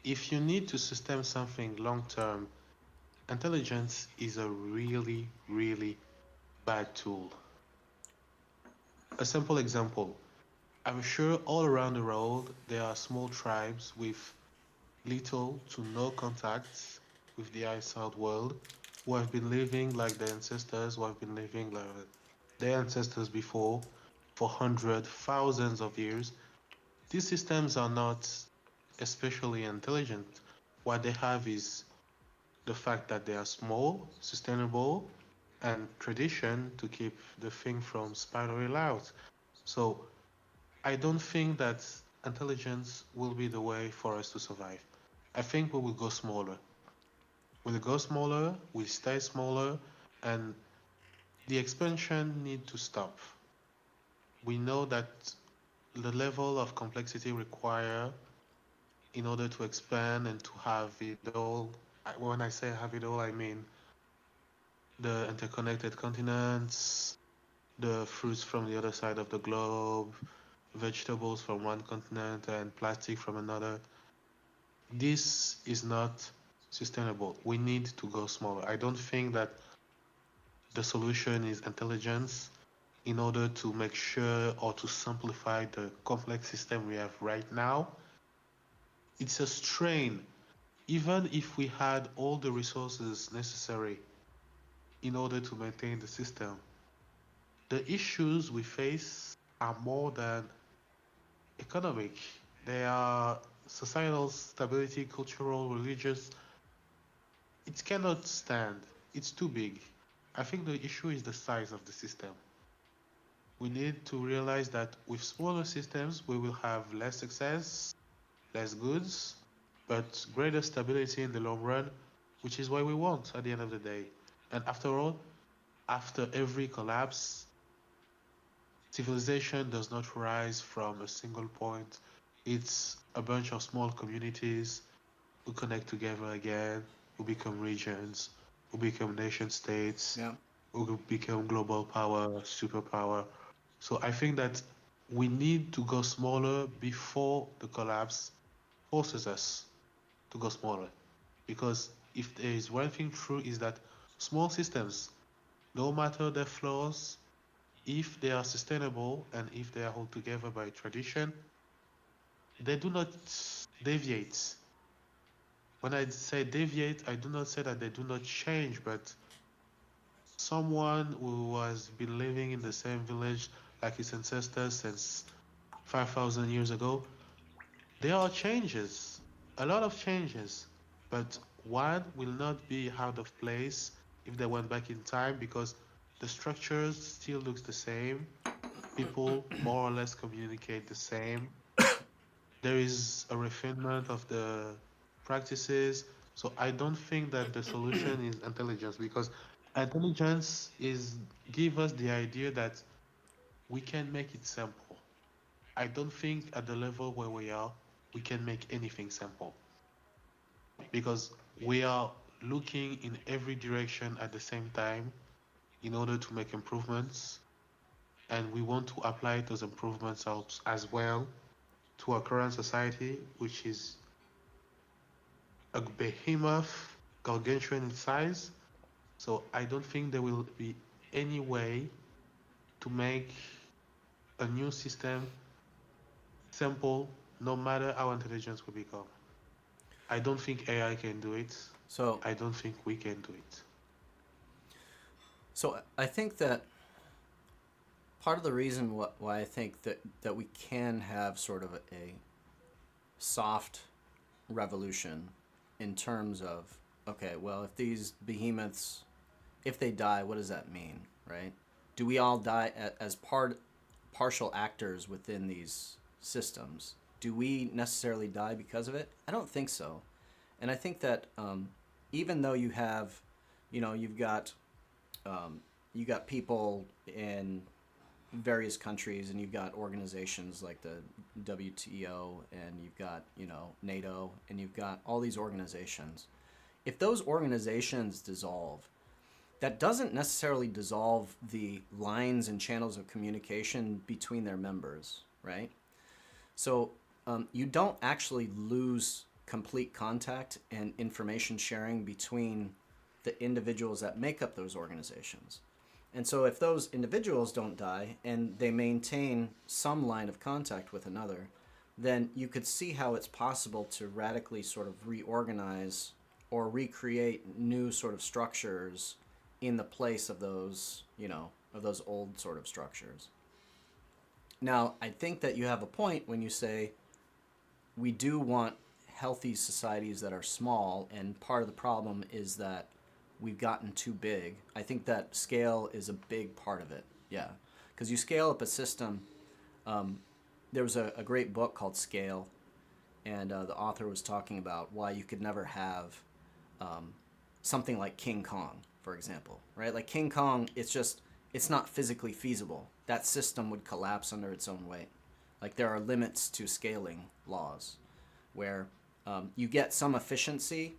if you need to sustain something long term, intelligence is a really, really bad tool. A simple example, I'm sure all around the world there are small tribes with little to no contact with the outside world who have been living like their ancestors, who have been living like their ancestors before for hundreds, thousands of years. These systems are not especially intelligent. What they have is the fact that they are small, sustainable, and tradition to keep the thing from spiraling out. So I don't think that intelligence will be the way for us to survive. I think we will go smaller. We'll go smaller, we'll stay smaller, and the expansion need to stop. We know that the level of complexity required in order to expand and to have it all. When I say have it all, I mean the interconnected continents, the fruits from the other side of the globe, vegetables from one continent, and plastic from another. This is not sustainable. We need to go smaller. I don't think that the solution is intelligence in order to make sure or to simplify the complex system we have right now. It's a strain. Even if we had all the resources necessary in order to maintain the system, the issues we face are more than economic. They are societal stability, cultural, religious. It cannot stand. It's too big. I think the issue is the size of the system. We need to realize that with smaller systems, we will have less success, less goods, but greater stability in the long run, which is what we want at the end of the day. And after all, after every collapse, civilization does not rise from a single point. It's a bunch of small communities who connect together again, who become regions, who become nation states, Yeah. who become global power, superpower. So I think that we need to go smaller before the collapse forces us to go smaller. Because if there is one thing true is that small systems, no matter their flaws, if they are sustainable and if they are held together by tradition, they do not deviate. When I say deviate, I do not say that they do not change, but someone who has been living in the same village like his ancestors since 5,000 years ago, there are changes, a lot of changes, but one will not be out of place if they went back in time because the structures still looks the same. People more or less communicate the same. There is a refinement of the practices. So I don't think that the solution is intelligence because intelligence is give us the idea that we can make it simple. I don't think at the level where we are, we can make anything simple because we are looking in every direction at the same time in order to make improvements and we want to apply those improvements out as well to our current society, which is a behemoth, gargantuan in size. So I don't think there will be any way to make a new system simple, no matter how intelligent we become. I don't think AI can do it. So, I don't think we can do it. so I think that part of the reason why I think that we can have sort of a soft revolution in terms of, okay, well, if these behemoths, if they die, what does that mean, right? Do we all die as partial actors within these systems? Do we necessarily die because of it? I don't think so. And I think that even though you have you've got you got people in various countries, and you've got organizations like the WTO, and you've got NATO, and you've got all these organizations. If those organizations dissolve, that doesn't necessarily dissolve the lines and channels of communication between their members, right? So you don't actually lose complete contact and information sharing between the individuals that make up those organizations. And so if those individuals don't die and they maintain some line of contact with another, then you could see how it's possible to radically sort of reorganize or recreate new sort of structures in the place of those, of those old sort of structures. Now, I think that you have a point when you say we do want healthy societies that are small, and part of the problem is that we've gotten too big. I think that scale is a big part of it, yeah. Because you scale up a system. There was a great book called Scale, and the author was talking about why you could never have something like King Kong, for example, right? Like King Kong, it's not physically feasible. That system would collapse under its own weight. Like there are limits to scaling laws where you get some efficiency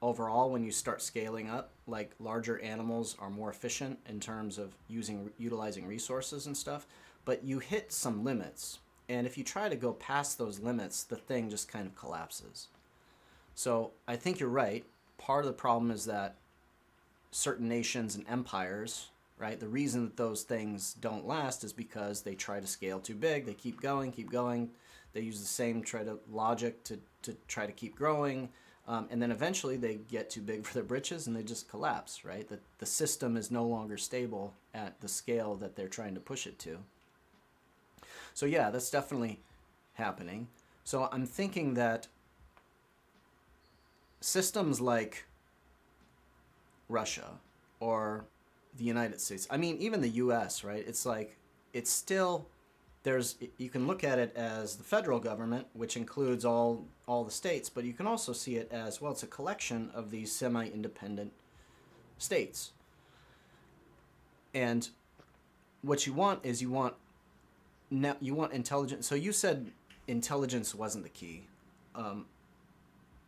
overall when you start scaling up. Like larger animals are more efficient in terms of utilizing resources and stuff, but you hit some limits. And if you try to go past those limits, the thing just kind of collapses. So I think you're right. Part of the problem is that certain nations and empires, right? The reason that those things don't last is because they try to scale too big. They keep going. They use the same logic to try to keep growing. And then eventually they get too big for their britches and they just collapse, right? The system is no longer stable at the scale that they're trying to push it to. So yeah, that's definitely happening. So I'm thinking that systems like Russia or the United States, I mean, even the US, right? It's like, it's still, you can look at it as the federal government, which includes all the states, but you can also see it as, well, it's a collection of these semi-independent states. And what you want is you want intelligence. So you said intelligence wasn't the key.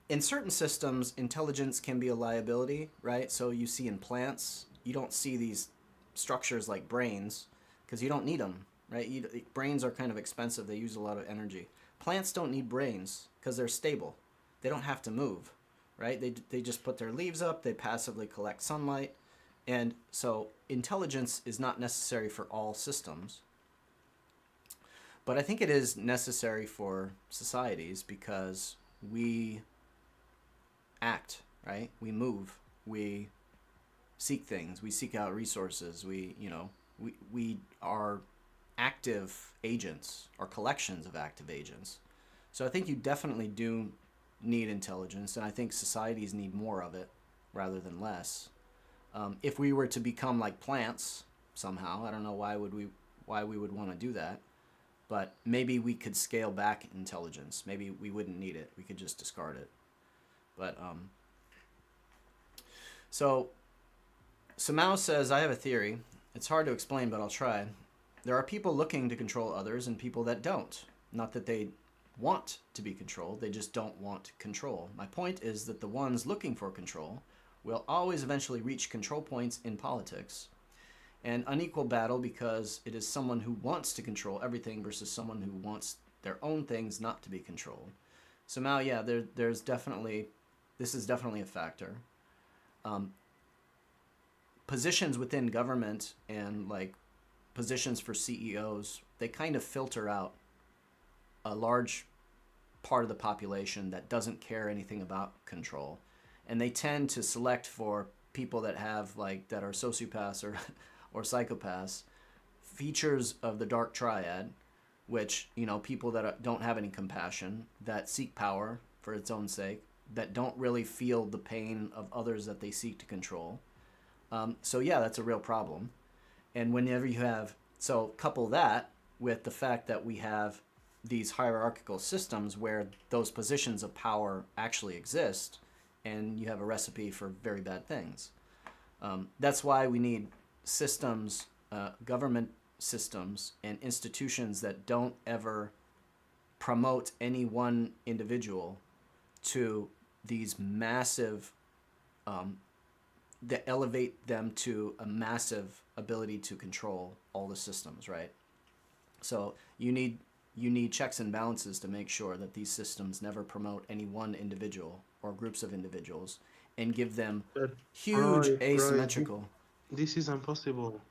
In certain systems, intelligence can be a liability, right? So you see in plants, you don't see these structures like brains because you don't need them, right? Brains are kind of expensive. They use a lot of energy. Plants don't need brains because they're stable. They don't have to move, right? They just put their leaves up. They passively collect sunlight. And so intelligence is not necessary for all systems. But I think it is necessary for societies because we act, right? We move, we seek things, we seek out resources, we are active agents or collections of active agents. So I think you definitely do need intelligence, and I think societies need more of it rather than less. If we were to become like plants somehow, I don't know why we would want to do that, but maybe we could scale back intelligence. Maybe we wouldn't need it. We could just discard it. But so Samao says, I have a theory. It's hard to explain, but I'll try. There are people looking to control others and people that don't. Not that they want to be controlled, they just don't want control. My point is that the ones looking for control will always eventually reach control points in politics. An unequal battle because it is someone who wants to control everything versus someone who wants their own things not to be controlled. So now, yeah, this is definitely a factor. Positions within government and like positions for CEOs, they kind of filter out a large part of the population that doesn't care anything about control. And they tend to select for people that have that are sociopaths or psychopaths, features of the dark triad, which, people that don't have any compassion, that seek power for its own sake, that don't really feel the pain of others that they seek to control. So yeah, that's a real problem. And whenever couple that with the fact that we have these hierarchical systems where those positions of power actually exist, and you have a recipe for very bad things. That's why we need systems, government systems, and institutions that don't ever promote any one individual to these massive, that elevate them to a massive ability to control all the systems, right? So you need checks and balances to make sure that these systems never promote any one individual or groups of individuals and give them But huge Roy, asymmetrical. this is impossible.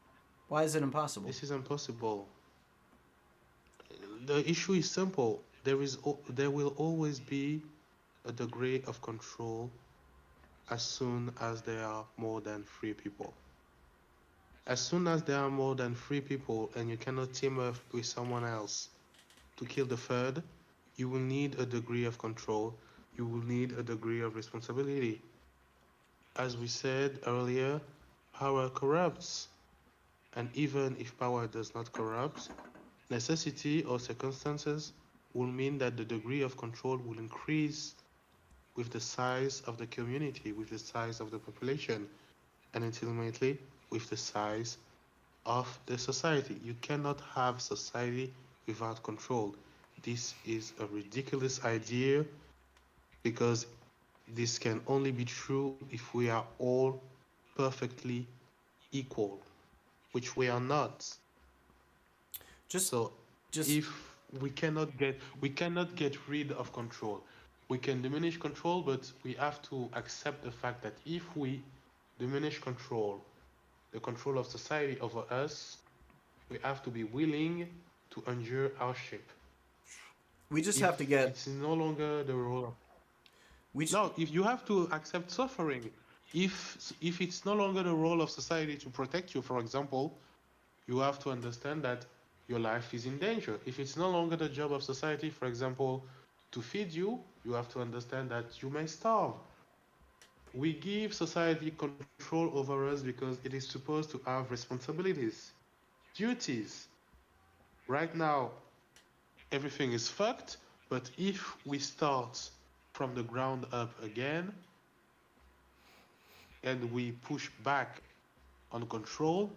Why is it impossible? This is impossible. The issue is simple. There will always be a degree of control as soon as there are more than 3 people. As soon as there are more than 3 people and you cannot team up with someone else to kill the third, you will need a degree of control. You will need a degree of responsibility. As we said earlier, power corrupts. And even if power does not corrupt, necessity or circumstances will mean that the degree of control will increase with the size of the community, with the size of the population, and ultimately with the size of the society. You cannot have society without control. This is a ridiculous idea because this can only be true if we are all perfectly equal, which we are not. Just So just if we cannot get rid of control, we can diminish control, but we have to accept the fact that if we diminish control, the control of society over us, we have to be willing to endure hardship. we just If have to get it's no longer the role of we just, no, if you have to accept suffering, if it's no longer the role of society to protect you, for example, you have to understand that your life is in danger. If it's no longer the job of society, for example, to feed you, you have to understand that you may starve. We give society control over us because it is supposed to have responsibilities, duties. Right now, everything is fucked, but if we start from the ground up again and we push back on control,